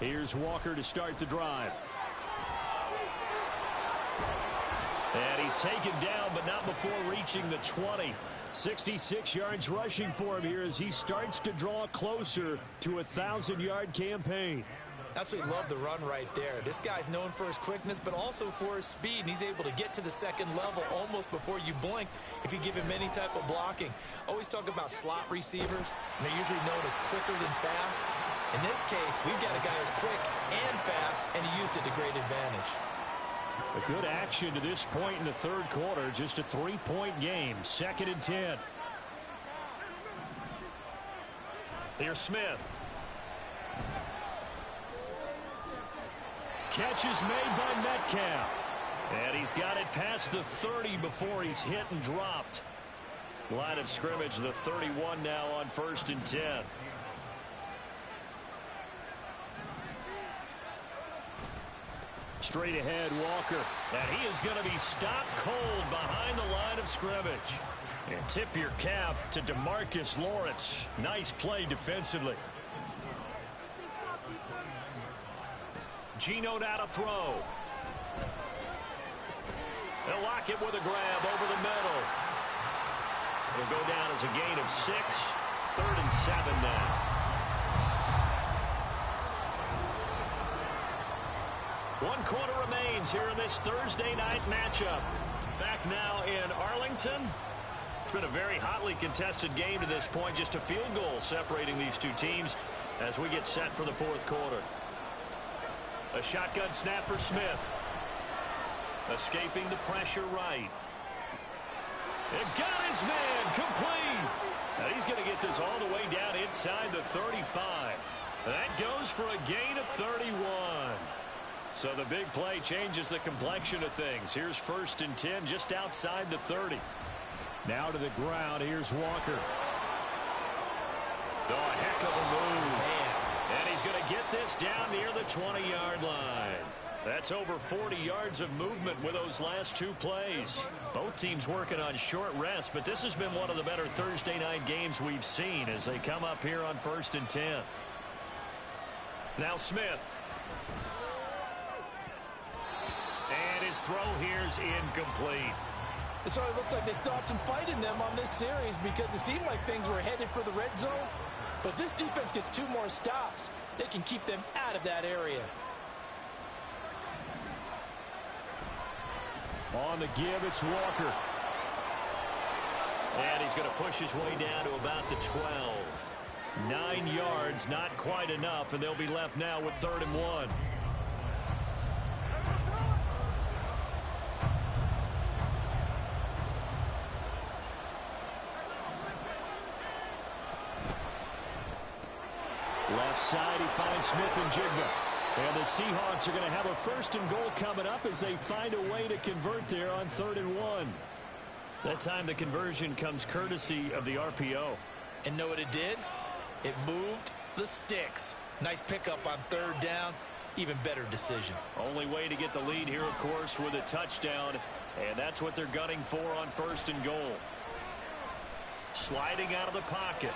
Here's Walker to start the drive.
And he's taken down, but not before reaching the 20.
66 yards rushing for him here as he starts to draw closer to a 1,000-yard campaign.
Absolutely love the run right there. This guy's known for his quickness, but also for his speed. And he's able to get to the second level almost before you blink if you give him any type of blocking. Always talk about slot receivers, and they're usually known as quicker than fast. In this case, we've got a guy who's quick and fast, and he used it to great advantage.
A good action to this point in the third quarter. Just a 3-point game. 2nd and 10.
Here's Smith.
Catch is made by Metcalf.
And he's got it past the 30 before he's hit and dropped. Line of scrimmage, the 31 now on 1st and 10.
Straight ahead, Walker.
And he is going to be stopped cold behind the line of scrimmage. And tip your cap to DeMarcus Lawrence. Nice play defensively. Geno now to throw. They'll lock it with a grab over the middle. It'll go down as a gain of 6. 3rd and 7 now. 1 quarter remains here in this Thursday night matchup. Back now in Arlington. It's been a very hotly contested game to this point. Just a field goal separating these two teams as we get set for the 4th quarter. A shotgun snap for Smith. Escaping the pressure right. It got his man complete. And he's going to get this all the way down inside the 35. That goes for a gain of 31. So the big play changes the complexion of things. Here's 1st and 10 just outside the 30.
Now to the ground. Here's Walker.
Oh, a heck of a move. Man. And he's going to get this down near the 20-yard line. That's over 40 yards of movement with those last 2 plays. Both teams working on short rest, but this has been one of the better Thursday night games we've seen as they come up here on 1st and 10. Now Smith. And his throw here's incomplete.
It certainly looks like they still have some fight in them on this series because it seemed like things were headed for the red zone. But this defense gets 2 more stops. They can keep them out of that area.
On the give, it's Walker.
And he's going to push his way down to about the 12.
9 yards, not quite enough, and they'll be left now with 3rd and 1. Left side, he finds Smith and Jigba. And the Seahawks are going to have a 1st and goal coming up as they find a way to convert there on 3rd and 1.
That time the conversion comes courtesy of the RPO.
And know what it did? It moved the sticks. Nice pickup on 3rd down. Even better decision.
Only way to get the lead here, of course, with a touchdown. And that's what they're gunning for on 1st and goal. Sliding out of the pocket.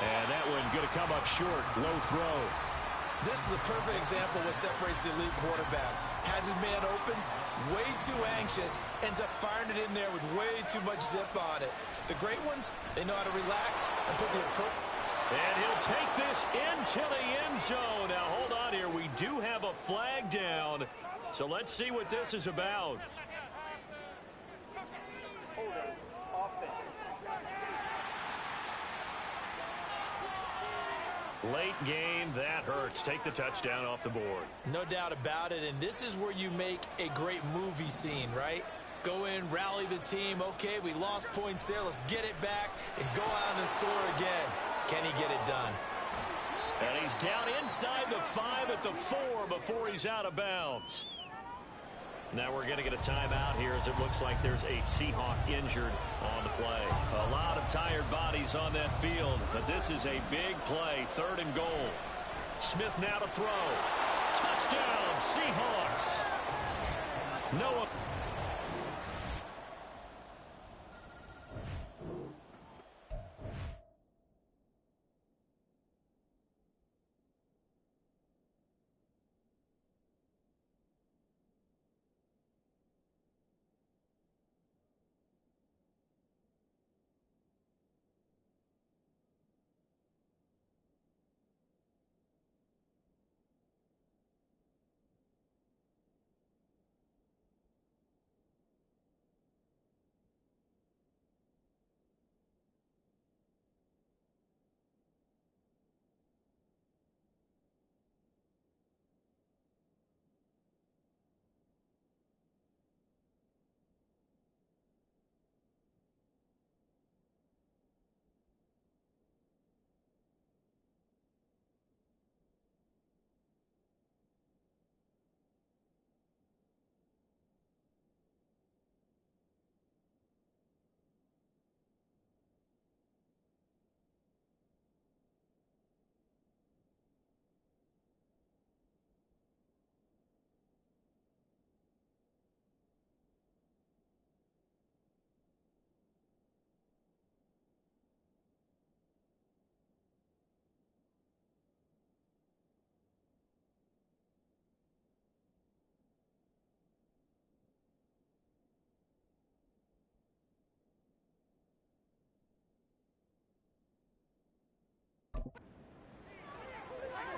And that one going to come up short. Low throw.
This is a perfect example of what separates the elite quarterbacks. Has his man open, way too anxious, ends up firing it in there with way too much zip on it. The great ones, they know how to relax and put the appropriate.
And he'll take this into the end zone. Now, hold on here. We do have a flag down. So let's see what this is about. Late game, that hurts. Take the touchdown off the board.
No doubt about it, and this is where you make a great movie scene, right? Go in, rally the team. Okay, we lost points there. Let's get it back and go out and score again. Can he get it done?
And he's down inside the 5 at the 4 before he's out of bounds. Now we're going to get a timeout here as it looks like there's a Seahawk injured on the play. A lot of tired bodies on that field, but this is a big play, 3rd and goal. Smith now to throw. Touchdown, Seahawks. Noah.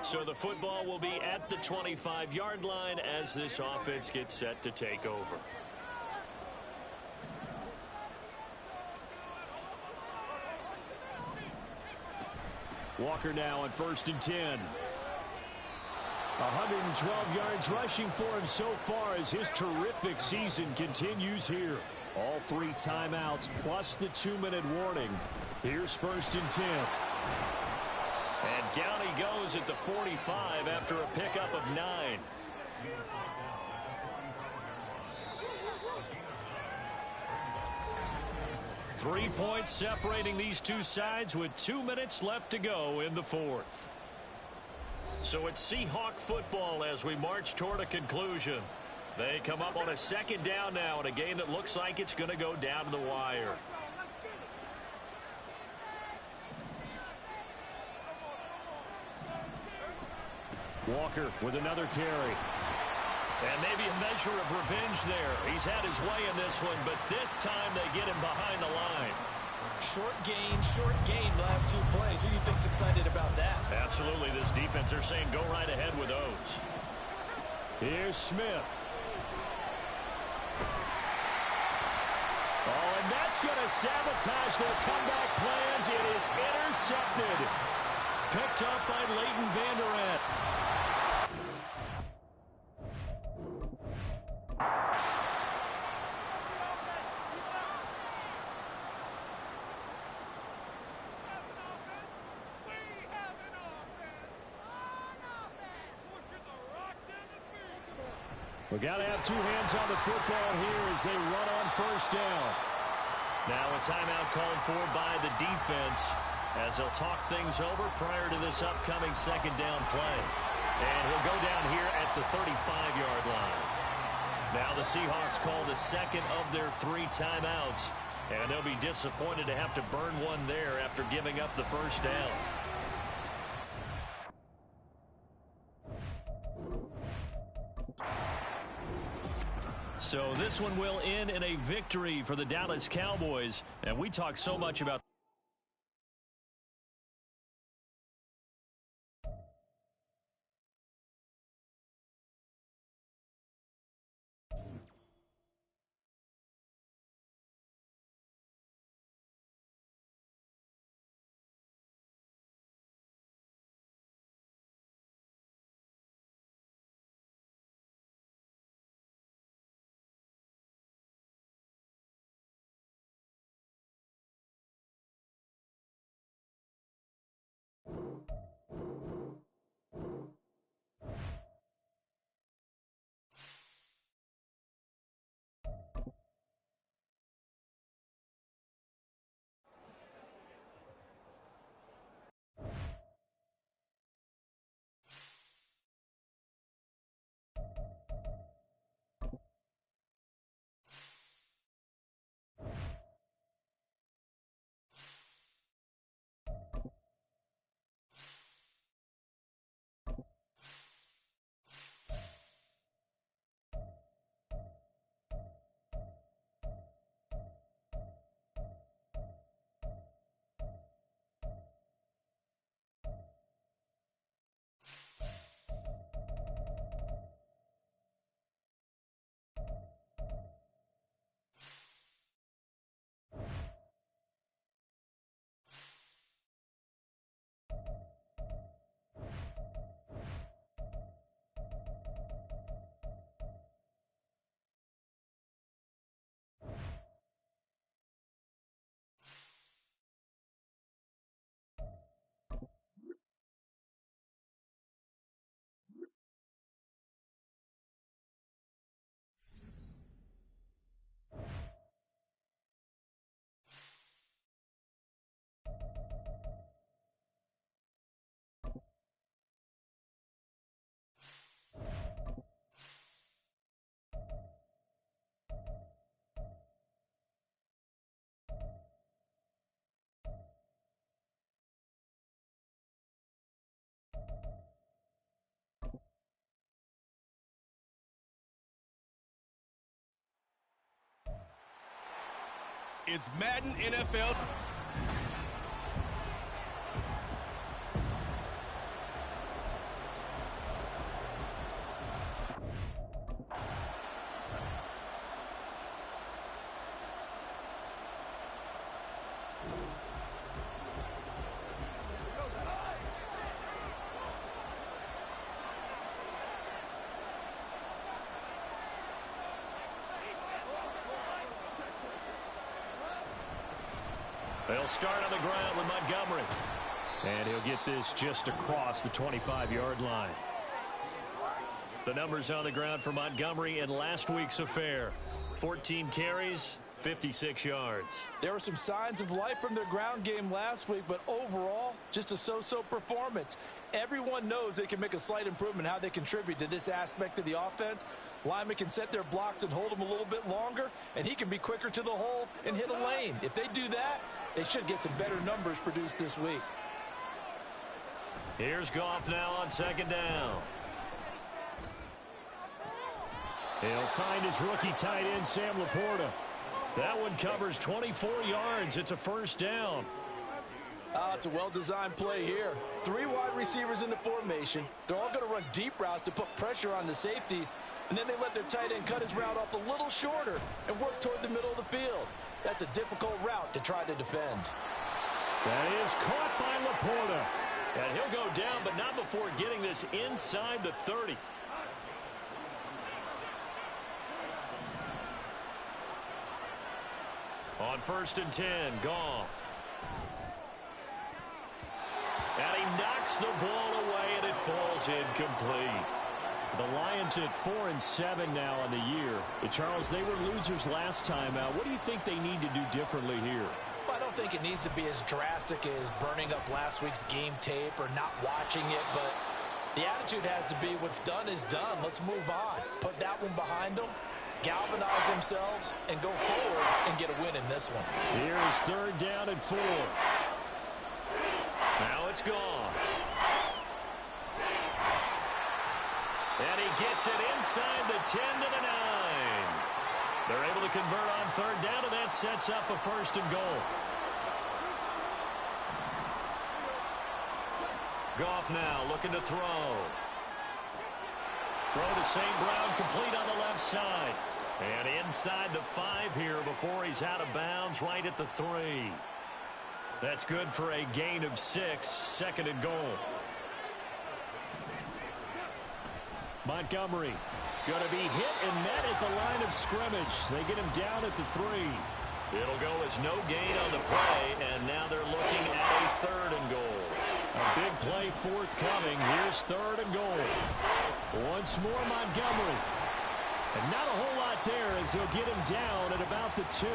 So the football will be at the 25-yard line as this offense gets set to take over.
Walker now on 1st and 10. 112 yards rushing for him so far as his terrific season continues here. All 3 timeouts plus the 2-minute warning. Here's 1st and 10.
And down he goes at the 45 after a pickup of 9. Three points separating these two sides with 2 minutes left to go in the 4th. So it's Seahawk football as we march toward a conclusion. They come up on a 2nd down now in a game that looks like it's going to go down to the wire.
Walker with another carry.
And maybe a measure of revenge there. He's had his way in this one, but this time they get him behind the line.
Short gain last 2 plays. Who do you think's excited about that?
Absolutely. This defense, they're saying go right ahead with those.
Here's Smith. Oh, and that's going to sabotage their comeback plans. It is intercepted. Picked up by Leighton Vander Esch. We got to have 2 hands on the football here as they run on 1st down.
Now a timeout called for by the defense as they'll talk things over prior to this upcoming 2nd down play. And he'll go down here at the 35-yard line. Now the Seahawks call the 2nd of their 3 timeouts, and they'll be disappointed to have to burn one there after giving up the 1st down. So this one will end in a victory for the Dallas Cowboys. And we talk so much about
It's Madden NFL.
They'll start on the ground with Montgomery.
And he'll get this just across the 25-yard line.
The numbers on the ground for Montgomery in last week's affair. 14 carries, 56 yards.
There were some signs of life from their ground game last week, but overall, just a so-so performance. Everyone knows they can make a slight improvement how they contribute to this aspect of the offense. Linemen can set their blocks and hold them a little bit longer, and he can be quicker to the hole and hit a lane. If they do that, they should get some better numbers produced this week.
Here's Goff now on second down.
He'll find his rookie tight end, Sam Laporta. That one covers 24 yards. It's a first down.
It's a well-designed play here. 3 wide receivers in the formation. They're all going to run deep routes to put pressure on the safeties, and then they let their tight end cut his route off a little shorter and work toward the middle of the field. That's a difficult route to try to defend.
That is caught by Laporta.
And he'll go down, but not before getting this inside the 30. On 1st and 10, Goff. And he knocks the ball away, and it falls incomplete.
The Lions at 4-7 now on the year. Charles, they were losers last time out. What do you think they need to do differently here?
Well, I don't think it needs to be as drastic as burning up last week's game tape or not watching it, but the attitude has to be what's done is done. Let's move on. Put that one behind them, galvanize themselves, and go forward and get a win in this one.
Here is 3rd down and 4.
Now it's gone. And he gets it inside the 10 to the 9. They're able to convert on 3rd down, and that sets up a 1st and goal. Goff now looking to throw. Throw to St. Brown, complete on the left side. And inside the 5 here before he's out of bounds, right at the 3. That's good for a gain of 6, 2nd and goal.
Montgomery going to be hit and met at the line of scrimmage. They get him down at the 3.
It'll go as no gain on the play, and now they're looking at a 3rd and goal.
A big play forthcoming. Here's 3rd and goal. Once more Montgomery. And not a whole lot there as he'll get him down at about the 2.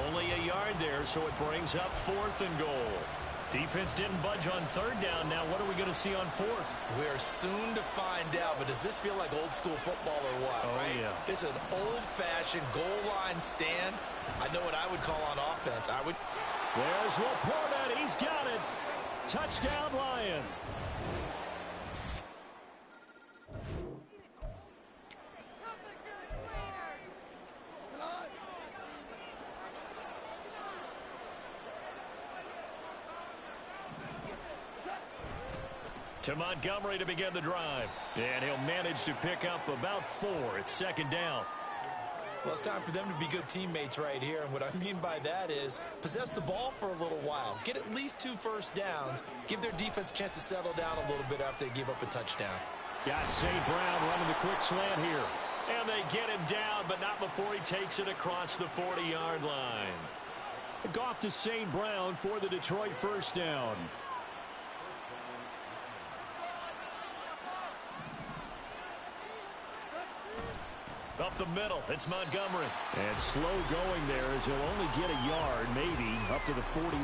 Only a yard there, so it brings up 4th and goal. Defense didn't budge on 3rd down. Now what are we going to see on 4th?
We're soon to find out, but does this feel like old school football or what?
Oh,
right?
yeah.
It's an old-fashioned goal line stand. I know what I would call on offense.
There's Laporta. He's got it. Touchdown, Lion.
To Montgomery to begin the drive. And he'll manage to pick up about 4. It's 2nd down.
Well, it's time for them to be good teammates right here. And what I mean by that is possess the ball for a little while. Get at least 2 first downs. Give their defense a chance to settle down a little bit after they give up a touchdown.
Got St. Brown running the quick slant here.
And they get him down, but not before he takes it across the 40-yard line.
Goff to St. Brown for the Detroit first down.
Up the middle, it's Montgomery.
And slow going there as he'll only get a yard, maybe, up to the 41.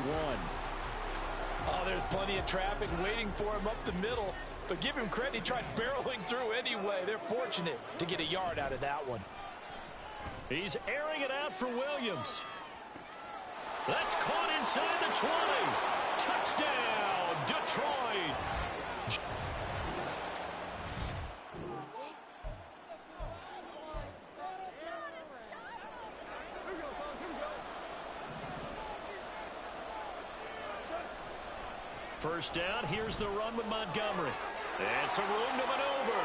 Oh, there's plenty of traffic waiting for him up the middle. But give him credit, he tried barreling through anyway. They're fortunate to get a yard out of that one.
He's airing it out for Williams. That's caught inside the 20. Touchdown, Detroit. first down. Here's the run with Montgomery. And some room to maneuver.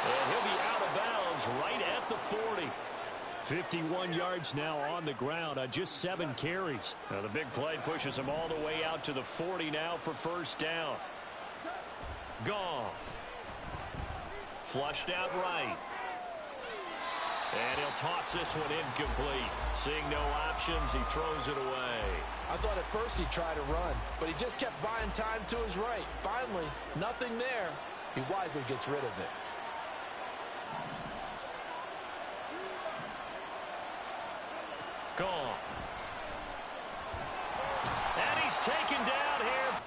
And he'll be out of bounds right at the 40. 51 yards now on the ground on just 7 carries. Now the big play pushes him all the way out to the 40 now for first down. Goff. Flushed out right. And he'll toss this one incomplete. Seeing no options, he throws it away.
I thought at first he'd try to run, but he just kept buying time to his right. Finally, nothing there. He wisely gets rid of it.
Goff. And he's taken down here.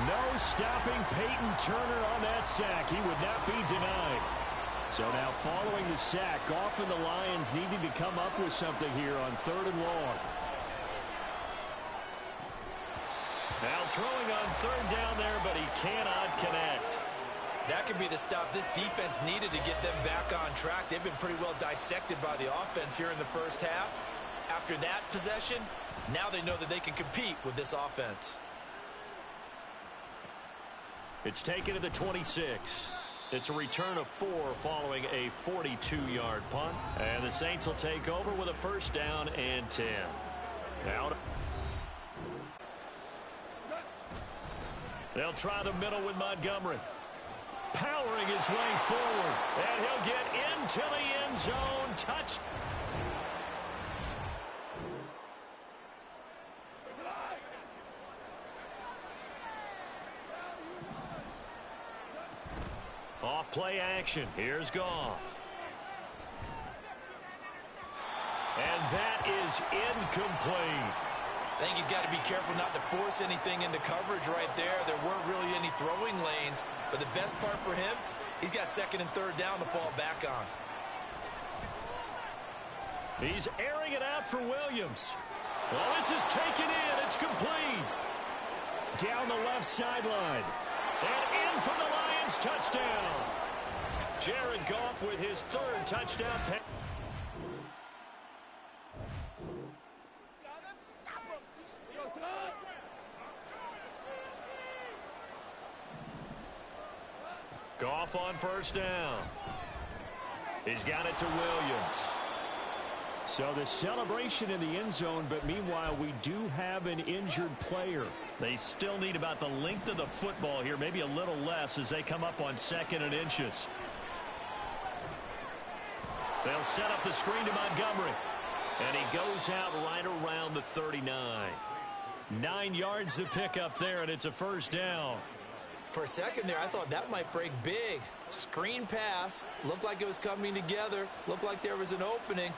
No stopping Peyton Turner on that sack. He would not be denied. So now following the sack, Goff and the Lions needing to come up with something here on 3rd and long.
Now throwing on 3rd down there, but he cannot connect.
That could be the stop this defense needed to get them back on track. They've been pretty well dissected by the offense here in the first half. After that possession, now they know that they can compete with this offense.
It's taken to the 26. It's a return of 4 following a 42-yard punt. And the Saints will take over with a 1st down and 10. Now they'll try the middle with Montgomery. Powering his way forward. And he'll get into the end zone. Touch. Off play action. Here's Goff. And that is incomplete.
I think he's got to be careful not to force anything into coverage right there. There weren't really any throwing lanes. But the best part for him, he's got 2nd and 3rd down to fall back on.
He's airing it out for Williams. Well, this is taken in. It's complete.
Down the left sideline.
And in for the Lions touchdown. Jared Goff with his 3rd touchdown pass. Goff on 1st down. He's got it to Williams.
So the celebration in the end zone, but meanwhile we do have an injured player.
They still need about the length of the football here, maybe a little less as they come up on 2nd and inches. They'll set up the screen to Montgomery. And he goes out right around the 39. 9 yards to pick up there, and it's a 1st down.
For a second there, I thought that might break big. Screen pass. Looked like it was coming together. Looked like there was an opening.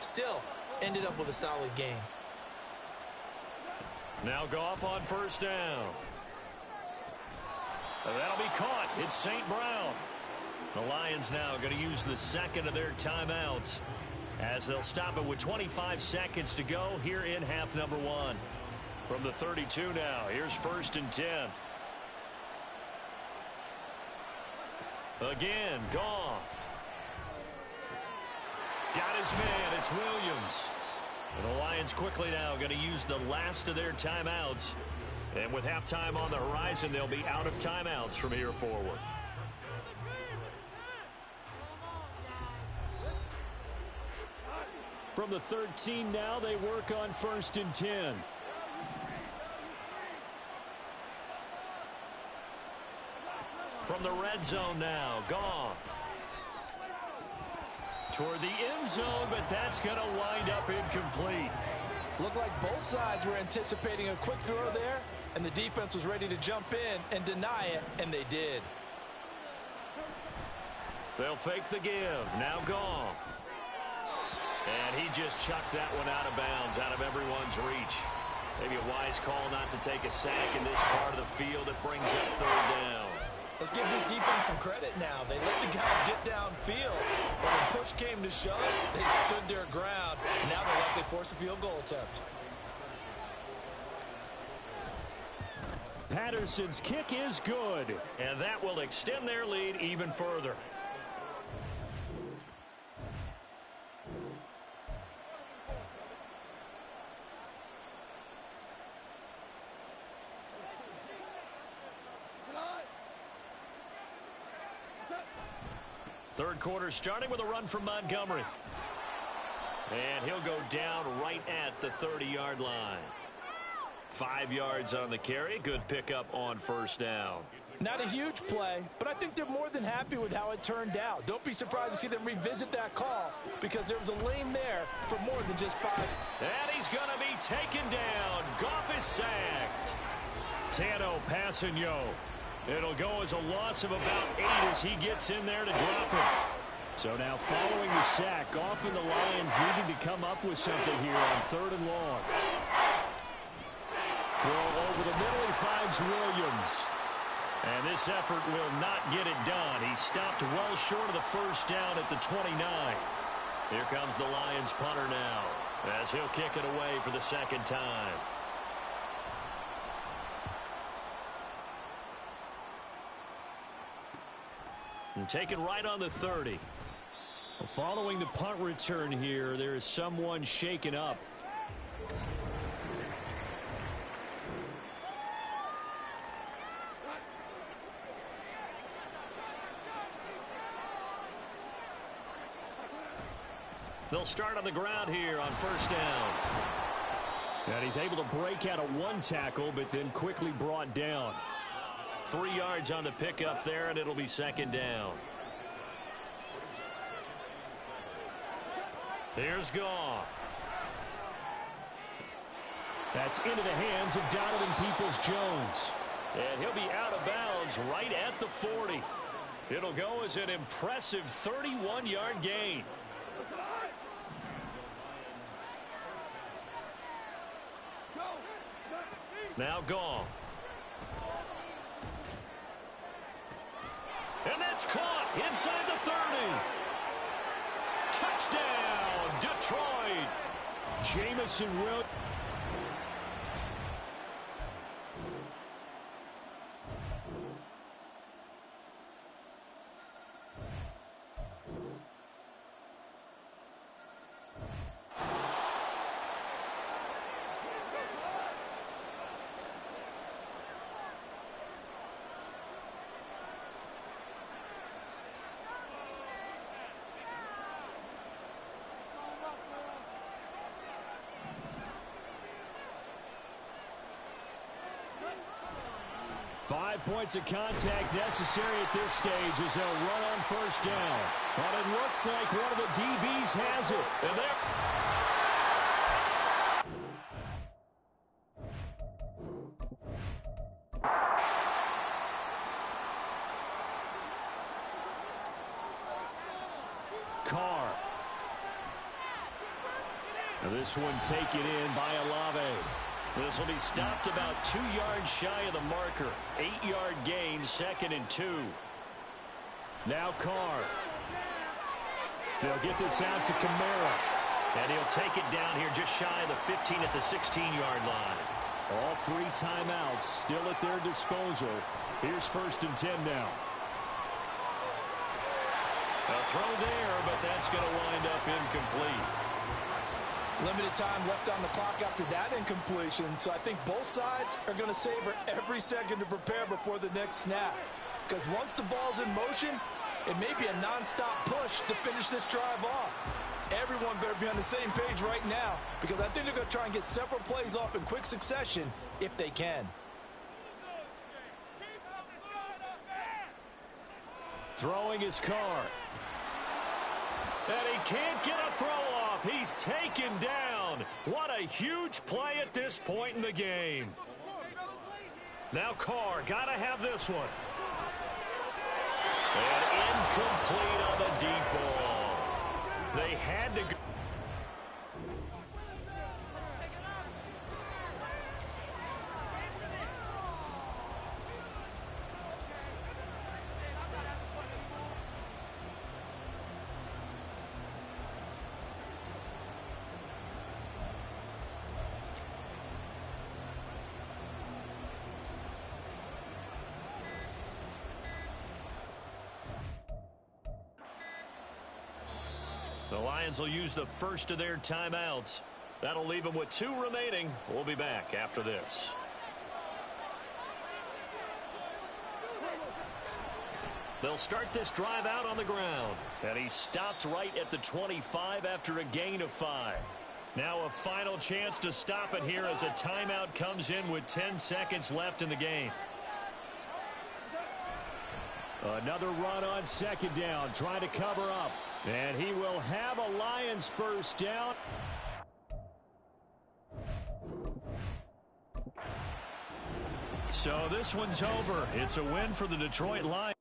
Still, ended up with a solid game.
Now Goff on 1st down. And that'll be caught. It's St. Brown. The Lions now going to use the 2nd of their timeouts as they'll stop it with 25 seconds to go here in half number 1. From the 32 now, here's 1st and 10. Again, Goff. Got his man. It's Williams. And the Lions quickly now going to use the last of their timeouts. And with halftime on the horizon, they'll be out of timeouts from here forward.
From the 13 now, they work on 1st and 10.
From the red zone now, Goff. Toward the end zone, but that's going to wind up incomplete.
Looked like both sides were anticipating a quick throw there, and the defense was ready to jump in and deny it, and they did.
They'll fake the give. Now Goff. And he just chucked that one out of bounds, out of everyone's reach. Maybe a wise call not to take a sack in this part of the field. It brings up 3rd down.
Let's give this defense some credit now. They let the guys get downfield. But when push came to shove, they stood their ground. And now they'll likely force a field goal attempt.
Patterson's kick is good.
And that will extend their lead even further. Third quarter starting with a run from Montgomery. And he'll go down right at the 30-yard line. 5 yards on the carry. Good pickup on 1st down.
Not a huge play, but I think they're more than happy with how it turned out. Don't be surprised to see them revisit that call because there was a lane there for more than just 5.
And he's going to be taken down. Goff is sacked. Tano Passanio. It'll go as a loss of about 8 as he gets in there to drop him.
So now following the sack, Goff and the Lions needing to come up with something here on 3rd and long. Throw over the middle. He finds Williams. And this effort will not get it done. He stopped well short of the first down at the 29. Here comes the Lions punter now, as he'll kick it away for the second time. And taken right on the 30. Following the punt return here, there is someone shaken up. They'll start on the ground here on first down. And he's able to break out of one tackle, but then quickly brought down. 3 yards on the pickup there, and it'll be second down. Here's Goff. That's into the hands of Donovan Peoples-Jones. And he'll be out of bounds right at the 40. It'll go as an impressive 31-yard gain. Now Goff. And that's caught inside the 30. Touchdown, Detroit. Jamison Williams. Five points of contact necessary at this stage as they'll run on first down. But it looks like one of the DBs has it. And there. Carr. And this one taken in by Olave. This will be stopped about 2 yards shy of the marker. 8-yard gain, 2nd and 2. Now Carr. They'll get this out to Kamara. And he'll take it down here just shy of the 15 at the 16-yard line. All 3 timeouts still at their disposal. Here's 1st and 10 now. A throw there, but that's going to wind up incomplete.
Limited time left on the clock after that incompletion, so I think both sides are going to savor every second to prepare before the next snap. Because once the ball's in motion, it may be a nonstop push to finish this drive off. Everyone better be on the same page right now, because I think they're going to try and get several plays off in quick succession if they can.
Throwing his Carr. And he can't get a throw off. He's taken down. What a huge play at this point in the game. Now Carr, got to have this one. And incomplete on the deep ball. They had to go. The Lions will use the first of their timeouts. That'll leave them with 2 remaining. We'll be back after this. They'll start this drive out on the ground. And he stopped right at the 25 after a gain of 5. Now a final chance to stop it here as a timeout comes in with 10 seconds left in the game. Another run on second down, trying to cover up. And he will have a Lions first down. So this one's over. It's a win for the Detroit Lions.